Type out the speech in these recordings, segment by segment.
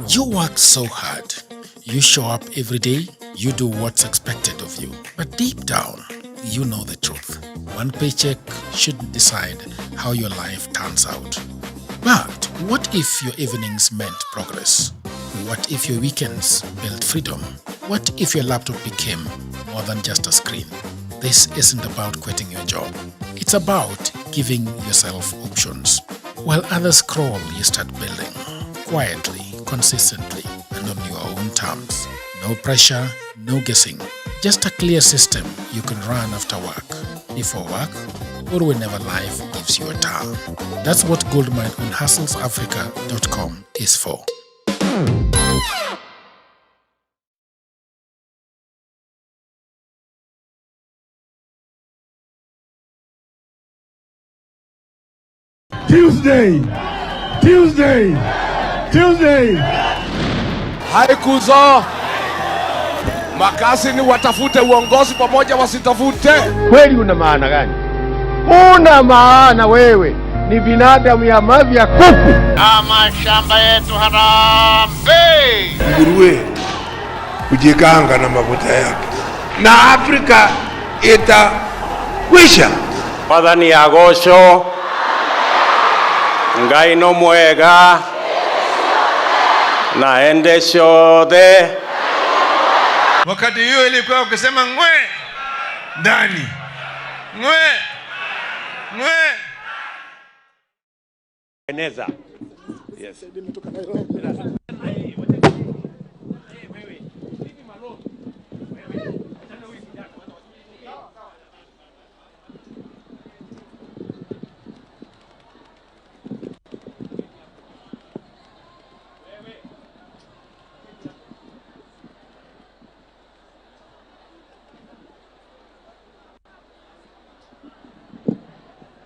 You work so hard. You show up every day. You do what's expected of you. But deep down, you know the truth. One paycheck shouldn't decide how your life turns out. But what if your evenings meant progress? What if your weekends built freedom? What if your laptop became more than just a screen? This isn't about quitting your job. It's about giving yourself options. While others scroll, you start building. Quietly, consistently, and on your own terms. No pressure, no guessing. Just a clear system you can run after work, before work, or whenever life gives you a turn. That's what Goldmine on hustlesafrica.com is for. Tuesday. Haikuzo makasi ni watafute uongozi pamoja wasitafute. Kweli una maana gani? Una maana wewe ni binadamu ya mavi ya kuku. Mashamba yetu harambe. Nguruwe kujikanga na mafuta yake na Afrika itakwisha. Padani agosho ngai no mwega naende shode. Wakati hiyo ilikuwa ukisema ngwe ndani ngwe eneza. Yes.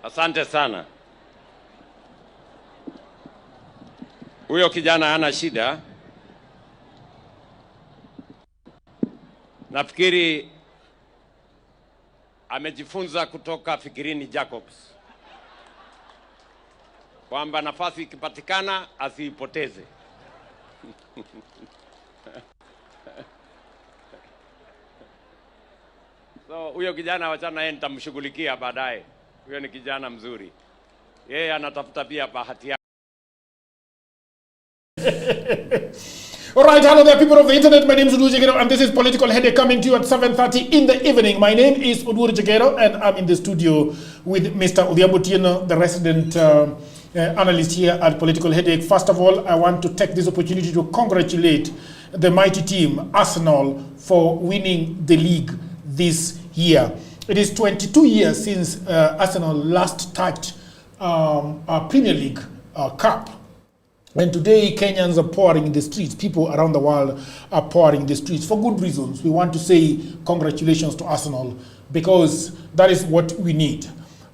Asante sana. Huyo kijana hana shida. Nafikiri amejifunza kutoka Fikirini Jacobs kwamba nafasi ikipatikana asiipoteze. So huyo kijana wachana yeye nitamshughulikia baadaye. Huyo ni kijana mzuri. Yeye anatafuta pia bahati yake. All right, hello there, people of the internet. My name is Uduru Jagero, and this is Political Headache coming to you at 7:30 in the evening. My name is Uduru Jagero, and I'm in the studio with Mr. Odhiambo Otieno, the resident analyst here at Political Headache. First of all, I want to take this opportunity to congratulate the mighty team, Arsenal, for winning the league this year. It is 22 years since Arsenal last touched a Premier League cup. And today, Kenyans are pouring in the streets. People around the world are pouring in the streets for good reasons. We want to say congratulations to Arsenal because that is what we need.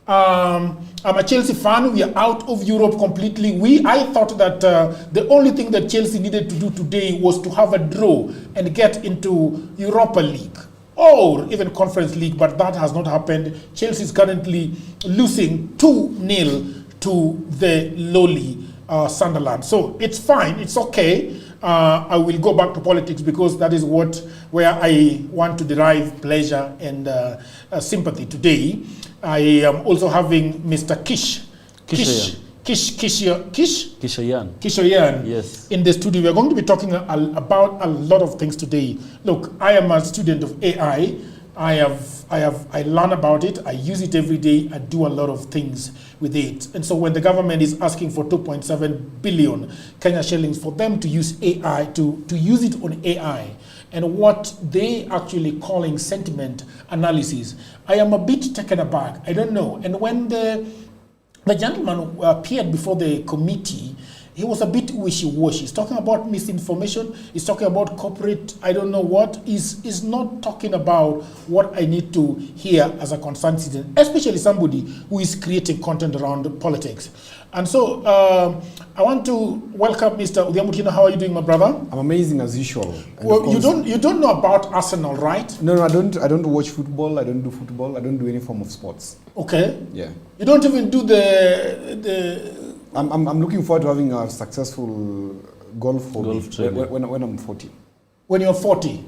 I'm a Chelsea fan. We are out of Europe completely. I thought that the only thing that Chelsea needed to do today was to have a draw and get into Europa League or even Conference League, but that has not happened. Chelsea is currently losing 2-0 to the lowly Sunderland. So it's fine, it's okay. I will go back to politics because that is where I want to derive pleasure and sympathy today. I am also having Mr. Kishoyan Yes. in the studio. We are going to be talking about a lot of things today. Look, I am a student of AI. I learn about it. I use it every day. I do a lot of things with it. And so when the government is asking for 2.7 billion Kenya shillings for them to use AI, to use it on AI, and what they actually calling sentiment analysis, I am a bit taken aback. I don't know. And when the gentleman appeared before the committee, he was a bit wishy-washy. He's talking about misinformation. He's talking about corporate, I don't know what. He's not talking about what I need to hear as a concerned citizen, especially somebody who is creating content around politics. And so I want to welcome Mr. Odhiambo Otieno. How are you doing, my brother? I'm amazing as usual. Well, you don't know about Arsenal, right? No, I don't watch football. I don't do football. I don't do any form of sports. Okay. Yeah. You don't even do the I'm looking forward to having a successful Golf hobby. Golf training. When I'm 40. When you're 40.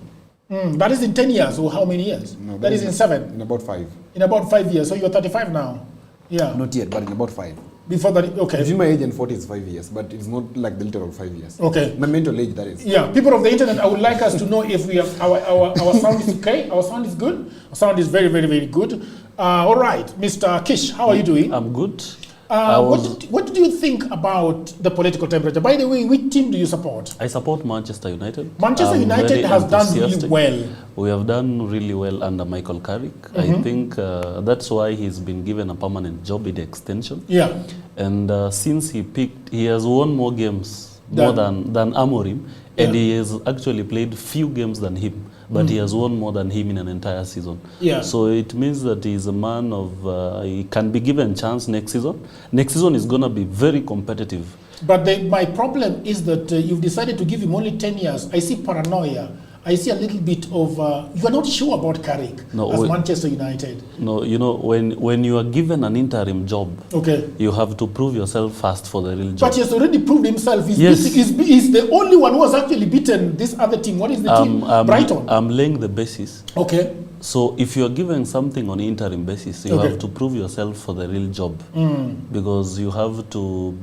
That is in 10 years, or how many years? No, that is in 7. In about 5. In about 5 years. So you're 35 now. Yeah. Not yet, but in about 5. Before that, okay. Between my age and 40 is 5 years, but it's not like the literal 5 years. Okay. My mental age, that is. Yeah, people of the internet, I would like us to know if we have our sound is okay. Our sound is good. Our sound is very, very, very good. All right, Mr. Kish, how are you doing? I'm good. What do you think about the political temperature? By the way, which team do you support? I support Manchester United. Manchester United has done really well. We have done really well under Michael Carrick. I think that's why he's been given a permanent job in the extension. Yeah. And since he has won more games more than Amorim, and he has actually played few games than him, but he has won more than him in an entire season. Yeah. So it means that he's a man of, he can be given a chance next season. Next season is going to be very competitive. But my problem is that you've decided to give him only 10 years. I see paranoia. I see a little bit of, you are not sure about Carrick as Manchester United. No, you know, when you are given an interim job, you have to prove yourself first for the real job. But he has already proved himself. He's the only one who has actually beaten this other team. What is the team? Brighton. I'm laying the basis. Okay. So if you are given something on interim basis, you have to prove yourself for the real job. Because you have to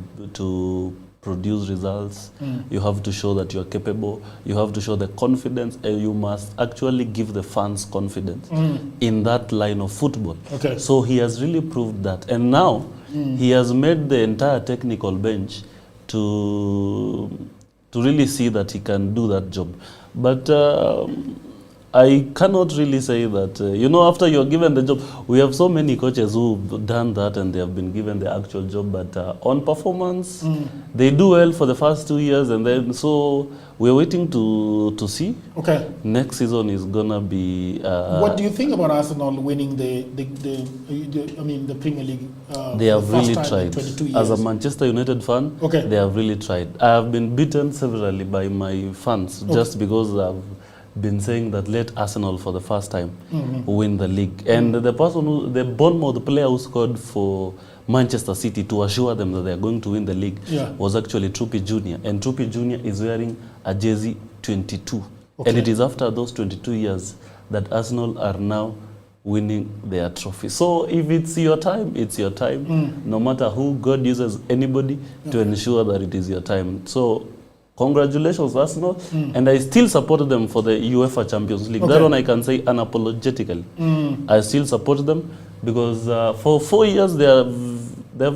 produce results, you have to show that you are capable, you have to show the confidence, and you must actually give the fans confidence in that line of football. Okay. So he has really proved that. And now he has made the entire technical bench to really see that he can do that job. But I cannot really say that, you know, after you're given the job, we have so many coaches who've done that and they have been given the actual job, but on performance, they do well for the first 2 years, and then so we're waiting to see. Okay. Next season is gonna be. What do you think about Arsenal winning the Premier League? They have really tried. As a Manchester United fan, they have really tried. I have been beaten severally by my fans just because I've been saying that let Arsenal for the first time win the league. And the person the Bournemouth player who scored for Manchester City to assure them that they are going to win the league was actually Trupi Jr. And Trupi Jr. is wearing a jersey 22. And it is after those 22 years that Arsenal are now winning their trophy. So if it's your time, it's your time. No matter who God uses anybody to ensure that it is your time. So congratulations, Arsenal, and I still support them for the UEFA Champions League. That one I can say unapologetically. I still support them because for 4 years they have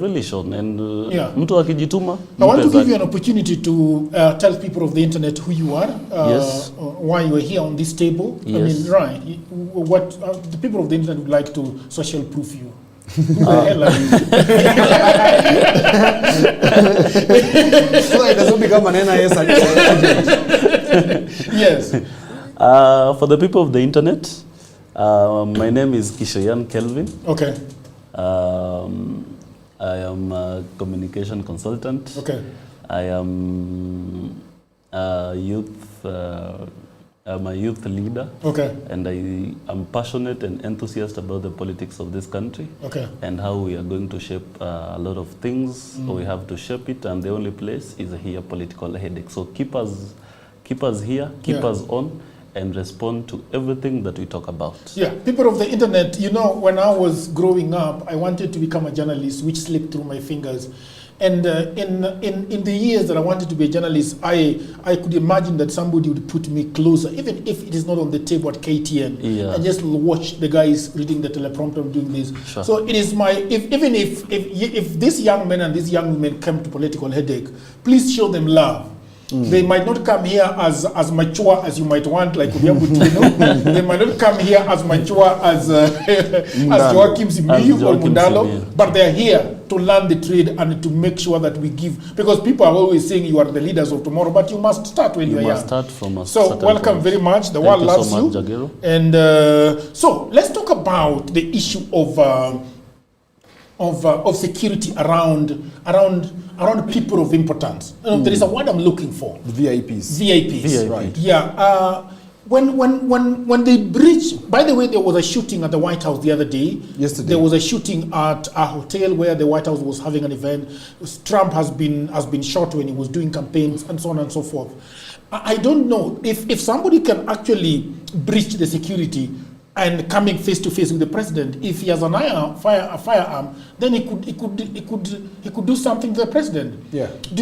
really shown. And mtu akijituma. I want to give you an opportunity to tell people of the internet who you are, why you are here on this table. I mean, right? What the people of the internet would like to social proof you. Who the hell are you? So it doesn't become an NIS agent. Yes. For the people of the internet, my name is Kishoyan Kelvin. Okay. I am a communication consultant. Okay. I am I'm a youth leader. Okay. And I am passionate and enthusiastic about the politics of this country. Okay. And how we are going to shape a lot of things. We have to shape it, and the only place is here, political headache. So keep us here, keep us on, and respond to everything that we talk about. Yeah, people of the internet, you know, when I was growing up, I wanted to become a journalist, which slipped through my fingers. And in the years that I wanted to be a journalist, I could imagine that somebody would put me closer, even if it is not on the table at KTN, and just watch the guys reading the teleprompter doing this. Sure. So it is my, if this young men and these young women come to political headache, please show them love. They might not come here as mature as you might want, like Udiabutino. They might not come here as mature as Joachim Simiyu or Mundalo, but they are here to learn the trade and to make sure that we give. Because people are always saying you are the leaders of tomorrow, but you must start when you are young. You must start from a So welcome very much. The world loves you. Thank you so much, Jagero. And so let's talk about the issue of security around people of importance. There is a word I'm looking for. The VIPs. VIPs. Right. Yeah. when they breach, by the way, there was a shooting at the White House the other day. Yesterday. There was a shooting at a hotel where the White House was having an event. Trump has been shot when he was doing campaigns and so on and so forth. I don't know if somebody can actually breach the security and coming face to face with the president. If he has a firearm, then he could do something to the president. Yeah. What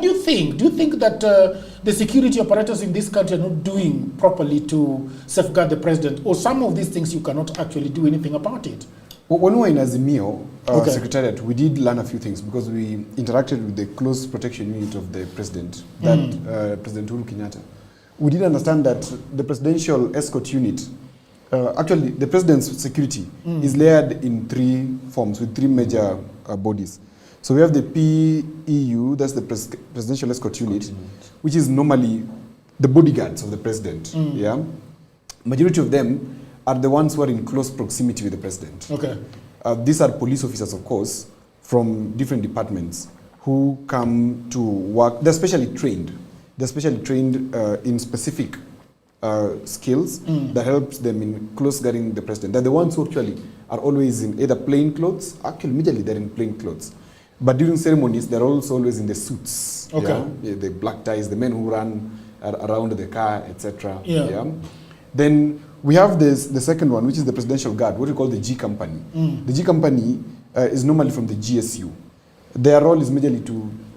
do you think? Do you think that the security operators in this country are not doing properly to safeguard the president, or some of these things you cannot actually do anything about it? Well, when we were in Azimio Secretariat, we did learn a few things because we interacted with the close protection unit of the president, President Uhuru Kenyatta. We did understand that the presidential escort unit, actually the president's security is layered in 3 forms with 3 major bodies. So we have the PEU, that's the presidential escort unit, which is normally the bodyguards of the president. Yeah, majority of them are the ones who are in close proximity with the president. Okay. These are police officers, of course, from different departments who come to work. They're specially trained. They're specially trained in specific skills that helps them in close guarding the president. They're the ones who actually are always in either plain clothes. Actually, immediately they're in plain clothes. But during ceremonies, they're also always in the suits. Okay. Yeah? The black ties, the men who run around the car, etc. Yeah. Then we have the second one, which is the presidential guard, what we call the G Company. The G Company is normally from the GSU. Their role is majorly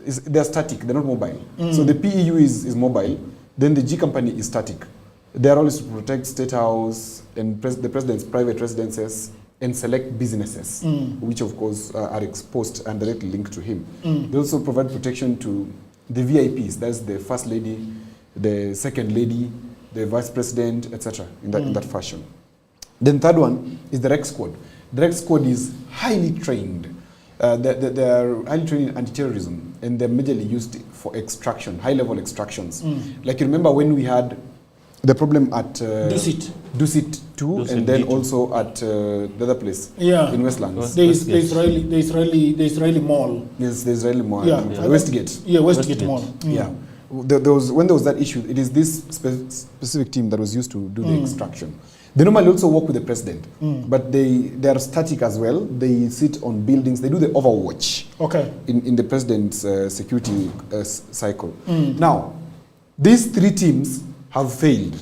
they're static, they're not mobile. So the PEU is mobile, then the G Company is static. Their role is to protect State House and the president's private residences and select businesses, which of course are exposed and directly linked to him. They also provide protection to the VIPs, that's the First Lady, the Second Lady, the Vice President, etc. in that fashion. Then third one is the REC Squad. The REC Squad is highly trained. They are highly trained in anti-terrorism, and they're majorly used for extraction, high-level extractions. Like you remember when we had the problem at Dusit 2, and then also at the other place in Westlands. The Israeli mall. Yes, the Israeli mall. Yeah. Westgate. Yeah, Westgate Mall. Yeah. When there was that issue, it is this specific team that was used to do the extraction. They normally also work with the president, but they are static as well. They sit on buildings. They do the overwatch in the president's security cycle. Now, these 3 teams have failed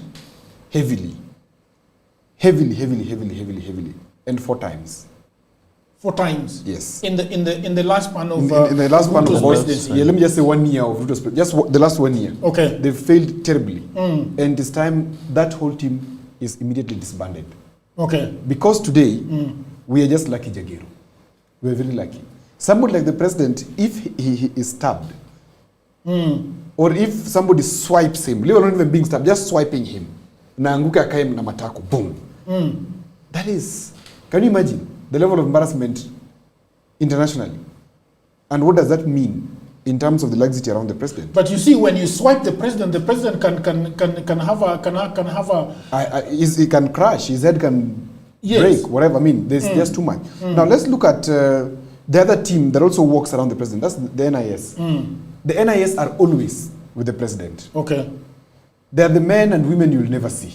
heavily, and 4 times. 4 times. Yes. In the last span of in the last span of presidency. let me just say 1 year of Ruto's presidency. Just the last 1 year. Okay. They failed terribly, and this time that whole team is immediately disbanded. Okay. Because today we are just lucky, Jagero. We are very lucky. Somebody like the president, if he is stabbed, or if somebody swipes him, leave alone even being stabbed, just swiping him, na anguka akae na matako, boom. That is, can you imagine the level of embarrassment internationally? And what does that mean in terms of the laxity around the president? But you see, when you swipe the president can have a he can crash, his head can break, whatever. I mean, there's just too much. Now let's look at the other team that also works around the president. That's the NIS. The NIS are always with the president. Okay. They are the men and women you'll never see.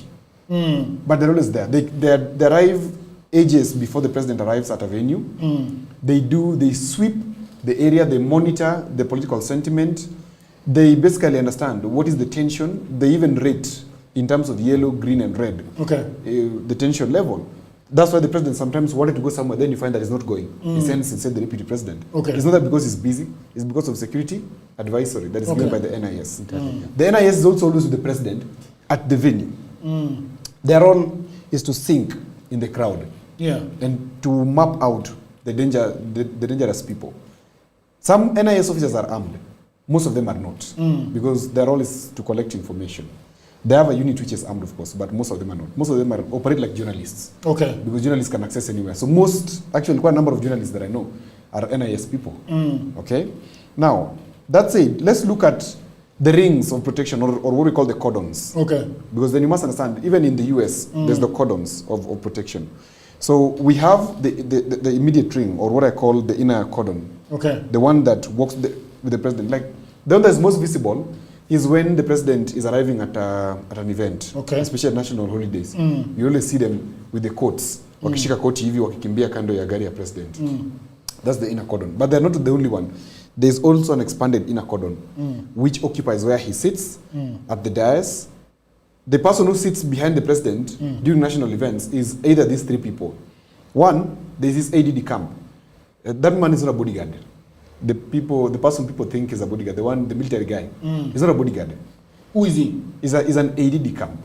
But they're always there. They arrive ages before the president arrives at a venue. They sweep the area, they monitor the political sentiment. They basically understand what is the tension. They even rate in terms of yellow, green, and red. Okay. The tension level. That's why the president sometimes wanted to go somewhere, then you find that he's not going. He sends instead the deputy president. Okay. It's not that because he's busy, it's because of security advisory that is given by the NIS. The NIS is also always with the president at the venue. Their role is to think in the crowd and to map out the dangerous people. Some NIS officers are armed. Most of them are not, because their role is to collect information. They have a unit which is armed, of course, but most of them are not. Most of them operate like journalists. Okay. Because journalists can access anywhere. So actually quite a number of journalists that I know are NIS people. Okay. Now, that said, let's look at the rings of protection, or what we call the cordons. Okay. Because then you must understand, even in the US, there's the cordons of protection. So we have the immediate ring, or what I call the inner cordon. Okay. The one that works with the president. Like, the one that's most visible is when the president is arriving at an event, Okay. especially at national holidays. You always see them with the coats. Wakishika koti hivi wakikimbia kando ya gari ya president. That's the inner cordon. But they're not the only one. There's also an expanded inner cordon, which occupies where he sits at the dais. The person who sits behind the president during national events is either these three people. One, there's this ADD camp. That man is not a bodyguard. The person people think is a bodyguard, the military guy, he's not a bodyguard. Who is he? He's an ADD camp.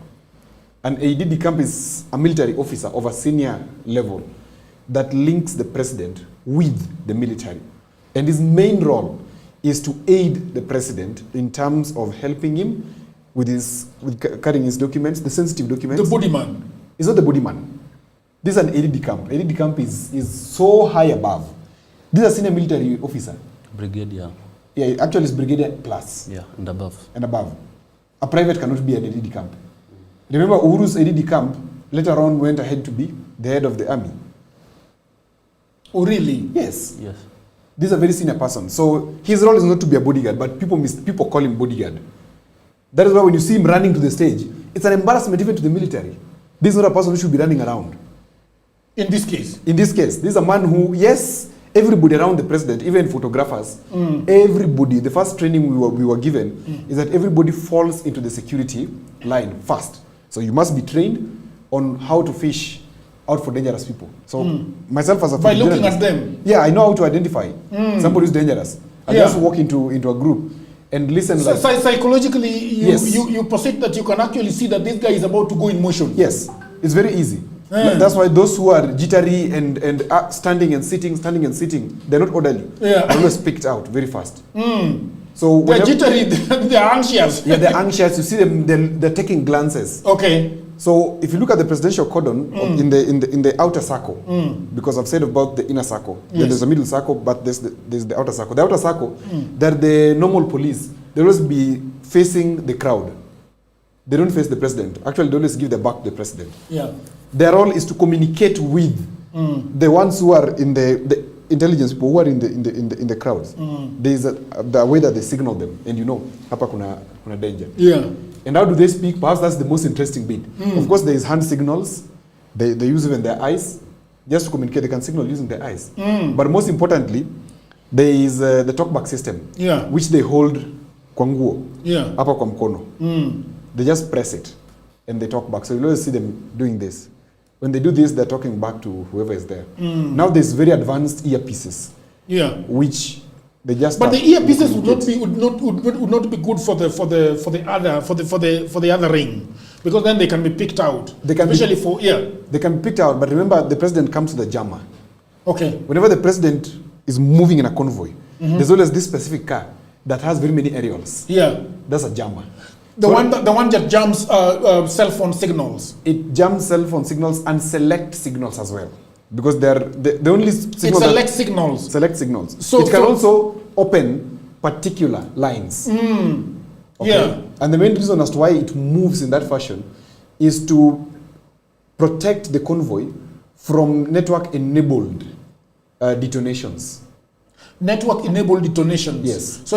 An ADD camp is a military officer of a senior level that links the president with the military. And his main role is to aid the president in terms of helping him with carrying his documents, the sensitive documents. The body man. He's not the body man. This is an ADD camp. ADD camp is so high above. This is a senior military officer. Brigadier. Yeah, actually it's brigadier plus. Yeah, and above. And above. A private cannot be an ADD camp. Remember, Uhuru's ADD camp later on went ahead to be the head of the army. Oh, really? Yes. Yes. This is a very senior person. So his role is not to be a bodyguard, but people call him bodyguard. That is why when you see him running to the stage, it's an embarrassment even to the military. This is not a person who should be running around. In this case? In this case, this is a man who, yes, everybody around the president, even photographers, everybody, the first training we were given is that everybody falls into the security line first. So you must be trained on how to fish out for dangerous people. So myself as a by looking at them? Yeah, I know how to identify somebody who's dangerous. I just walk into a group and listen. So like, psychologically, yes. you perceive that you can actually see that this guy is about to go in motion. Yes, it's very easy. That's why those who are jittery and standing and sitting, they're not orderly. Yeah. They're always picked out very fast. So they're jittery, they're anxious. Yeah, they're anxious. You see them, they're taking glances. Okay. So if you look at the presidential cordon in the outer circle, because I've said about the inner circle, Yes. there's a middle circle, but there's the outer circle. The outer circle, they're the normal police. They always be facing the crowd. They don't face the president. Actually, they always give their back to the president. Yeah. Their role is to communicate with the ones who are in the intelligence people who are in the crowds. There is the way that they signal them, and you know, hapa kuna danger. Yeah. And how do they speak? Perhaps that's the most interesting bit. Of course, there is hand signals. They use even their eyes just to communicate. They can signal using their eyes. But most importantly, there is the talkback system, which they hold kwa nguo, hapa kwa mkono. They just press it and they talk back. So you always see them doing this. When they do this, they're talking back to whoever is there. Now there's very advanced earpieces, which they just. But the earpieces would not be good for the other ring, because then they can be picked out. They can especially for ear. They can be picked out, but remember the president comes to the jammer. Okay. Whenever the president is moving in a convoy, there's always this specific car that has very many aerials. Yeah. That's a jammer. The one that jams cell phone signals. It jams cell phone signals and select signals as well, because they're the only signal. It selects signals. Select signals. So it can also open particular lines. Okay? Yeah. And the main reason as to why it moves in that fashion is to protect the convoy from network-enabled detonations. Network-enabled detonations. Yes. So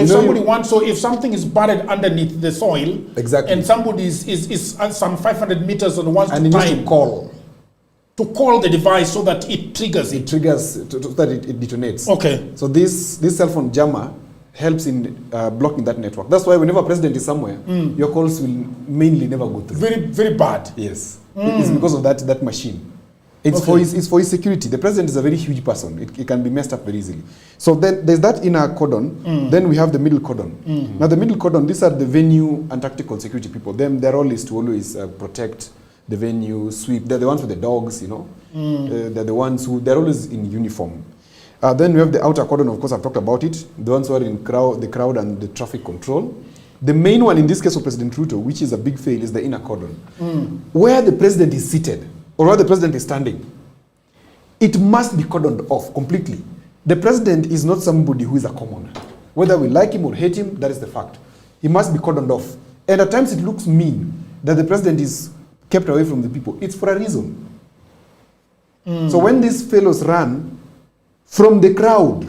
if something is buried underneath the soil, exactly, and somebody is some 500 meters and wants and to time to call the device so that it triggers it. So that it detonates. Okay. So this cell phone jammer helps in blocking that network. That's why whenever a president is somewhere, your calls will mainly never go through. Very, very bad. Yes. It's because of that machine. It's for his security. The president is a very huge person. It can be messed up very easily. So then there's that inner cordon. Then we have the middle cordon. Now the middle cordon, these are the venue and tactical security people. Their role is to always protect the venue, sweep. They're the ones with the dogs, you know. They're the ones they're always in uniform. Then we have the outer cordon, of course, I've talked about it. The ones who are in the crowd and the traffic control. The main one in this case of President Ruto, which is a big fail, is the inner cordon. Where the president is seated, or where the president is standing, it must be cordoned off completely. The president is not somebody who is a commoner. Whether we like him or hate him, that is the fact. He must be cordoned off. And at times it looks mean that the president is kept away from the people. It's for a reason. So when these fellows run from the crowd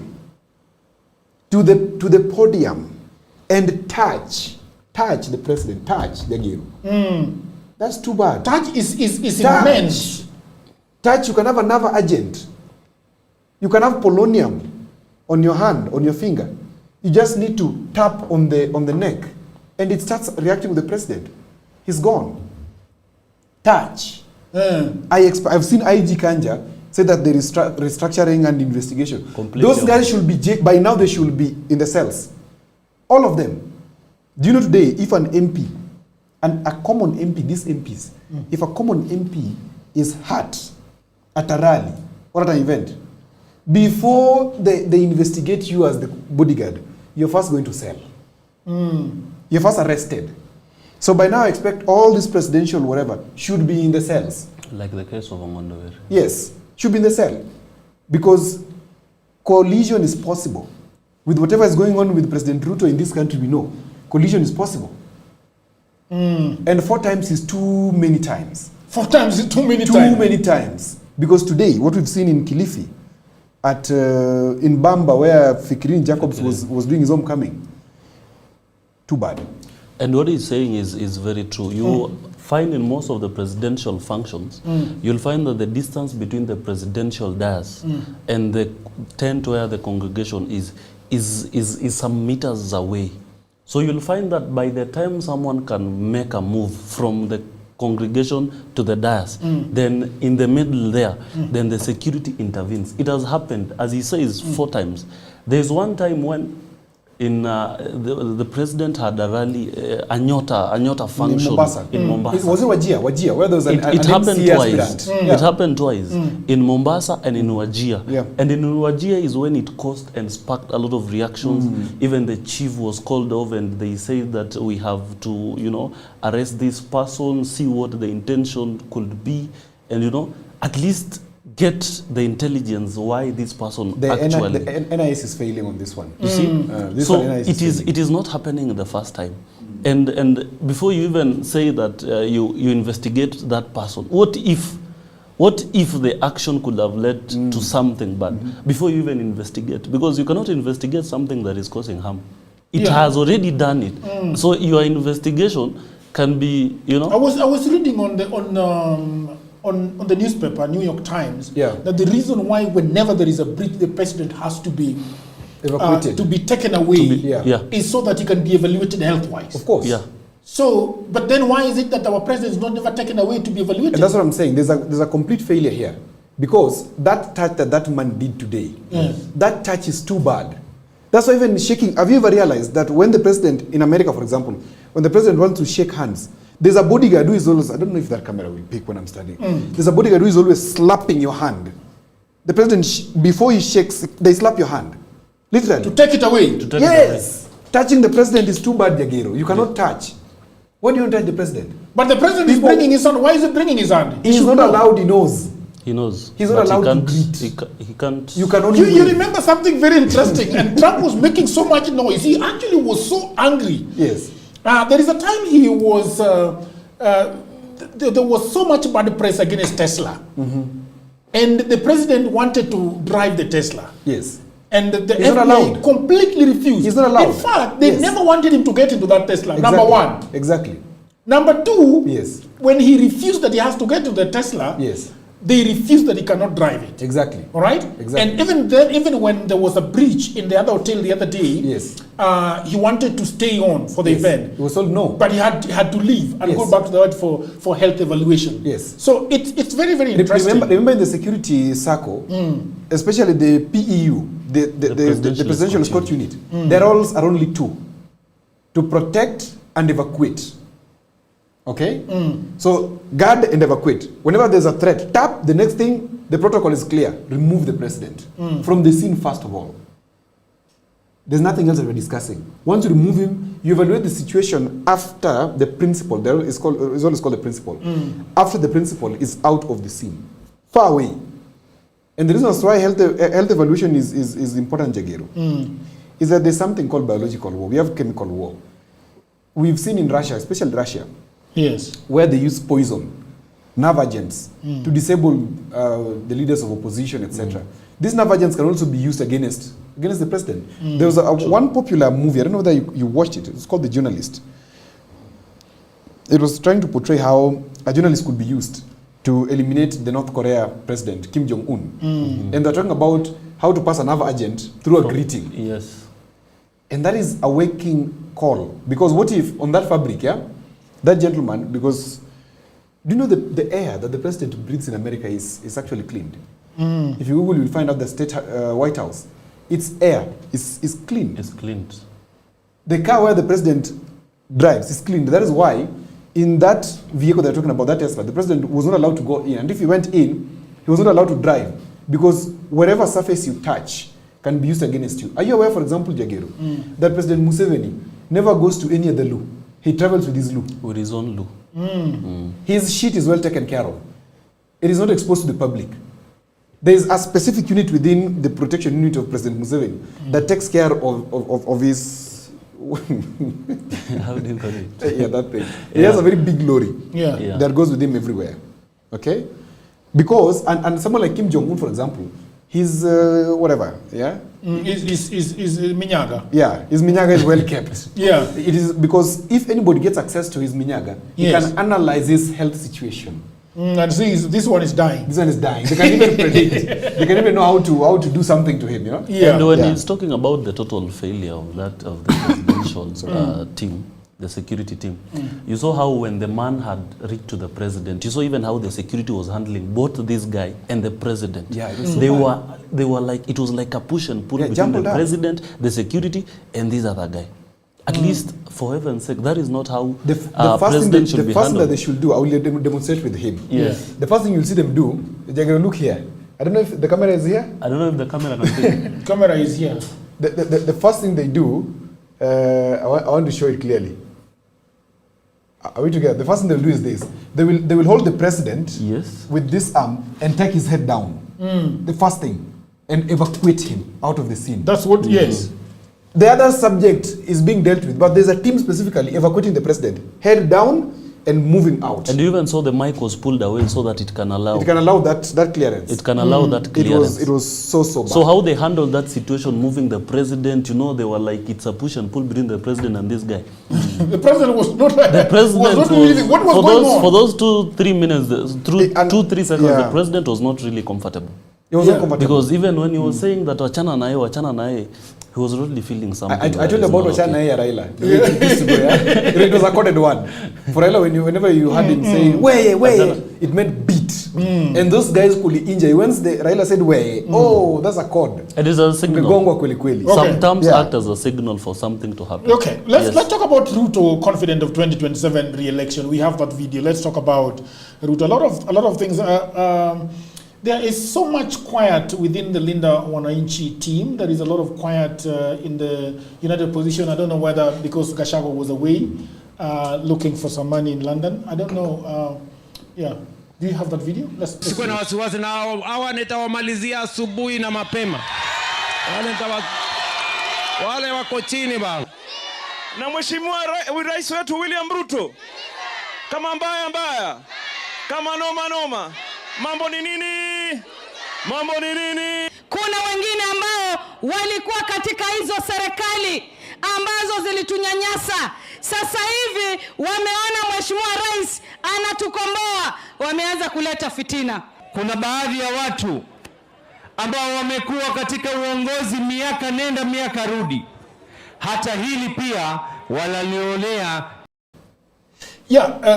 to the podium and touch touch the president, touch Jagiro. That's too bad. Touch is immense. Touch, you can have another agent. You can have polonium on your hand, on your finger. You just need to tap on the neck, and it starts reacting with the president. He's gone. Touch. I've seen IG Kanja say that there is restructuring and investigation. Completely. Those guys should be, by now they should be in the cells. All of them. Do you know today, if an MP, and a common MP, these MPs, if a common MP is hurt at a rally or at an event, before they investigate you as the bodyguard, you're first going to cell. You're first arrested. So by now I expect all this presidential whatever should be in the cells. Like the case of Amandovere. Yes, should be in the cell. Because collision is possible. With whatever is going on with President Ruto in this country, we know collision is possible. And 4 times is too many times. 4 times is too many times. Too many times. Because today, what we've seen in Kilifi, in Bamba, where Fikirin Jacobs was doing his homecoming, too bad. And what he's saying is very true. You find in most of the presidential functions, you'll find that the distance between the presidential dais and the tent where the congregation is some meters away. So you'll find that by the time someone can make a move from the congregation to the dais, then in the middle there, then the security intervenes. It has happened, as he says, 4 times. There's one time when the president had a rally, a Nyota function in Mombasa. Was it Wajir, where there was an it happened MC twice. aspirant? It happened twice in Mombasa and in Wajir. Yeah. And in Wajir is when it caused and sparked a lot of reactions. Even the chief was called off, and they said that we have to, arrest this person, see what the intention could be, and at least get the intelligence why this person The actually. The NIS is failing on this one. You see, so NIS it is not happening the first time, and before you even say that you investigate that person, what if the action could have led to something bad before you even investigate? Because you cannot investigate something that is causing harm. It has already done it. So your investigation can be, I was reading on the newspaper, New York Times, that the reason why whenever there is a breach, the president has to be evacuated, to be taken away, is so that he can be evaluated health-wise. Of course. Yeah. So, but then why is it that our president is not never taken away to be evaluated? And that's what I'm saying. There's a complete failure here. Because that touch that man did today, that touch is too bad. That's why even shaking, have you ever realized that when the president, in America for example, when the president wants to shake hands, there's a bodyguard who is always, I don't know if that camera will pick when I'm studying. There's a bodyguard who is always slapping your hand. The president, before he shakes, they slap your hand. Literally. To take it away. Yes. Touching the president is too bad, Jagiro. You cannot touch. Why do you touch the president? But the president is bringing his hand. Why is he bringing his hand? He's not allowed, he knows. He knows. He's not allowed to greet. He can't. You can only you remember something very interesting, and Trump was making so much noise. He actually was so angry. Yes. There is a time he was, there was so much bad press against Tesla. And the president wanted to drive the Tesla. Yes. And the FBI completely refused. He's not allowed. In fact, they never wanted him to get into that Tesla, number one. Exactly. Number two, yes, when he refused that he has to get to the Tesla, yes, they refused that he cannot drive it. Exactly. All right? Exactly. And even then, even when there was a breach in the other hotel the other day, yes, he wanted to stay on for the event. He was told no. But he had to leave and go back to the hotel for health evaluation. Yes. So it's very, very interesting. Remember in the security circle, especially the PEU, the Presidential Escort Unit, their roles are only 2. To protect and evacuate. Okay? So guard and evacuate. Whenever there's a threat, tap, the next thing, the protocol is clear. Remove the president from the scene first of all. There's nothing else that we're discussing. Once you remove him, you evaluate the situation after the principal, there is always called the principal, after the principal is out of the scene, far away. And the reason why health evaluation is important, Jagero, is that there's something called biological war. We have chemical war. We've seen in Russia, especially Russia, yes, where they use poison, nerve agents, to disable the leaders of opposition, etc. These nerve agents can also be used against the president. There was one popular movie, I don't know whether you watched it, it's called The Journalist, it was trying to portray how a journalist could be used to eliminate the North Korea president, Kim Jong-un. And they're talking about how to pass another agent through a greeting. Yes. And that is a waking call. Because what if, on that fabric, that gentleman, because do you know the air that the president breathes in America is actually cleaned? If you Google, you'll find out the state White House. Its air is clean. It's cleaned. The car where the president drives is cleaned. That is why in that vehicle they're talking about, that Tesla, the president was not allowed to go in. And if he went in, he was not allowed to drive because wherever surface you touch can be used against you. Are you aware, for example, Jagero, that President Museveni never goes to any other loo? He travels with his loo. With his own loo. His shit is well taken care of. It is not exposed to the public. There is a specific unit within the protection unit of President Museveni that takes care of his... How do you call it? Yeah, that thing. He has a very big lorry that goes with him everywhere. Okay? Because, and someone like Kim Jong-un, for example, he's whatever, Is Minyaga. Yeah, his Minyaga is well kept. It is because if anybody gets access to his Minyaga, he can analyze his health situation. And see, this one is dying. This one is dying. They can even predict. They can even know how to do something to him, And when he's talking about the total failure of the presidential team, the security team, you saw how when the man had reached to the president, you saw even how the security was handling both this guy and the president. Yeah, it was they were like, it was like a push and pull between the president, the security, and this other guy. At least, for heaven's sake, that is not how the president should be handled. The first thing that they should do, I will demonstrate with him. Yes. The first thing you'll see them do, they're going to look here. I don't know if the camera is here. I don't know if the camera can see. Camera is here. The first thing they do, I want to show it clearly. Are we together? The first thing they'll do is this. They will hold the president with this arm and take his head down. The first thing. And evacuate him out of the scene. That's what, yes. The other subject is being dealt with, but there's a team specifically evacuating the president. Head down and moving out. And you even saw the mic was pulled away so that it can allow... It can allow that clearance. It can allow that clearance. It was so bad. So how they handled that situation, moving the president, they were like, it's a push and pull between the president and this guy. The president was not... The president was not leaving. What was going on? For those 2-3 minutes, 2-3 seconds, the president was not really comfortable. He was not comfortable. Because even when he was saying that wachana nae, he was really feeling something. I told you about wachana nae Raila. It was a coded one. For Raila, whenever you heard him saying, way, it meant beat. And those guys could injure. Once Raila said, way, that's a code. It is a signal. Some terms act as a signal for something to happen. Okay, let's talk about Ruto, confident of 2027 re-election. We have that video. Let's talk about Ruto. A lot of things. There is so much quiet within the Linda Wananchi team. There is a lot of quiet in the United Position. I don't know whether because Gachagua was away looking for some money in London. I don't know. Do you have that video? Sikuwa na wasiwasi na hawa nitawamalizia asubuhi na mapema. Wale wako chini bana. Na mheshimiwa rais wetu William Ruto. Kama mbaya. Kama noma. Mambo ni nini? Kuna wengine ambao walikuwa katika hizo serikali ambazo zilitunyanyasa. Sasa hivi wameona mheshimiwa rais anatukomboa, wameanza kuleta fitina. Kuna baadhi ya watu ambao wamekuwa katika uongozi miaka nenda miaka rudi. Hata hili pia walaliolea.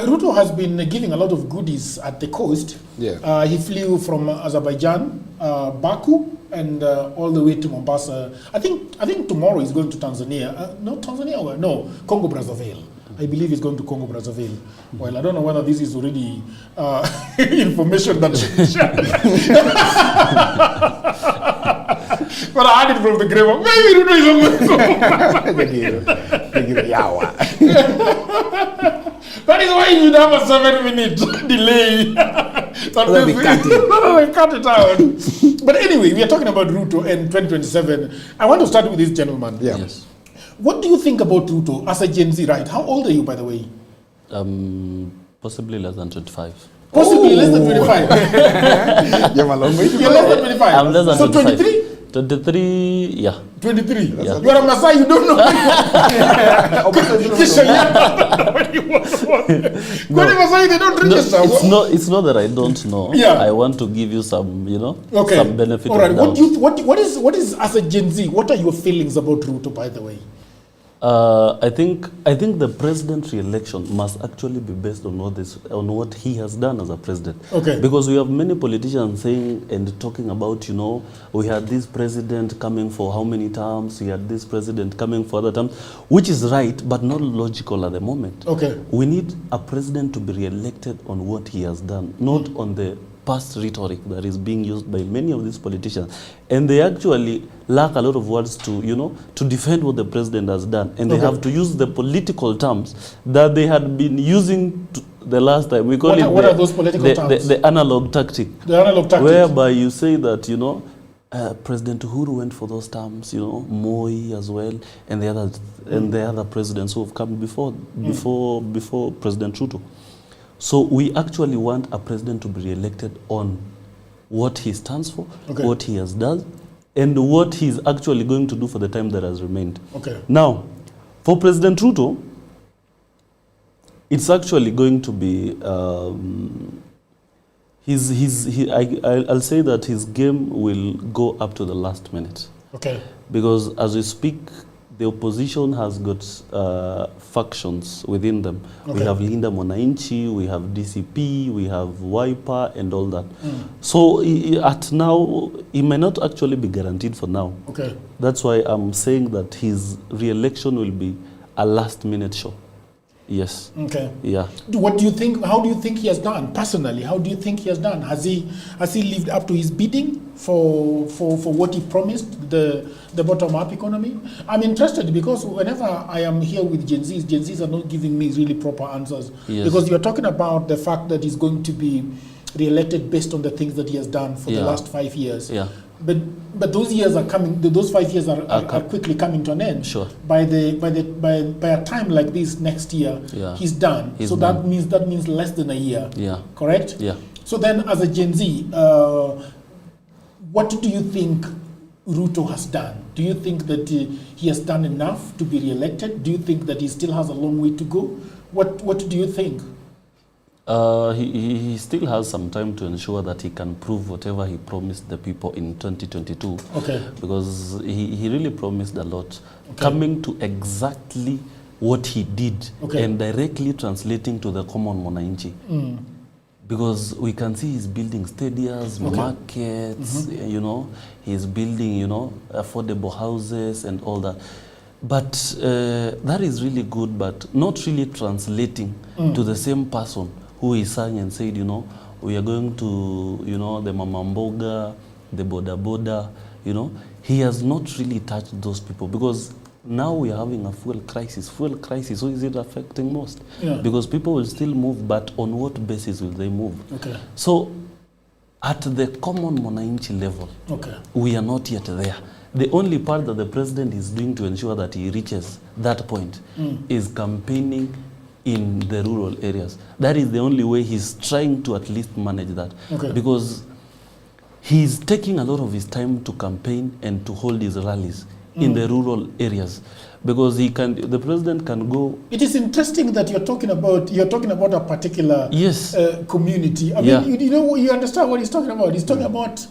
Ruto has been giving a lot of goodies at the coast. He flew from Azerbaijan, Baku, and all the way to Mombasa. I think tomorrow he's going to Tanzania. Congo Brazzaville. I believe he's going to Congo Brazzaville. Well, I don't know whether this is already information that but I had it from the grave. Maybe Ruto is going to That is why you have a 7-minute delay. We cut it out. But anyway, we are talking about Ruto and 2027. I want to start with this gentleman. Yes. What do you think about Ruto as a Gen Z, right? How old are you, by the way? Possibly less than 25. Possibly less than 25. You're less than 25. I'm less than 25. So 23? 23, yeah. 23? Yeah. You are a Masai, you don't know. When Masai, they don't register. It's not that I don't know. Yeah. I want to give you some, okay. some benefit. All right. of doubt. What is as a Gen Z? What are your feelings about Ruto, by the way? I think the president re-election must actually be based on what he has done as a president. Okay. Because we have many politicians saying and talking about, we had this president coming for how many terms, we had this president coming for other terms, which is right, but not logical at the moment. Okay. We need a president to be re-elected on what he has done, not on the past rhetoric that is being used by many of these politicians. And they actually lack a lot of words to, to defend what the president has done. And they have to use the political terms that they had been using the last time. We call what are those political terms? The analog tactic. The analog tactic. Whereby you say that, President Uhuru went for those terms, Moi as well, and the other presidents who have come before President Ruto. So we actually want a president to be re-elected on what he stands for, what he has done, and what he's actually going to do for the time that has remained. Okay. Now, for President Ruto, it's actually going to be, I'll say that his game will go up to the last minute. Okay. Because as we speak, the opposition has got factions within them. Okay. We have Linda Mwananchi, we have DCP, we have Wiper, and all that. So at now, he may not actually be guaranteed for now. Okay. That's why I'm saying that his re-election will be a last-minute show. Yes. Okay. Yeah. What do you think? How do you think he has done personally? How do you think he has done? Has he lived up to his bidding for what he promised, the bottom-up economy? I'm interested because whenever I am here with Gen Zs are not giving me really proper answers. Yes. Because you're talking about the fact that he's going to be re-elected based on the things that he has done for the last 5 years. Yeah. But those years are coming. Those 5 years are quickly coming to an end. Sure. By a time like this next year, he's done. He's so done. that means less than a year. Yeah. Correct. Yeah. So then, as a Gen Z, what do you think Ruto has done? Do you think that he has done enough to be re-elected? Do you think that he still has a long way to go? What do you think? He still has some time to ensure that he can prove whatever he promised the people in 2022. Okay. Because he really promised a lot. Okay. Coming to exactly what he did and directly translating to the common Mwananchi. Because we can see he's building stadiums, markets, he's building, affordable houses and all that. But that is really good, but not really translating to the same person who he sang and said, we are going to, the Mama Mboga, the Boda Boda, He has not really touched those people because now we are having a fuel crisis. Fuel crisis, who is it affecting most? Yeah. Because people will still move, but on what basis will they move? Okay. So at the common Mwananchi level, we are not yet there. The only part that the president is doing to ensure that he reaches that point is campaigning in the rural areas. That is the only way he's trying to at least manage that. Okay. Because he's taking a lot of his time to campaign and to hold his rallies in the rural areas. Because the president can go. It is interesting that you're talking about a particular community. I mean, you understand what he's talking about. He's talking about,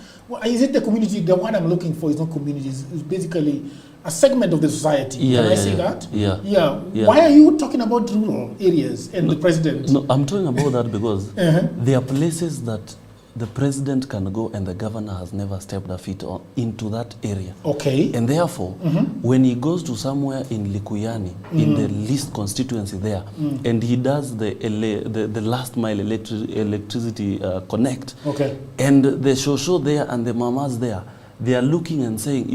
is it the community? The one I'm looking for is not communities. It's basically a segment of the society. Can I say that? Yeah. Why are you talking about rural areas and the president? No, I'm talking about that because there are places that the president can go and the governor has never stepped a foot into that area. Okay. And therefore, when he goes to somewhere in Likuyani, in the least constituency there, and he does the last mile electricity connect, and the shosho there and the mamas there, they are looking and saying,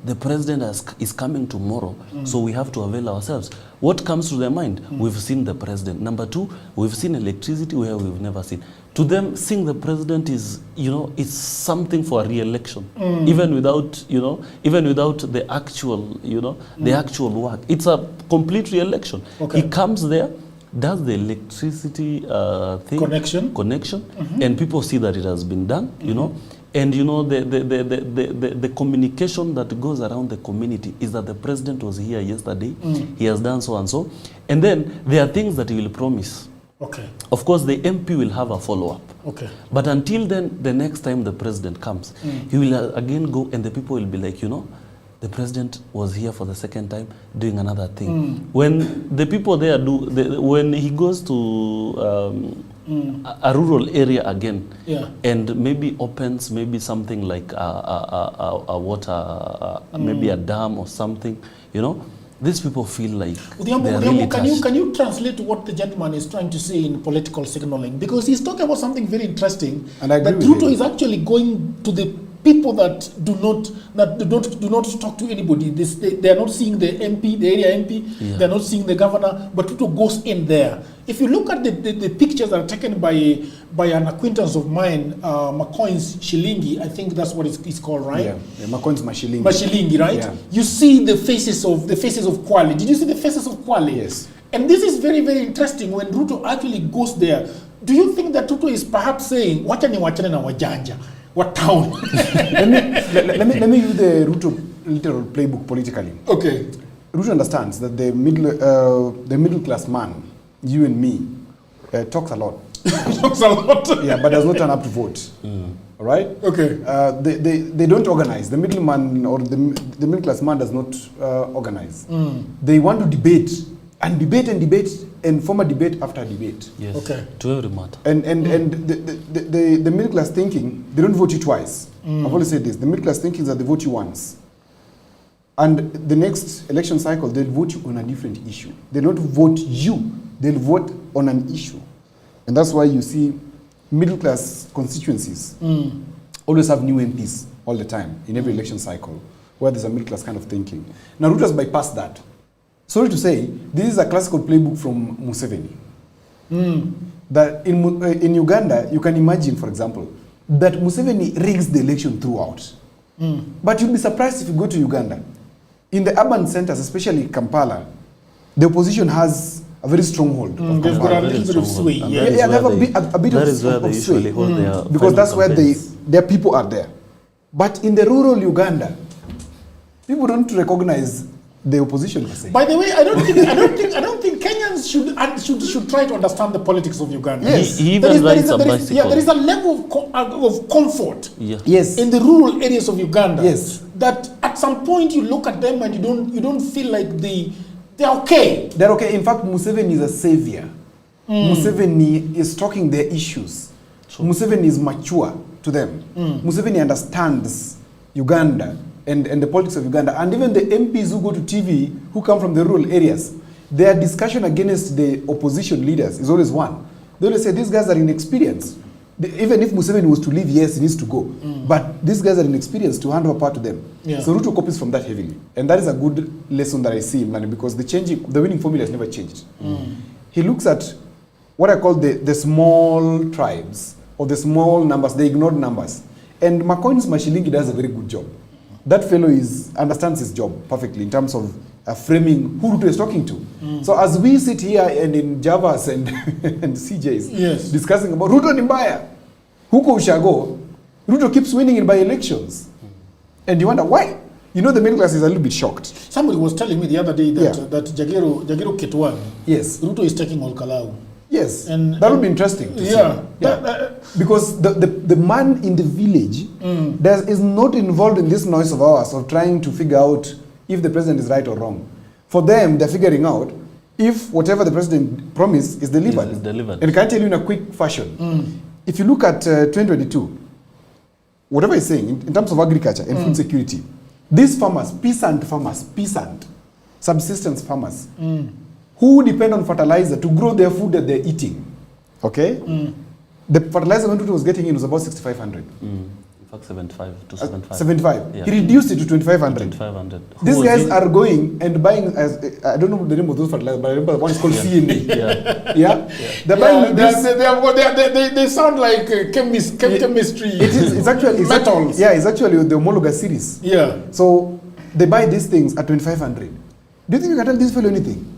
the president is coming tomorrow, so we have to avail ourselves. What comes to their mind? We've seen the president. Number two, we've seen electricity where we've never seen. To them, seeing the president is, it's something for a re-election, even without the actual, the actual work. It's a complete re-election. He comes there, does the electricity thing, connection, and people see that it has been done, And you know, the communication that goes around the community is that the president was here yesterday, he has done so and so. And then there are things that he will promise. Okay. Of course, the MP will have a follow-up. Okay. But until then, the next time the president comes, he will again go and the people will be like, you know, the president was here for the second time doing another thing. When the people there when he goes to a rural area again, and maybe opens maybe something like a water, maybe a dam or something, you know, these people feel like can you translate what the gentleman is trying to say in political signaling? Because he's talking about something very interesting, and I agree that Ruto is actually going to the people that do not talk to anybody. They are not seeing the MP, the area MP. They are not seeing the governor. But Ruto goes in there. If you look at the pictures that are taken by an acquaintance of mine, McCoy's Shilingi, I think that's what it's called, right? Yeah, McCoy's Mashilingi. Mashilingi, right? Yeah. You see the faces of Kwale. Did you see the faces of Kwale? Yes. And this is very, very interesting when Ruto actually goes there. Do you think that Ruto is perhaps saying, wachani na wajanja? What town? let me use the Ruto literal playbook politically. Okay. Ruto understands that the middle class man, you and me, talks a lot. Talks a lot. Yeah, but does not turn up to vote. All right. Okay. They don't organize. The middleman or the middle class man does not organize. They want to debate and debate and debate and form a debate after debate. Yes. Okay. To every matter. And the middle class thinking, they don't vote you twice. I've always said this. The middle class thinking is that they vote you once. And the next election cycle, they'll vote you on a different issue. They'll not vote you, they'll vote on an issue. And that's why you see middle class constituencies always have new MPs all the time in every election cycle, where there's a middle class kind of thinking. Now Ruto has bypassed that. Sorry to say, this is a classical playbook from Museveni. That in Uganda, you can imagine, for example, that Museveni rigs the election throughout. But you'll be surprised if you go to Uganda. In the urban centers, especially Kampala, the opposition has a very strong hold. They've got a little bit of sway. They have a bit of sway. Because that's where their people are there. But in the rural Uganda, people don't recognize the opposition. By the way, I don't think Kenyans should try to understand the politics of Uganda. Yes, he even rides a bicycle. Yeah, there is a level of comfort. Yes, in the rural areas of Uganda. Yes, that at some point you look at them and you don't feel like they're okay. They're okay. In fact, Museveni is a savior. Museveni is talking their issues. Museveni is mature to them. Museveni understands Uganda and the politics of Uganda. And even the MPs who go to TV, who come from the rural areas, their discussion against the opposition leaders is always one. They always say, these guys are inexperienced. Even if Museveni was to leave, yes, he needs to go. But these guys are inexperienced to hand over power to them. So Ruto copies from that heavily. And that is a good lesson that I see in Mani, because the winning formula has never changed. He looks at what I call the small tribes, or the small numbers, the ignored numbers. And McCoy's Mashilingi does a very good job. That fellow understands his job perfectly in terms of framing who Ruto is talking to. So as we sit here and in Javas and CJs discussing about Ruto ni mbaya, huko ushago, Ruto keeps winning in by-elections. And you wonder why? You know, the middle class is a little bit shocked. Somebody was telling me the other day that Jagero Ketwan, Ruto is taking Olkalau. Yes, and that would be interesting to see. Because the man in the village is not involved in this noise of ours of trying to figure out if the president is right or wrong. For them, they're figuring out if whatever the president promised is delivered. And can I tell you in a quick fashion? If you look at 2022, whatever he's saying in terms of agriculture and food security, these farmers, peasant, subsistence farmers, who depend on fertilizer to grow their food that they're eating. Okay? The fertilizer when Ruto was getting in was about 6,500. In fact, 75 to 75. 75. Yeah. He reduced it to 2,500. 2,500. These guys are going and buying, I don't know the name of those fertilizers, but I remember one is called CNA. They're buying they sound like chemistry. It's actually metals. It's actually the homologous series. Yeah. So they buy these things at 2,500. Do you think you can tell this fellow anything?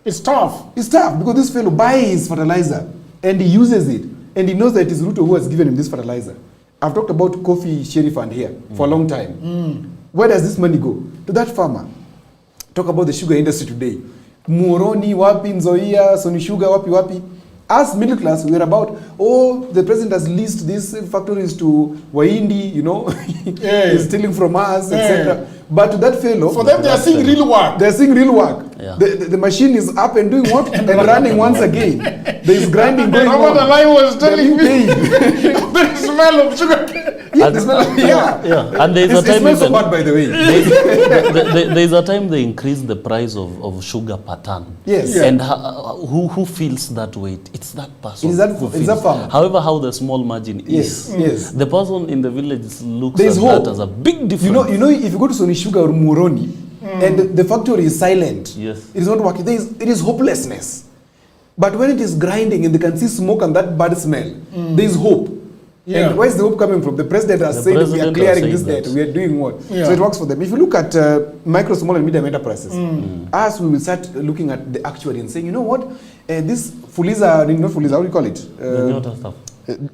It's tough. It's tough because this fellow buys his fertilizer and he uses it and he knows that it is Ruto who has given him this fertilizer. I've talked about coffee share fund here for a long time. Where does this money go? To that farmer. Talk about the sugar industry today. Muhoroni, wapi, Nzoia, Sony Sugar, wapi. As middle class, we're about, the president has leased these factories to Waindi, he's stealing from us, etc. But to that fellow... For them, they are seeing real work. They're seeing real work. Yeah. The machine is up and doing what? and running once again. There is grinding going on. The line was telling me the smell of sugar. Yeah, the smell of, yeah. And there's a time... It smells so bad, by the way. There's a time they increase the price of sugar per ton. Yes. And who feels that weight? It's that person. It's that farmer. However, how the small margin is. Yes. The person in the village looks There's at hope. that as a big difference. You know, if you go to Sony Sugar or Muhoroni, and the factory is silent, yes, it is not working. It is hopelessness. But when it is grinding and they can see smoke and that bad smell, there is hope. Yeah. And where is the hope coming from? The president has said we are clearing this debt. We are doing what? Yeah. So it works for them. If you look at micro, small and medium enterprises, us, we will start looking at the actuary and saying, you know what? This Fuliza, not Fuliza, how do you call it? The stuff.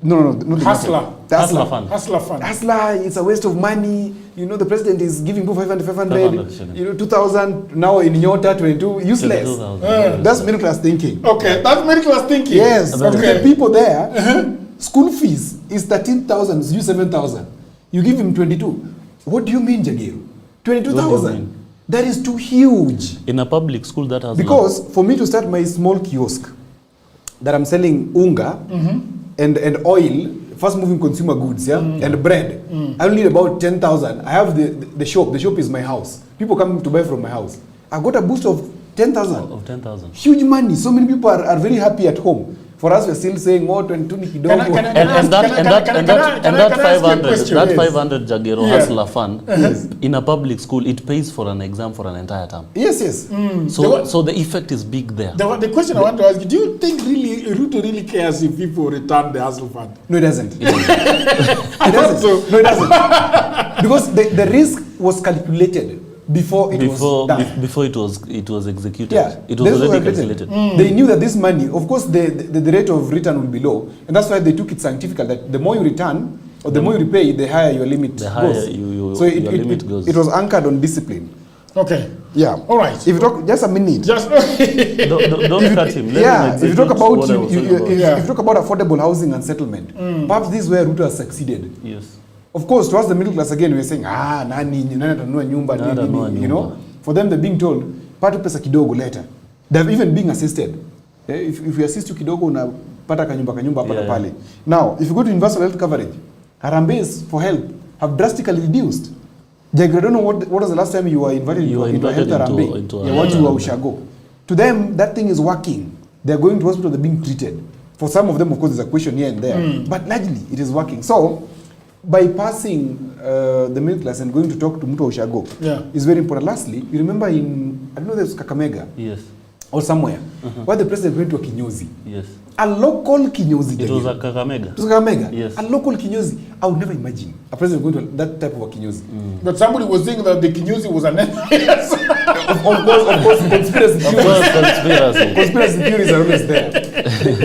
No, not the Hustler. The Hustler fund. Hustler fund. Hustler, it's a waste of money. The president is giving 500, 2,000, now in Nyota, 22, useless. That's middle class thinking. Okay, that's middle class thinking. Yes, okay. The people there, school fees is 13,000, you 7,000. You give him 22. What do you mean, Jagir? 22,000. That is too huge. In a public school, that has because for me to start my small kiosk that I'm selling unga and oil, fast moving consumer goods, and bread, I only need about 10,000. I have the shop. The shop is my house. People come to buy from my house. I got a boost of 10,000. Of 10,000. Huge money. So many people are very happy at home. For us, we're still saying, 22 ni kidogo. And that 500 Jagero Hustler fund, in a public school, it pays for an exam for an entire term. Yes. So the effect is big there. The question I want to ask you, do you think really Ruto really cares if people return the Hustler fund? No, it doesn't. No, it doesn't. Because the risk was calculated before it was done. Before it was executed. Yeah, it was already calculated. They knew that this money, of course, the rate of return will be low, and that's why they took it scientifically that the more you return or the more you repay, the higher your limit goes. So your limit goes. It was anchored on discipline. Okay. Yeah. All right. If you talk, just a minute. Just don't cut him. If you talk about if you talk about affordable housing and settlement, perhaps this is where Ruto has succeeded. Yes. Of course, to us the middle class again, we're saying, nani atanunua nyumba, you know. For them, they're being told, pata pesa kidogo later. They've even being assisted. If we assist you kidogo, unapata kanyumba hapa pale. Now, if you go to universal health coverage, Harambe's for help have drastically reduced. Jagger, I don't know what was the last time you were invited into a health Harambe. What you Ushago. To them, that thing is working. They're going to hospital, they're being treated. For some of them, of course, there's a question here and there. But largely, it is working. So, bypassing the middle class and going to talk to Mtu Ushago is very important. Lastly, you remember in, I don't know, there's Kakamega. Yes. Or somewhere, where the president went to a kinyozi. Yes. A local kinyozi. It was a Kakamega. It was Kakamega. Yes. A local kinyozi. I would never imagine a president going to that type of a kinyozi. But somebody was saying that the kinyozi was an of course, conspiracy theories. Conspiracy theories are always there.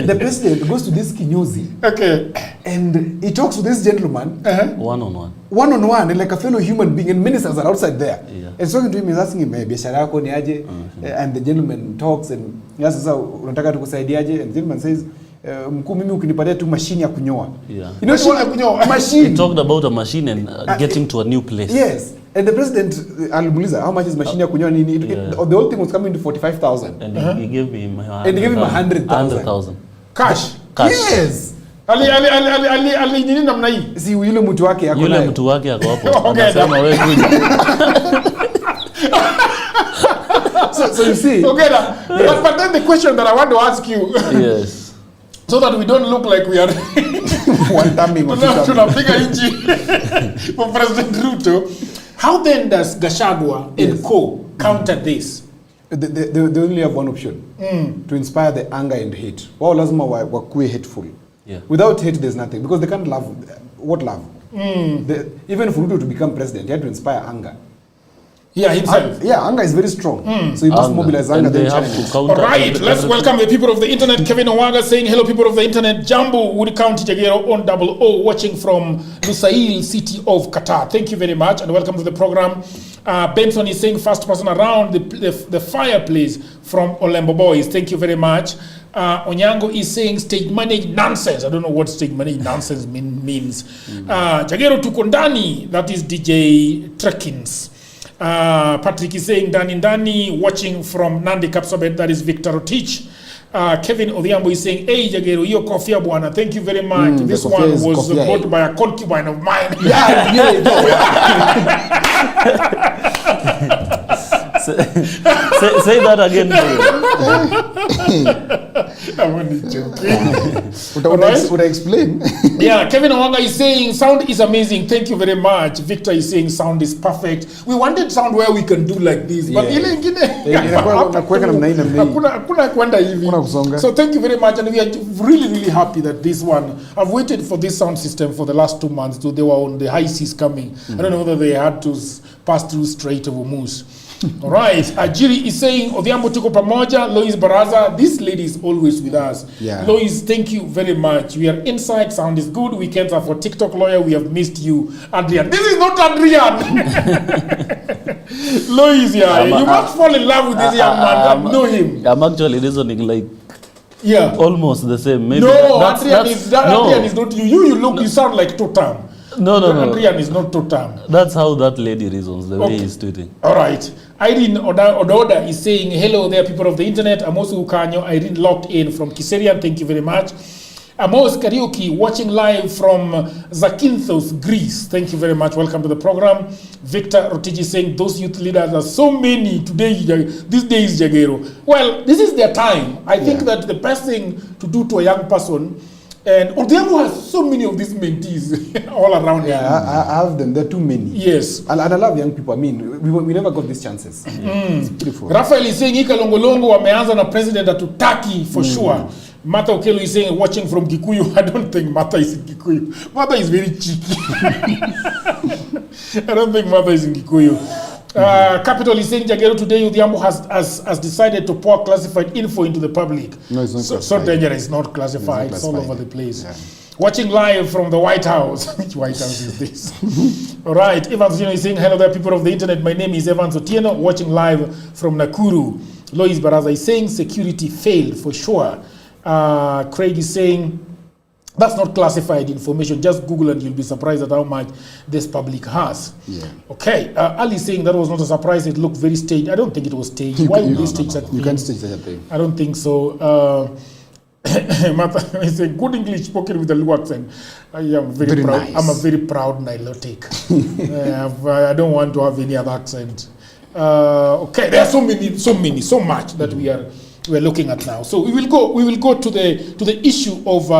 The president goes to this kinyozi. Okay. And he talks to this gentleman. One-on-one. One-on-one, and like a fellow human being, and ministers are outside there. Yeah. And talking to him, he's asking him, biashara yako ni aje? And the gentleman talks and he asks, unataka tukusaidiaje? And the gentleman says, mkuu mimi ukinipatia tu machine ya kunyoa. Yeah. You know, machine. He talked about a machine and getting to a new place. Yes. And the president, alimuliza, how much is machine ya kunyoa nini? The whole thing was coming to 45,000. And he gave him 100,000. Cash. Yes. Ali nini namna hii? Si yule mtu wake yako nayo. Yule mtu wake yako hapo. Anasema wewe kuja. So you see. Okay, but then the question that I want to ask you. Yes. So that we don't look like we are one timing of tunapiga inchi for President Ruto. How then does Gachagua and co counter this? They only have one option. To inspire the anger and hate. Wao lazima wakuwe hateful. Yeah. Without hate, there's nothing. Because they can't love. What love? Even for Ruto to become president, he had to inspire anger. Yeah, himself. Anger is very strong. So you must mobilize anger. They have to counter. All right, let's welcome the people of the internet. Kevin Owaga saying, hello, people of the internet. Jambu, Wood County, Jagero on 00, watching from Lusail, city of Qatar. Thank you very much and welcome to the program. Benson is saying, first person around the fireplace from Olembo Boys. Thank you very much. Onyango is saying stage managed nonsense. I don't know what stage managed nonsense means. Jagero Tukondani, that is DJ Trekins. Patrick is saying Dani watching from Nandi Kapsabet, that is Victor Rotich. Kevin Odhiambo is saying, hey Jagero, your coffee buana. Thank you very much. This one was bought by a concubine of mine. Say that again. I'm only joking. Would I explain? Yeah, Kevin Owanga is saying sound is amazing. Thank you very much. Victor is saying sound is perfect. We wanted sound where we can do like this, but ile ingine hakuna kwenda hivi. So thank you very much, and we are really happy that this one. I've waited for this sound system for the last 2 months. They were on the high seas coming. I don't know whether they had to pass through Strait of Hormuz. All right, Ajiri is saying Odhiambo tuko pamoja. Lois Baraza, this lady is always with us. Lois, thank you very much. We are inside, sound is good. Weekends are for TikTok lawyer. We have missed you, Adrian. This is not Adrian. Lois, you must fall in love with this young man and know him. I'm actually reasoning like almost the same. Maybe no, Adrian is not you. You sound like Totam. No. Adrian is not Totam. That's how that lady reasons, the way he's tweeting. All right. Irene Ododa is saying, hello there, people of the internet. Amos Ukanyo, Irene locked in from Kiserian. Thank you very much. Amos Karaoke watching live from Zakynthos, Greece. Thank you very much. Welcome to the program. Victor Rotiji saying, those youth leaders are so many today. These days, Jagero. Well, this is their time. I think that the best thing to do to a young person. And Odhiambo has so many of these mentees all around him. I have them. There are too many. Yes. And I love young people. I mean, we never got these chances. It's beautiful. Raphael is saying, Ika Longolongo wameanza na president atutaki for sure. Martha Okelo is saying, watching from Kikuyu. I don't think Martha is in Kikuyu. Martha is very cheeky. I don't think Martha is in Kikuyu. Capital is saying, Jagero, today Odhiambo has decided to pour classified info into the public. No, it's not classified. So dangerous, it's not classified. It's all over the place. Watching live from the White House. Which White House is this? All right. Evans Otieno is saying, hello there, people of the internet. My name is Evans Otieno, watching live from Nakuru. Lois Baraza is saying, security failed for sure. Craig is saying, that's not classified information. Just Google and you'll be surprised at how much this public has. Okay. Ali is saying that was not a surprise. It looked very staged. I don't think it was staged. Why would they stage that thing? You can't stage that thing. I don't think so. Martha is saying, good English spoken with a Luo accent. I am very proud. Nice. I'm a very proud Nilotic. I don't want to have any other accent. Okay. There are so much that we're looking at now. So we will go to the issue of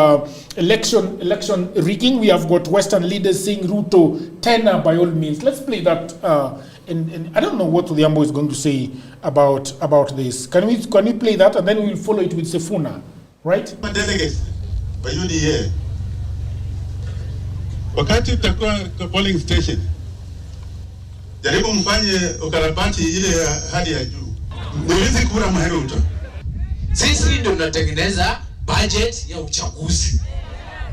election rigging. We have got Western leaders saying Ruto tenor by all means. Let's play that. And I don't know what Odhiambo is going to say about this. Can we play that and then we will follow it with Sefuna, right? Delegates by UDA. Wakati utakuwa kwa polling station, jaribu mfanye ukarabati ile hali ya juu. Niwezi kura Ruto. Sisi ndio tunatengeneza budget ya uchaguzi.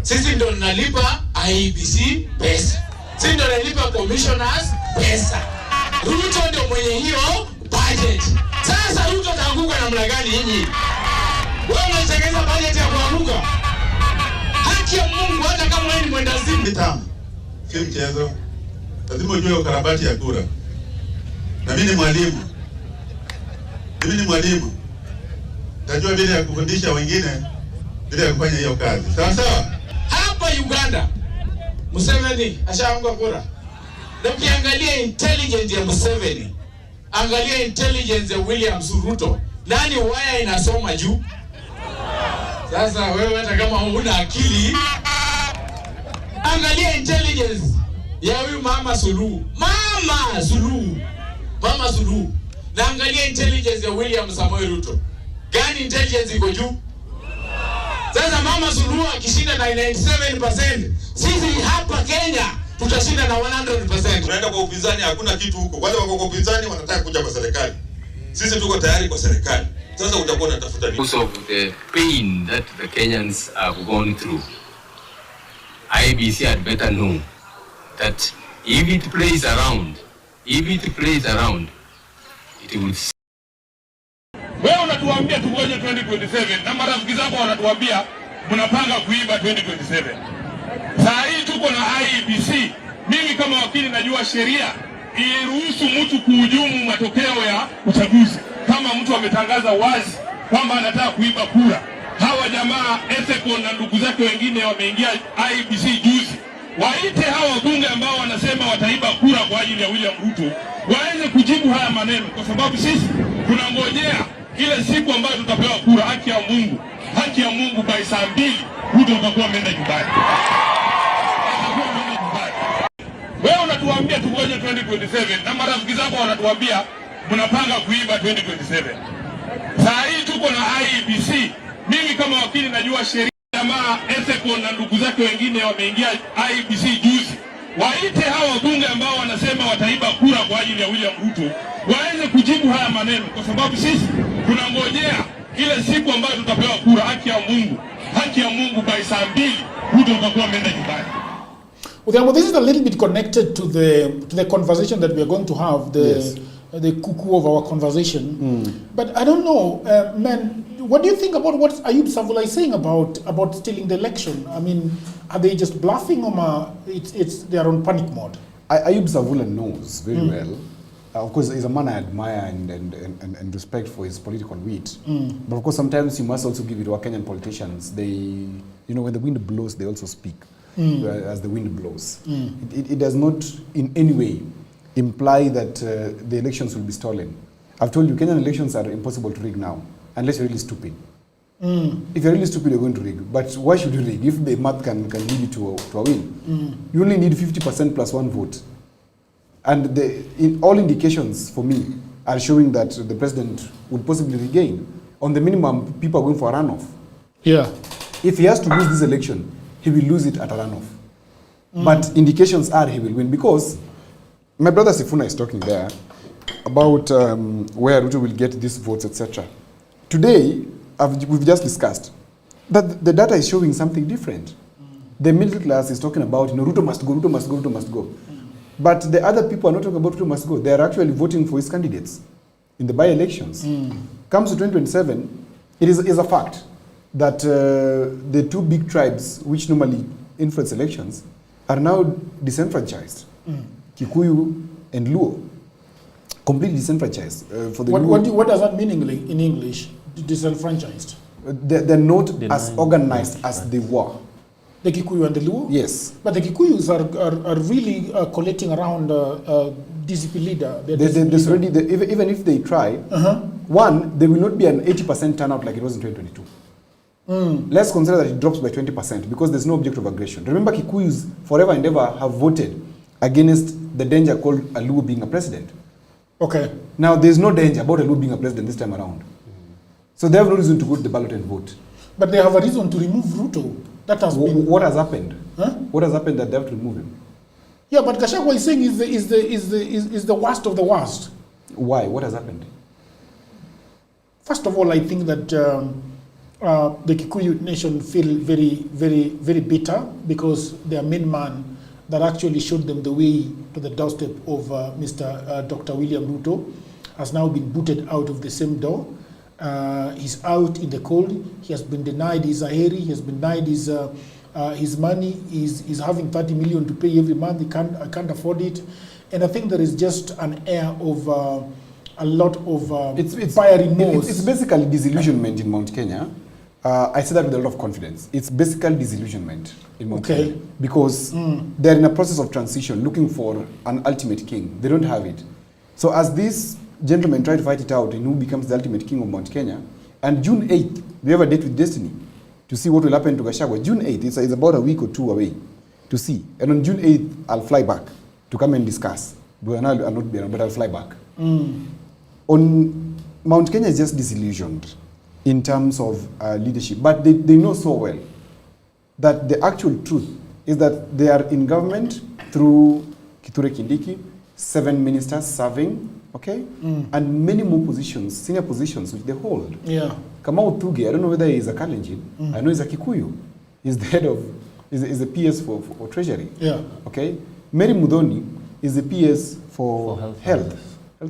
Sisi ndio tunalipa IEBC pesa. Sisi ndio tunalipa commissioners pesa. Ruto ndio mwenye hiyo budget. Sasa Ruto ataanguka namna gani nyinyi? Wewe unatengeneza budget ya kuanguka. Haki ya Mungu hata kama wewe ni mwendazimu. Nitamu. Si mchezo. Lazima ujue ukarabati ya kura. Na mimi ni mwalimu. Tajua vile ya kufundisha wengine, vile ya kufanya hiyo kazi. Sawa? Hapa Uganda, Museveni ashaanguka kura. Na ukiangalia intelligence ya Museveni, angalia intelligence ya William Ruto. Nani waya inasoma juu? Sasa wewe hata kama huna akili, angalia intelligence ya huyu Mama Suluhu. Na angalia intelligence ya William Samoei Ruto. Gani intelligence iko juu? Sasa Mama Suluhu akishinda na 97%, sisi hapa Kenya tutashinda na 100%. Tunaenda kwa upinzani, hakuna kitu huko. Wale wako kwa upinzani wanataka kuja kwa serikali. Sisi tuko tayari kwa serikali. Sasa utakuwa unatafuta nini? Because of the pain that the Kenyans have gone through, IBC had better know that if it plays around, it will. Wewe unatuambia tungoje 2027 na marafiki zako wanatuambia mnapanga kuiba 2027. Saa hii tuko na IBC. Mimi kama wakili najua sheria iruhusu mtu kuhujumu matokeo ya uchaguzi kama mtu ametangaza wazi kwamba anataka kuiba kura. Hawa jamaa Ethekon na ndugu zake wengine wameingia IBC juzi. Waite hawa wabunge ambao wanasema wataiba kura kwa ajili ya William Ruto waweze kujibu haya maneno, kwa sababu sisi tunangojea ile siku ambayo tutapewa kura. Haki ya Mungu by saa 2 Ruto atakuwa ameenda nyumbani. Wewe unatuambia tungoje 2027 na marafiki zako wanatuambia mnapanga kuiba 2027. Saa hii tuko na IBC. Mimi kama wakili najua sheria. Jamaa Ethekon na ndugu zake wengine wameingia IBC juzi. Waite hawa wabunge ambao wanasema wataiba kura kwa ajili ya William Ruto waweze kujibu haya maneno, kwa sababu sisi tunangojea ile siku ambayo tutapewa kura. Haki ya Mungu by saa 2 Ruto atakuwa ameenda nyumbani. Well, this is a little bit connected to the conversation that we are going to have, the cuckoo of our conversation. But I don't know, man, what do you think about what Ayub Savula is saying about stealing the election? I mean, are they just bluffing or they are on panic mode? Ayub Savula knows very well. Of course, he's a man I admire and respect for his political wit. But of course, sometimes you must also give it to our Kenyan politicians. They, when the wind blows, they also speak. As the wind blows. It does not in any way imply that the elections will be stolen. I've told you, Kenyan elections are impossible to rig now, unless you're really stupid. If you're really stupid, you're going to rig. But why should you rig if the math can lead you to a win? You only need 50% plus 1 vote. And all indications for me are showing that the president would possibly regain. On the minimum, people are going for a runoff. Yeah. If he has to lose this election, he will lose it at a runoff. But indications are he will win, because my brother Sifuna is talking there about where Ruto will get these votes, etc. Today, we've just discussed that the data is showing something different. The middle class is talking about, Ruto must go, Ruto must go, Ruto must go. But the other people are not talking about Ruto must go. They are actually voting for his candidates in the by-elections. Comes to 2027, it is a fact that the 2 big tribes which normally influence elections are now disenfranchised. Kikuyu and Luo. Completely disenfranchised. What does that mean in English? Disenfranchised? They're not as organized as they were. The Kikuyu and the Luo? Yes. But the Kikuyus are really collating around DCP leader. There's already, even if they try, one, there will not be an 80% turnout like it was in 2022. Let's consider that it drops by 20% because there's no object of aggression. Remember, Kikuyus forever and ever have voted against the danger called a Luo being a president. Okay. Now, there's no danger about a Luo being a president this time around. So they have no reason to go to the ballot and vote. But they have a reason to remove Ruto. That has been... What has happened? Huh? What has happened that they have to remove him? Yeah, but Gachagua is saying is the worst of the worst. Why? What has happened? First of all, I think that the Kikuyu nation feel very, very, very bitter because their main man that actually showed them the way to the doorstep of Mr. Dr. William Ruto has now been booted out of the same door. He's out in the cold. He has been denied his aheri. He has been denied his money. He's having 30 million to pay every month. He can't afford it. And I think there is just an air of a lot of fiery remorse. It's basically disillusionment in Mount Kenya. I say that with a lot of confidence. It's basically disillusionment in Mount Kenya. Because they're in a process of transition, looking for an ultimate king. They don't have it. So as these gentlemen try to fight it out in who becomes the ultimate king of Mount Kenya, and June 8th, we have a date with destiny to see what will happen to Gachagua. June 8th, it's about a week or 2 away to see. And on June 8th, I'll fly back to come and discuss. But I'll not be around, but I'll fly back. On Mount Kenya is just disillusioned in terms of leadership. But they know so well that the actual truth is that they are in government through Kithure Kindiki, 7 ministers serving, okay? And many more positions, senior positions, which they hold. Yeah. Kamau Thuge, I don't know whether he's a Kalenjin. I know he's a Kikuyu. He's the head of, is the PS for Treasury. Yeah. Okay? Mary Mudhoni is the PS for health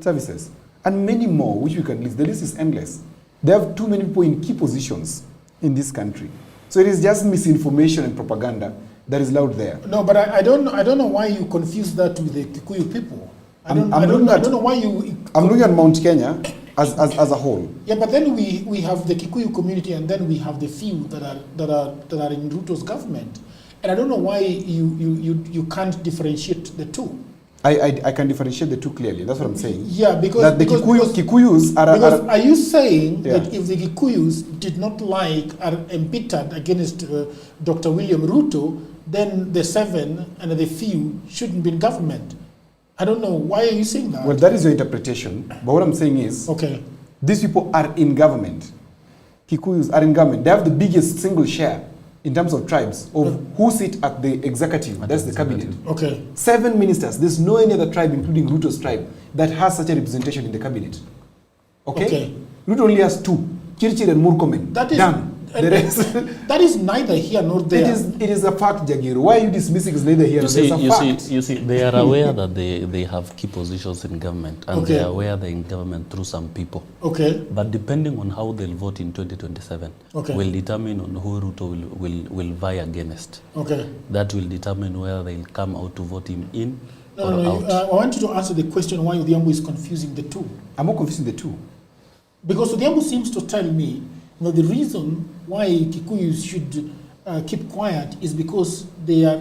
services. And many more, which we can list. The list is endless. They have too many people in key positions in this country. So it is just misinformation and propaganda that is loud there. No, but I don't know why you confuse that with the Kikuyu people. I don't know why you... I'm looking at Mount Kenya as a whole. Yeah, but then we have the Kikuyu community, and then we have the few that are in Ruto's government. And I don't know why you can't differentiate the two. I can differentiate the two clearly. That's what I'm saying. Yeah, because that the Kikuyus are... Are you saying that if the Kikuyus did not are embittered against Dr. William Ruto, then the 7 and the few shouldn't be in government? I don't know. Why are you saying that? Well, that is your interpretation. But what I'm saying is, these people are in government. Kikuyus are in government. They have the biggest single share in terms of tribes of who sit at the executive. That's the cabinet. Okay. 7 ministers. There's no any other tribe, including Ruto's tribe, that has such a representation in the cabinet. Okay? Ruto only has 2, Chirchir and Murkomen. That is done. The rest. That is neither here nor there. It is a fact, Jagiru. Why are you dismissing it's neither here nor there? It's a fact. You see, they are aware that they have key positions in government, and they are aware they're in government through some people. Okay. But depending on how they'll vote in 2027, will determine on who Ruto will vie against. Okay. That will determine whether they'll come out to vote him in or out. I want you to answer the question why Odhiambo is confusing the two. I'm not confusing the two. Because Odhiambo seems to tell me the reason why Kikuyus should keep quiet is because they are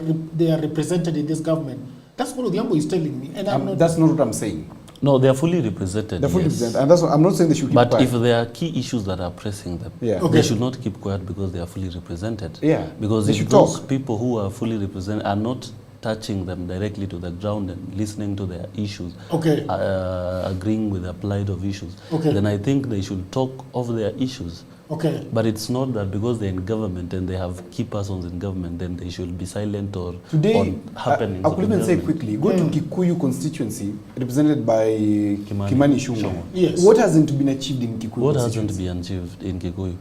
represented in this government. That's what Odhiambo is telling me, and that's not what I'm saying. No, they are fully represented. They're fully represented, and that's what, I'm not saying they should keep quiet. But if there are key issues that are pressing them, they should not keep quiet because they are fully represented. Yeah, because if those people who are fully represented are not touching them directly to the ground and listening to their issues, agreeing with the plight of issues, then I think they should talk of their issues. Okay. But it's not that because they're in government and they have key persons in government, then they should be silent or today, on happenings. I could even say quickly, go to Kikuyu constituency, represented by Kimani Ichung'wah. Yes. What hasn't been achieved in Kikuyu What hasn't been achieved in Kikuyu?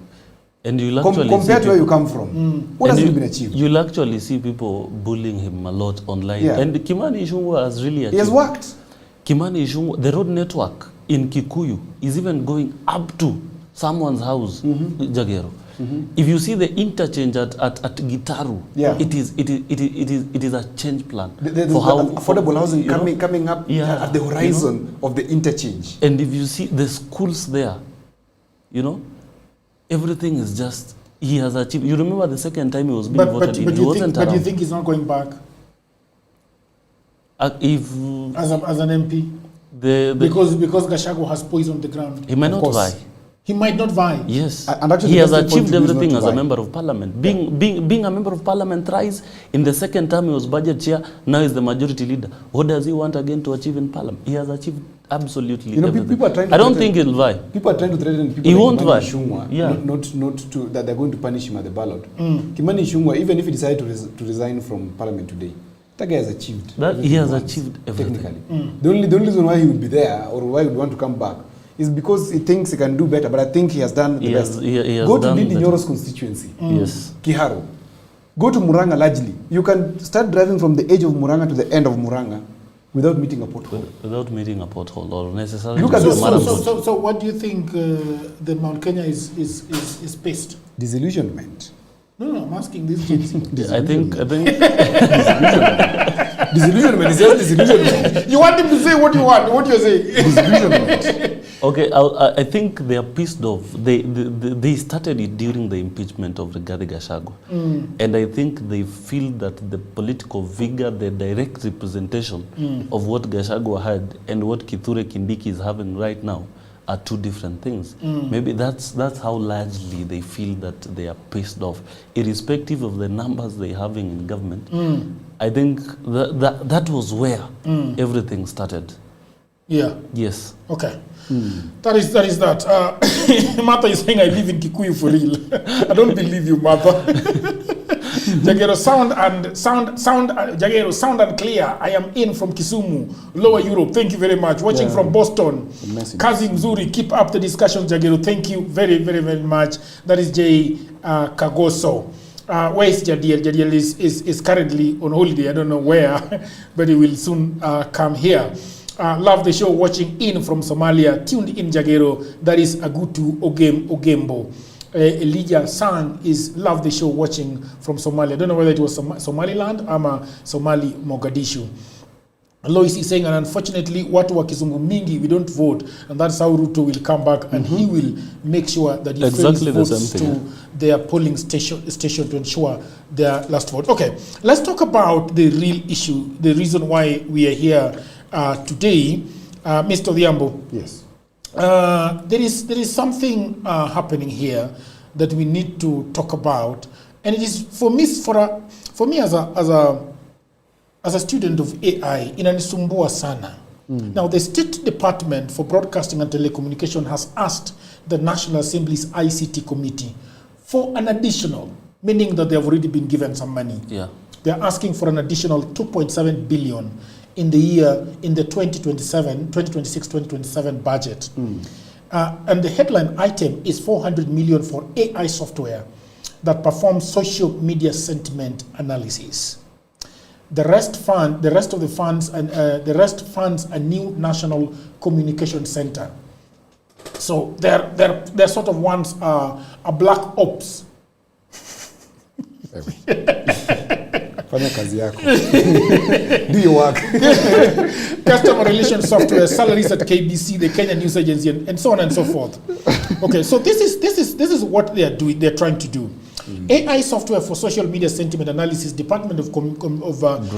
And you'll actually compared to where you come from, what hasn't been achieved? You'll actually see people bullying him a lot online. Yeah. And Kimani Ichung'wah has really achieved. He has worked. Kimani Ichung'wah, the road network in Kikuyu is even going up to someone's house, Jagero. If you see the interchange at Gitaru, it is a change plan for how affordable housing coming up at the horizon of the interchange. And if you see the schools there, everything is just, he has achieved. You remember the second time he was being voted in, he wasn't around. But you think he's not going back? If as an MP? Because Gachagua has poison on the ground. He might not vie. He might not vie. Yes. And actually he has achieved everything as a member of parliament. Being a member of parliament thrice. In the second term, he was budget chair. Now he's the majority leader. What does he want again to achieve in parliament? He has achieved absolutely everything. People are trying to I don't think he'll vie. People are trying to threaten people. He won't vie. Not to that they're going to punish him at the ballot. Kimani Ichung'wah, even if he decided to resign from parliament today, that guy has achieved. He has achieved everything. Technically. The only reason why he would be there or why he would want to come back is because he thinks he can do better, but I think he has done the best. Go to Ndindi Nyoro's constituency. Yes. Kiharu. Go to Murang'a largely. You can start driving from the edge of Murang'a to the end of Murang'a without meeting a pothole. Without meeting a pothole or necessarily. Look at so what do you think the Mount Kenya is paced? Disillusionment. No, I'm asking this Gen Z. I think disillusionment is just disillusionment. You want him to say what you want, what you're saying. Disillusionment. Okay, I think they are pissed off. They started it during the impeachment of Rigathi Gachagua. And I think they feel that the political vigor, the direct representation of what Gachagua had and what Kithure Kindiki is having right now are two different things. Maybe that's how largely they feel that they are pissed off, irrespective of the numbers they're having in government. I think that was where everything started. Yeah. Yes. Okay. That is that. Martha is saying I live in Kikuyu for real. I don't believe you, Martha. Jagero, Jagero, sound and clear. I am in from Kisumu, Lower Europe. Thank you very much. Watching from Boston. Kazi Mzuri, keep up the discussion, Jagero. Thank you very, very, very much. That is Jay Kagoso. Where is Jadiel? Jadiel is currently on holiday. I don't know where, but he will soon come here. Love the show, watching in from Somalia. Tuned in, Jagero. That is Agutu Ogembo. Elijah Sang is love the show, watching from Somalia. I don't know whether it was Somaliland or Somali Mogadishu. Lois is saying, and unfortunately, watu wa Kizungu mingi, we don't vote, and that's how Ruto will come back, and he will make sure that he exactly votes to their polling station to ensure their last vote. Okay, let's talk about the real issue, the reason why we are here today. Mr. Odhiambo. Yes. There is something happening here that we need to talk about, and it is for me as a student of AI, inanisumbua sana. Now, the State Department for Broadcasting and Telecommunication has asked the National Assembly's ICT Committee for an additional, meaning that they have already been given some money. Yeah. They are asking for an additional 2.7 billion in the 2026-2027 budget. And the headline item is 400 million for AI software that performs social media sentiment analysis. The rest funds a new national communication center. So they're sort of ones a black ops. Fanya kazi yako. Do your work. Customer relations software, salaries at KBC, the Kenya News Agency, and so on and so forth. Okay, so this is what they are doing. They're trying to do. AI software for social media sentiment analysis. Department of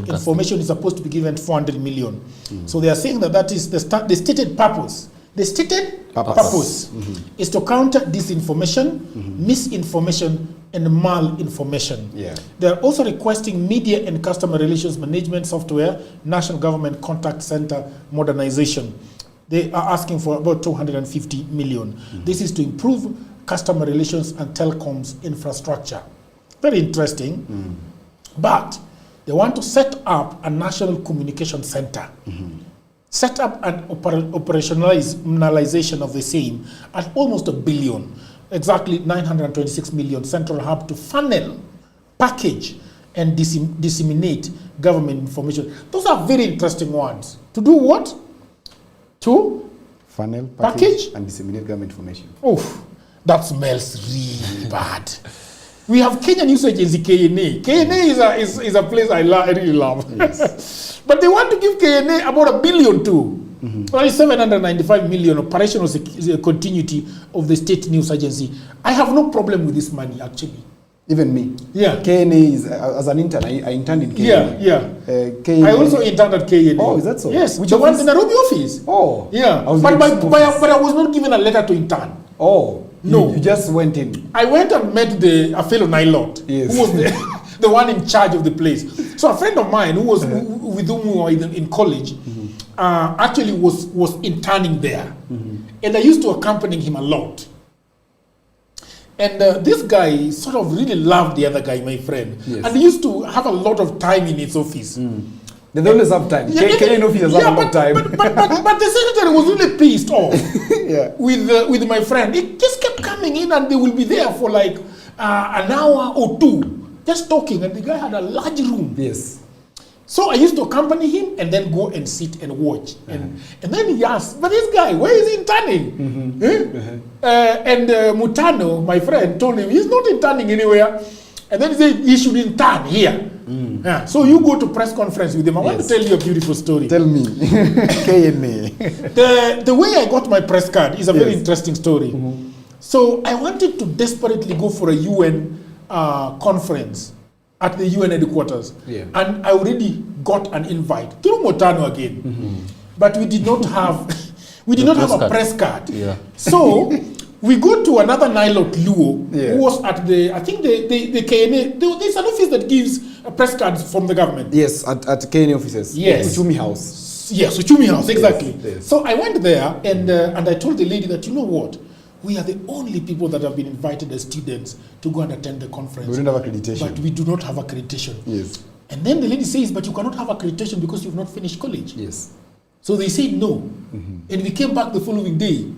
Information is supposed to be given 400 million. So they are saying that is the stated purpose. The stated purpose is to counter disinformation, misinformation, and malinformation. Yeah. They are also requesting media and customer relations management software, National Government Contact Center modernization. They are asking for about 250 million. This is to improve customer relations and telecoms infrastructure. Very interesting. But they want to set up a national communication center. Set up an operationalization of the same at almost $1 billion, exactly 926 million, central hub to funnel, package, and disseminate government information. Those are very interesting ones. To do what? To funnel, package, and disseminate government information. Oh, that smells really bad. We have Kenya News Agency, KNA. KNA is a place I really love. Yes. But they want to give KNA about $1 billion too. Only 795 million operational continuity of the state news agency. I have no problem with this money, actually. Even me. Yeah. KNA is, as an intern, I interned in KNA. Yeah. KNA. I also interned at KNA. Oh, is that so? Yes, which was in the Nairobi office. Oh. Yeah. But I was not given a letter to intern. Oh. No. You just went in. I went and met a fellow Nylot, yes, who was the one in charge of the place. So a friend of mine who was with whom we were in college actually was interning there. And I used to accompany him a lot. And this guy sort of really loved the other guy, my friend. Yes. And he used to have a lot of time in his office. They always have time. KNA office has a lot of time. But the secretary was really pissed off with my friend. He just kept coming in and they will be there for like an hour or two, just talking. And the guy had a large room. Yes. So I used to accompany him and then go and sit and watch. And then he asked, but this guy, where is he interning? And Mutano, my friend, told him, he's not interning anywhere. And then he said, he should intern here. Yeah. So you go to press conference with him. I want to tell you a beautiful story. Tell me. KNA. The way I got my press card is a very interesting story. So I wanted to desperately go for a UN conference at the UN headquarters. Yeah. And I already got an invite through Motano again. But we did not have a press card. Yeah. So we go to another Nilot Luo who was at the KNA. There's an office that gives press cards from the government. Yes, at KNA offices. Yes. Uchumi House. Yes, Uchumi House, exactly. Yes. So I went there and I told the lady that, you know what, we are the only people that have been invited as students to go and attend the conference. We don't have accreditation. But we do not have accreditation. Yes. And then the lady says, but you cannot have accreditation because you've not finished college. Yes. So they said no. And we came back the following day.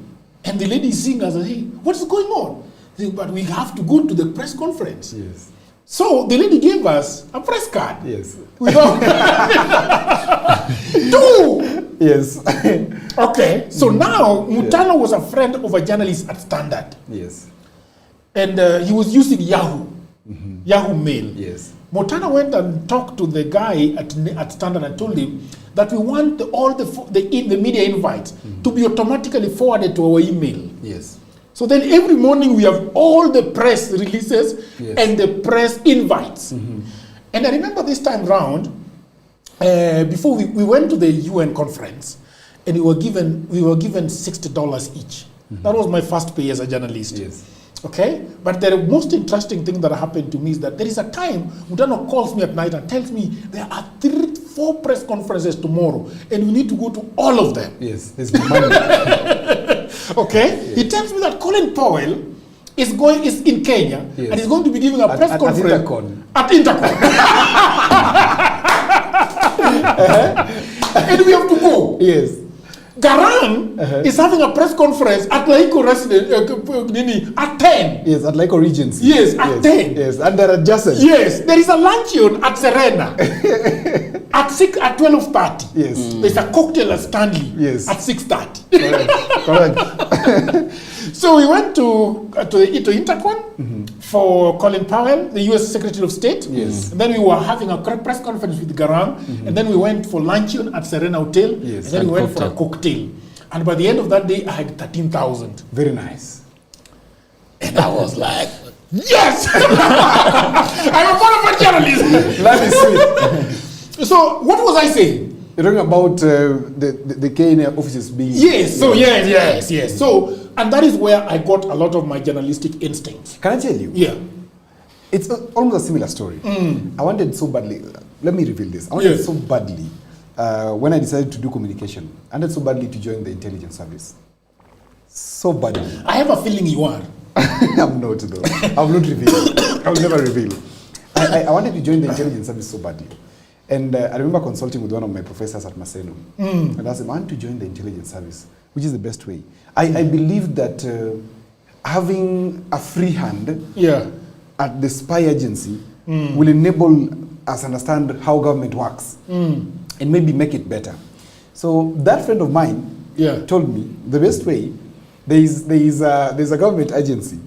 And the lady is seeing us, hey, what's going on? They said, but we have to go to the press conference. Yes. So the lady gave us a press card. Yes. Without 2. Yes. Okay. So now Mutano was a friend of a journalist at Standard. Yes. And he was using Yahoo. Yahoo Mail. Yes. Mutano went and talked to the guy at Standard and told him that we want all the media invites to be automatically forwarded to our email. Yes. So then every morning we have all the press releases and the press invites. And I remember this time round, before we went to the UN conference, and we were given $60 each. That was my first pay as a journalist. Yes. Okay? But the most interesting thing that happened to me is that there is a time Mutano calls me at night and tells me there are 4 press conferences tomorrow and we need to go to all of them. Yes, there's money. Okay? Yes. He tells me that Colin Powell is in Kenya and he's going to be giving a press conference at Intercon. And we have to go. Yes. Garang is having a press conference at Laiko resident at 10. Yes, at Laiko Regency. Yes, at 10. Yes, and there are adjacent. Yes, there is a luncheon at Serena at 12:30. Yes. There's a cocktail at Stanley. Yes. At 6:30. Correct. So we went to Intercon for Colin Powell, the U.S. Secretary of State. Yes. And then we were having a press conference with Garang. And then we went for luncheon at Serena Hotel. Yes. And then we went for a cocktail. And by the end of that day, I had 13,000. Very nice. And I was like, yes! I'm a part of a journalist. That is sweet. So what was I saying? You're talking about the KNA offices being... Yes, so yes. So, and that is where I got a lot of my journalistic instincts. Can I tell you? Yeah. It's almost a similar story. I wanted so badly, let me reveal this. I wanted so badly, when I decided to do communication, I wanted so badly to join the intelligence service. So badly. I have a feeling you are. I'm not though. I will not reveal. I will never reveal. I wanted to join the intelligence service so badly. And I remember consulting with one of my professors at Maseno. And I asked him, I want to join the intelligence service. Which is the best way? I believe that having a free hand at the spy agency will enable us understand how government works and maybe make it better. So that friend of mine told me the best way, there's a government agency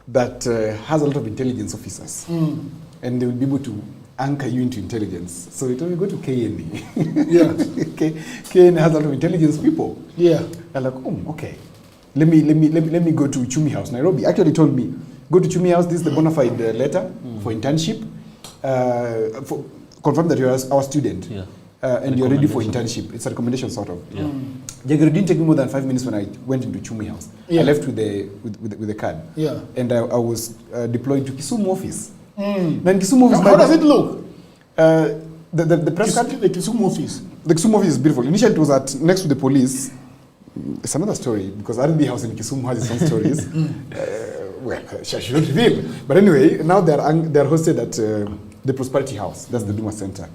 that has a lot of intelligence officers and they will be able to anchor you into intelligence. So he told me, go to KNA. KNA has a lot of intelligence people. I'm like, okay. Let me go to Chumi House, Nairobi. Actually told me, go to Chumi House, this is the bona fide letter for internship. Confirm that you're our student. And you're ready for internship. It's a recommendation sort of. It didn't take me more than 5 minutes when I went into Chumi House. I left with the card. And I was deployed to Kisumu office. Now in Kisumu office, how does it look? The press card? The Kisumu office. The Kisumu office is beautiful. Initially it was next to the police. It's another story because R&B House in Kisumu has its own stories. Well, I should not reveal. But anyway, now they're hosted at the Prosperity House. That's the Duma Center.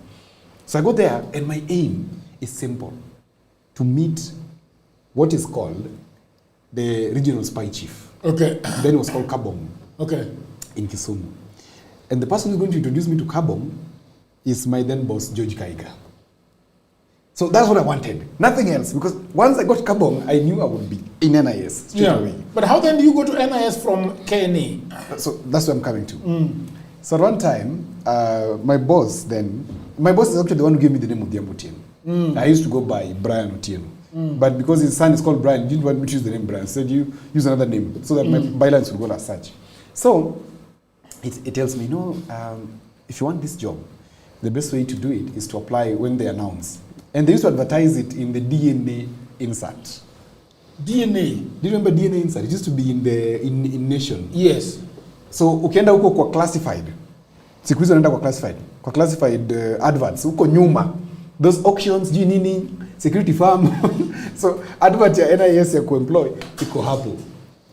So I go there, and my aim is simple: to meet what is called the regional spy chief. Okay. Then it was called Kabong. Okay. In Kisumu. And the person who's going to introduce me to Kabong is my then boss, George Kaiga. So that's what I wanted. Nothing else. Because once I got Kabong, I knew I would be in NIS straight away. But how then do you go to NIS from KNA? So that's what I'm coming to. So at one time, my boss is actually the one who gave me the name of Odhiambo Otieno. I used to go by Brian Otieno. But because his son is called Brian, he didn't want me to use the name Brian. He said, you use another name so that my bylines would go as such. So it tells me, if you want this job, the best way to do it is to apply when they announce. And they used to advertise it in the DNA insert. DNA? Do you remember DNA insert? It used to be in Nation. Yes. So ukienda huko kwa classified. Siku hizo naenda kwa classified. Kwa classified adverts huko nyuma. Those auctions, nini, security firm. So advert ya NIS ya kuemploy iko hapo.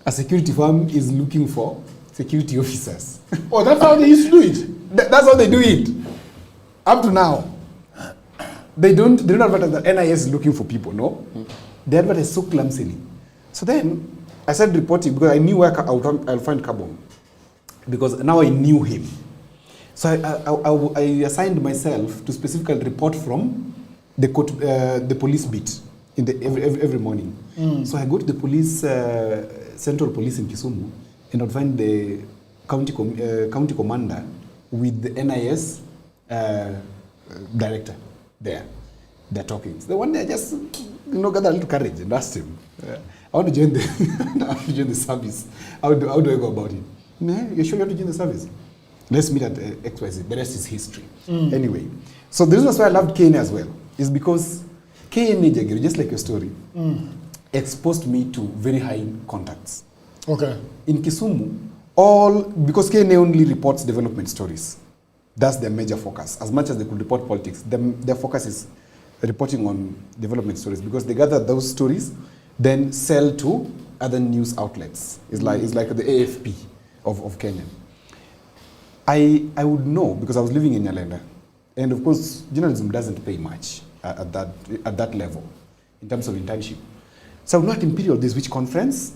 a security firm is looking for security officers. Oh, that's how they used to do it? That's how they do it. Up to now. They don't advertise that NIS is looking for people, no? They advertise so clumsily. So then, I started reporting because I knew where I'll find Kabong. Because now I knew him. So I assigned myself to specifically report from the police beat in every morning. So I go to the police, central police in Kisumu, and I'd find the county commander with the NIS director there. They're talking. So the one day I just got a little courage and asked him, I want to join the service. How do I go about it? Man, you sure you have to join the service? Let's meet at XYZ. The rest is history. Anyway, so the reason why I loved KNA as well is because KNA, Jagiru, just like your story, exposed me to very high contacts. Okay. In Kisumu, because KNA only reports development stories. That's their major focus. As much as they could report politics, their focus is reporting on development stories because they gather those stories, then sell to other news outlets. It's like the AFP of Kenya. I would know because I was living in Nyalenda, and of course journalism doesn't pay much at that level in terms of internship. So I would know at Imperial there's which conference,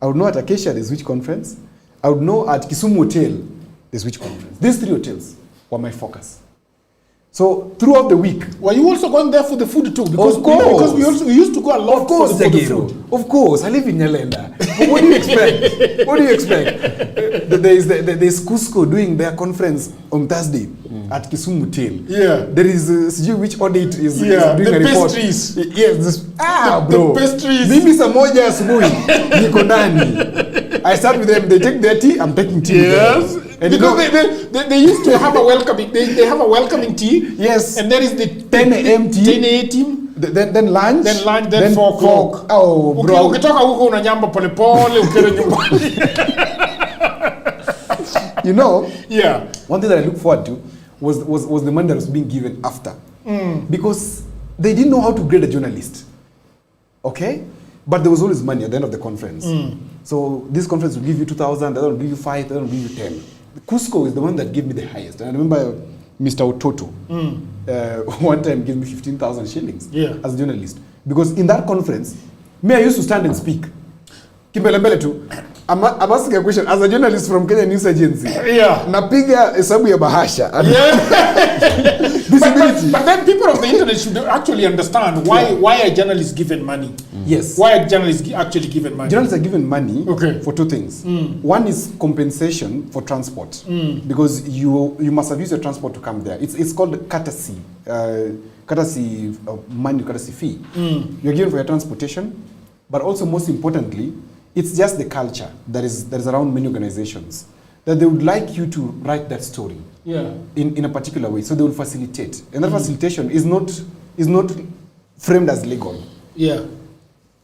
I would know at Acacia there's which conference, I would know at Kisumu Hotel there's which conference. These three hotels were my focus. So throughout the week, were you also going there for the food too? Because, of course. Because we used to go a lot. Of course, for the food. Of course, I live in Nyalenda. What do you expect? What do you expect? There's Cusco doing their conference on Thursday at Kisumu Hotel. Yeah. There is which audit is doing a report. Pastries. Yes, bro. The pastries. Mimi saa moja asubuhi niko ndani. I start with them. They take their tea. I'm taking tea. Yes. And because they used to have a welcoming. They have a welcoming tea. Yes. And there is the 10 a.m. tea. 10 a.m. tea. Then lunch. Then 4 o'clock. Oh, bro. Ukitoka huko unanyamba pole pole ukere nyumbani. You know. Yeah. One thing that I look forward to was the money that was being given after, because they didn't know how to grade a journalist. Okay, but there was always money at the end of the conference. So this conference will give you 2,000, that will give you 5, that will give you 10. Cusco is the one that gave me the highest. And I remember Mr. Ototo one time gave me 15,000 shillings as a journalist. Because in that conference, I used to stand and speak. Kimbelembele tu. I'm asking a question as a journalist from Kenya News Agency. Yeah. Napiga hesabu ya bahasha. But then people of the internet should actually understand why a journalist given money. Yes. Why a journalist actually given money. Journalists are given money for two things. One is compensation for transport, because you must have used your transport to come there. It's called courtesy money, courtesy fee. You're given for your transportation, but also most importantly, it's just the culture that is around many organizations, that they would like you to write that story in a particular way. So they will facilitate. And that facilitation is not framed as legal. Yeah.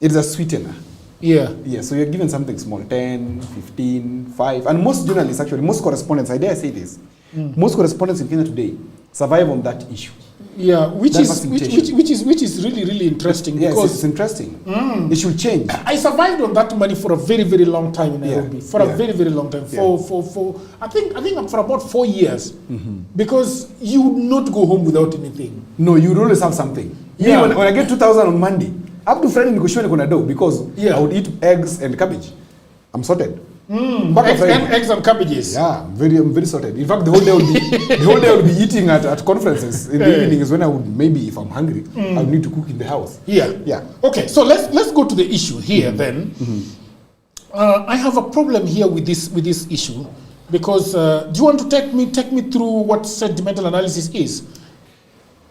It's a sweetener. Yeah. Yeah, so you're given something small, 10, 15, 5. And most journalists, actually, most correspondents, I dare say this, most correspondents in Kenya today survive on that issue. Yeah, which is really, really interesting. Yes, because it's interesting. It should change. I survived on that money for a very, very long time in Nairobi. For a very, very long time. For I think for about 4 years. Because you would not go home without anything. No, you would always have something. Yeah. When I get 2,000 on Monday, up to Friday nikushone kuna do, because I would eat eggs and cabbage. I'm sorted. Eggs and cabbages. Yeah, I'm very sorted. In fact, the whole day I will be eating at conferences. In the evening is when I would, maybe if I'm hungry, I would need to cook in the house. Yeah. Okay, so let's go to the issue here then. I have a problem here with this issue, because do you want to take me through what sentimental analysis is?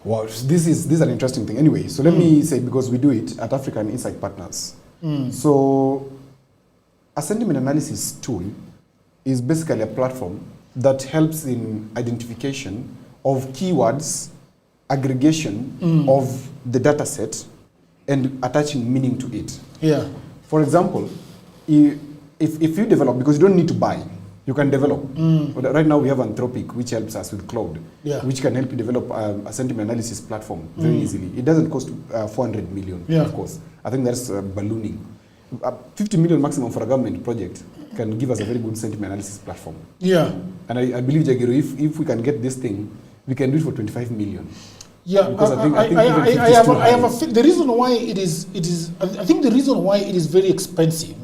Well, this is an interesting thing. Anyway, so let me say, because we do it at African Insight Partners. So a sentiment analysis tool is basically a platform that helps in identification of keywords, aggregation of the data set, and attaching meaning to it. Yeah. For example, if you develop, because you don't need to buy, you can develop. Right now we have Anthropic, which helps us with cloud, which can help you develop a sentiment analysis platform very easily. It doesn't cost 400 million, of course. I think that's ballooning. 50 million maximum for a government project can give us a very good sentiment analysis platform. Yeah. And I believe, Jagiro, if we can get this thing, we can do it for 25 million. Yeah, because I think the reason why it is, I think the reason why it is very expensive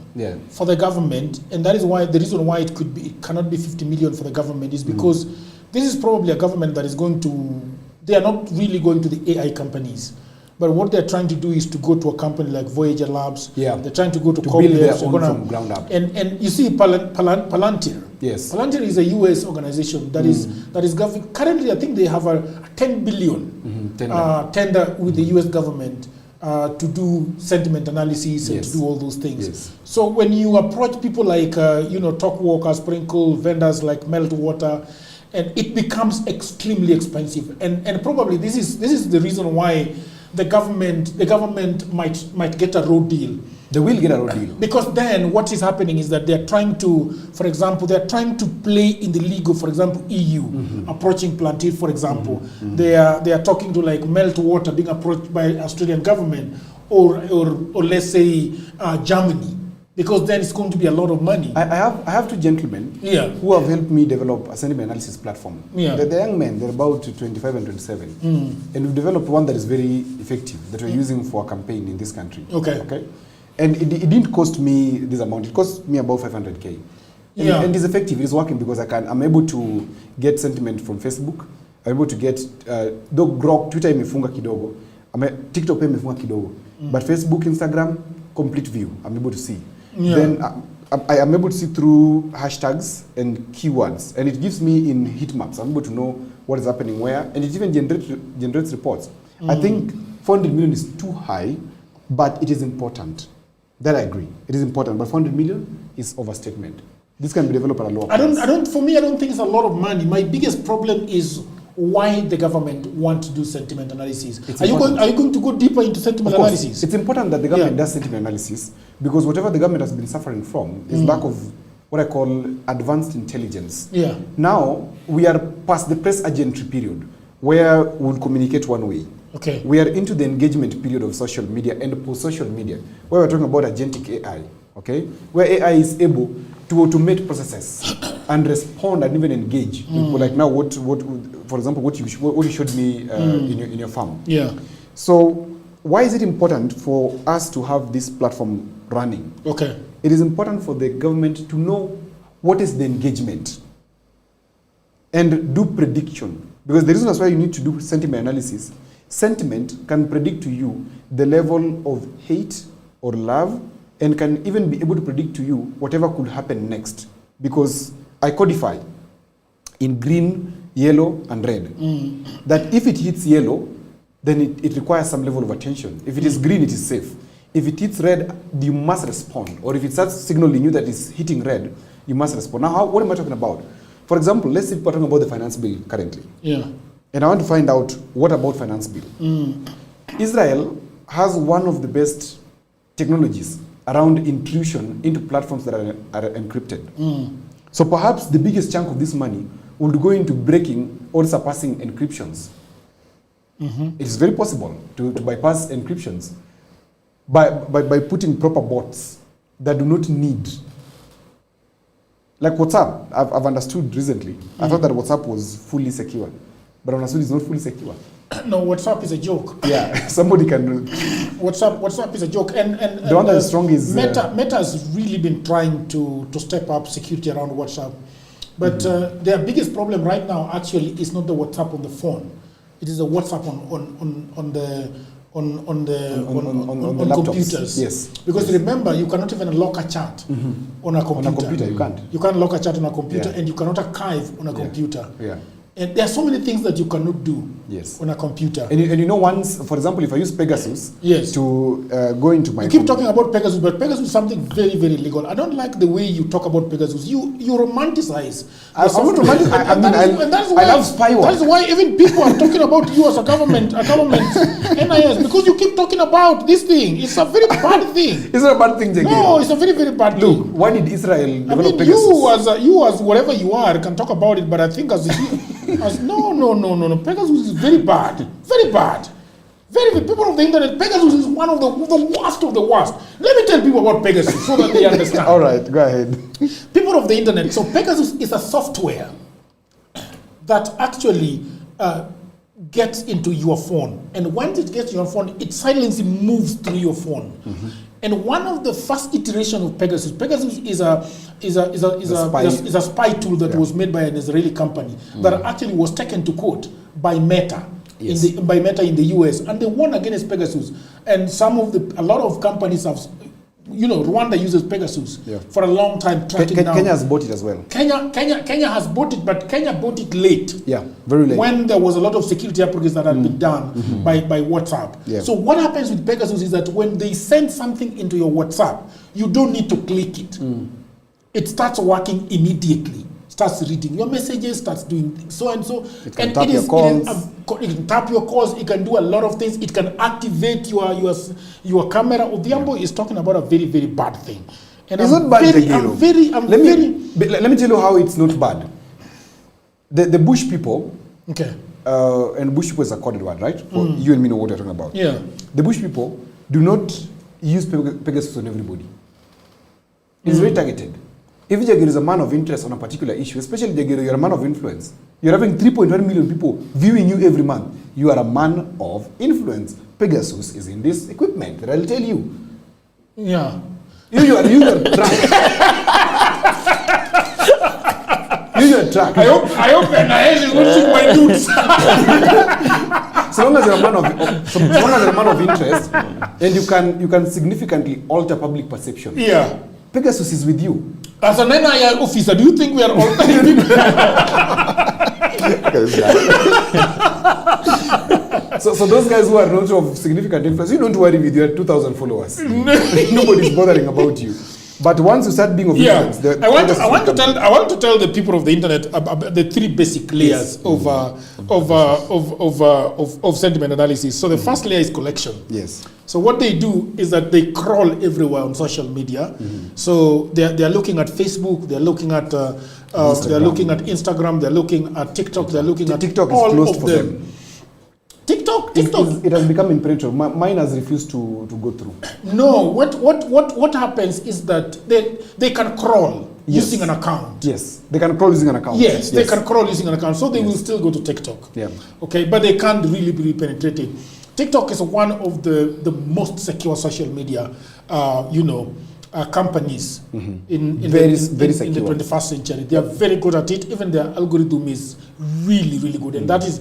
for the government, and that is why the reason why it cannot be 50 million for the government is because this is probably a government that is going to, they are not really going to the AI companies. But what they're trying to do is to go to a company like Voyager Labs. Yeah. They're trying to go to build their own from ground up. And you see Palantir. Yes. Palantir is a US organization that is currently, I think they have a 10 billion tender with the US government to do sentiment analysis and to do all those things. Yes. So when you approach people like Talkwalker, Sprinkle, vendors like Meltwater, and it becomes extremely expensive. And probably this is the reason why the government might get a road deal. They will get a road deal. Because then what is happening is that they're trying to, for example, they're trying to play in the league of, for example, EU, approaching Palantir, for example. They are talking to like Meltwater being approached by Australian government or let's say Germany. Because then it's going to be a lot of money. I have two gentlemen who have helped me develop a sentiment analysis platform. Yeah. The young men, they're about 25 and 27. And we've developed one that is very effective that we're using for a campaign in this country. Okay. And it didn't cost me this amount. It cost me about 500K. And it's effective. It's working because I'm able to get sentiment from Facebook. I'm able to get though Grok, Twitter imefunga kidogo. TikTok imefunga kidogo. But Facebook, Instagram, complete view. I'm able to see. Then I am able to see through hashtags and keywords, and it gives me in heat maps. I'm able to know what is happening where, and it even generates reports. I think 400 million is too high, but it is important. That I agree. It is important, but 400 million is overstatement. This can be developed at a lower price. For me, I don't think it's a lot of money. My biggest problem is why the government want to do sentiment analysis. Are you going to go deeper into sentiment analysis? It's important that the government does sentiment analysis because whatever the government has been suffering from is lack of what I call advanced intelligence. Yeah. Now, we are past the press agentry period where we'll communicate one way. Okay. We are into the engagement period of social media and post-social media where we're talking about agentic AI, okay? Where AI is able to automate processes and respond and even engage. Like now, for example, what you showed me in your farm. Yeah. So why is it important for us to have this platform running? Okay. It is important for the government to know what is the engagement and do prediction. Because the reason that's why you need to do sentiment analysis, sentiment can predict to you the level of hate or love and can even be able to predict to you whatever could happen next. Because I codify in green, yellow, and red. That if it hits yellow, then it requires some level of attention. If it is green, it is safe. If it hits red, you must respond. Or if it starts signaling you that it's hitting red, you must respond. Now, what am I talking about? For example, let's say we're talking about the finance bill currently. Yeah. And I want to find out, what about finance bill? Israel has one of the best technologies around inclusion into platforms that are encrypted. So perhaps the biggest chunk of this money would go into breaking or surpassing encryptions. It is very possible to bypass encryptions by putting proper bots that do not need. Like WhatsApp, I've understood recently. I thought that WhatsApp was fully secure, but I understood it's not fully secure. No, WhatsApp is a joke. Yeah, somebody can. WhatsApp is a joke, and the one that is strong is Meta has really been trying to step up security around WhatsApp, but their biggest problem right now actually is not the WhatsApp on the phone; it is the WhatsApp on computers. Yes. Because remember, you cannot even lock a chat on a computer. On a computer, you can't. You can't lock a chat on a computer, and you cannot archive on a computer. Yeah. And there are so many things that you cannot do on a computer. And you know, once, for example, if I use Pegasus to go into my... You keep talking about Pegasus, but Pegasus is something very, very legal. I don't like the way you talk about Pegasus. You romanticize. I love spyware. That's why even people are talking about you as a government NIS, because you keep talking about this thing. It's a very bad thing. It's not a bad thing, Jagir. No, it's a very, very bad thing. Look, why did Israel develop Pegasus? You as whatever you are can talk about it, but I think no. Pegasus is very bad. Very people of the internet, Pegasus is one of the worst of the worst. Let me tell people about Pegasus so that they understand. All right, go ahead. People of the internet, so Pegasus is a software that actually gets into your phone. And once it gets to your phone, it silently moves through your phone. And one of the first iteration of Pegasus is a spy tool that was made by an Israeli company that actually was taken to court by Meta. Yes. By Meta in the US, and they won against Pegasus. And a lot of companies have, Rwanda uses Pegasus for a long time. Kenya has bought it as well. Kenya has bought it, but Kenya bought it late. Yeah, very late. When there was a lot of security upgrades that had been done by WhatsApp. Yeah. So what happens with Pegasus is that when they send something into your WhatsApp, you don't need to click it. It starts working immediately. Starts reading your messages, starts doing so and so. It can tap your calls. It can tap your calls. It can do a lot of things. It can activate your camera. Odhiambo is talking about a very, very bad thing. And it's not bad, let me tell you how it's not bad. The bush people, and bush people is a coded word, right? For you and me know what you're talking about. Yeah. The bush people do not use Pegasus on everybody. It's very targeted. If Jagir is a man of interest on a particular issue, especially Jagir, you're a man of influence. You're having 3.1 million people viewing you every month. You are a man of influence. Pegasus is in this equipment that I'll tell you. Yeah. You are track. Use your track. I hope NIS is watching my nudes. So long as you're a man of interest, and you can significantly alter public perception. Yeah. Pegasus is with you. As an NIL officer, do you think we are altering people? So those guys who are not of significant influence, you don't worry with your 2,000 followers. Nobody's bothering about you. But once you start being of influence, I want to tell the people of the internet about the three basic layers of sentiment analysis. So the first layer is collection. Yes. So what they do is that they crawl everywhere on social media. So they are looking at Facebook, they're looking at Instagram, they're looking at TikTok, they're looking at TikTok all is closed of for them. TikTok. It has become impenetrable. Mine has refused to go through. No, what happens is that they can crawl using an account. Yes, they can crawl using an account. Yes, they can crawl using an account. So they will still go to TikTok. Yeah. Okay, but they can't really be penetrated. TikTok is one of the most secure social media, companies in the 21st century. They are very good at it. Even their algorithm is really, really good. And that is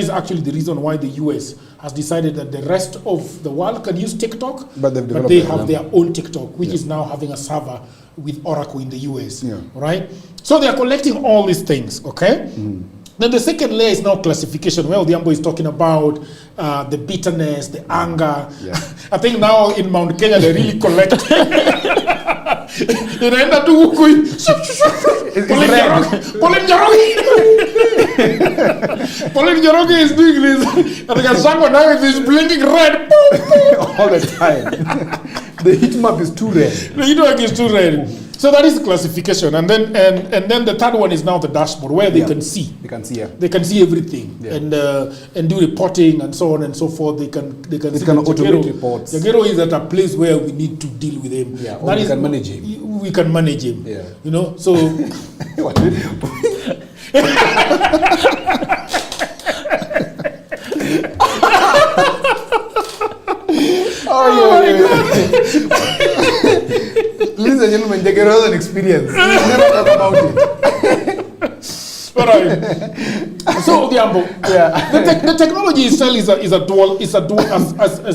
actually the reason why the US has decided that the rest of the world can use TikTok, but they have their own TikTok, which is now having a server with Oracle in the US. Right? So they are collecting all these things, okay? Then the second layer is now classification, where Odhiambo is talking about the bitterness, the anger. I think now in Mount Kenya they really collect. Pauline Njoroge is doing this. And the Sango now is blinking red. All the time. The heat map is too red. The heat map is too red. So that is the classification, and then the third one is now the dashboard, where they can see. They can see. They can see everything and do reporting and so on and so forth. They can automate reports. Jagero is at a place where we need to deal with him. Yeah, or we can manage him. We can manage him. Yeah. So. Oh my God. Ladies and gentlemen, Jagero has an experience. We never talk about it. All right. So Odhiambo, the technology itself is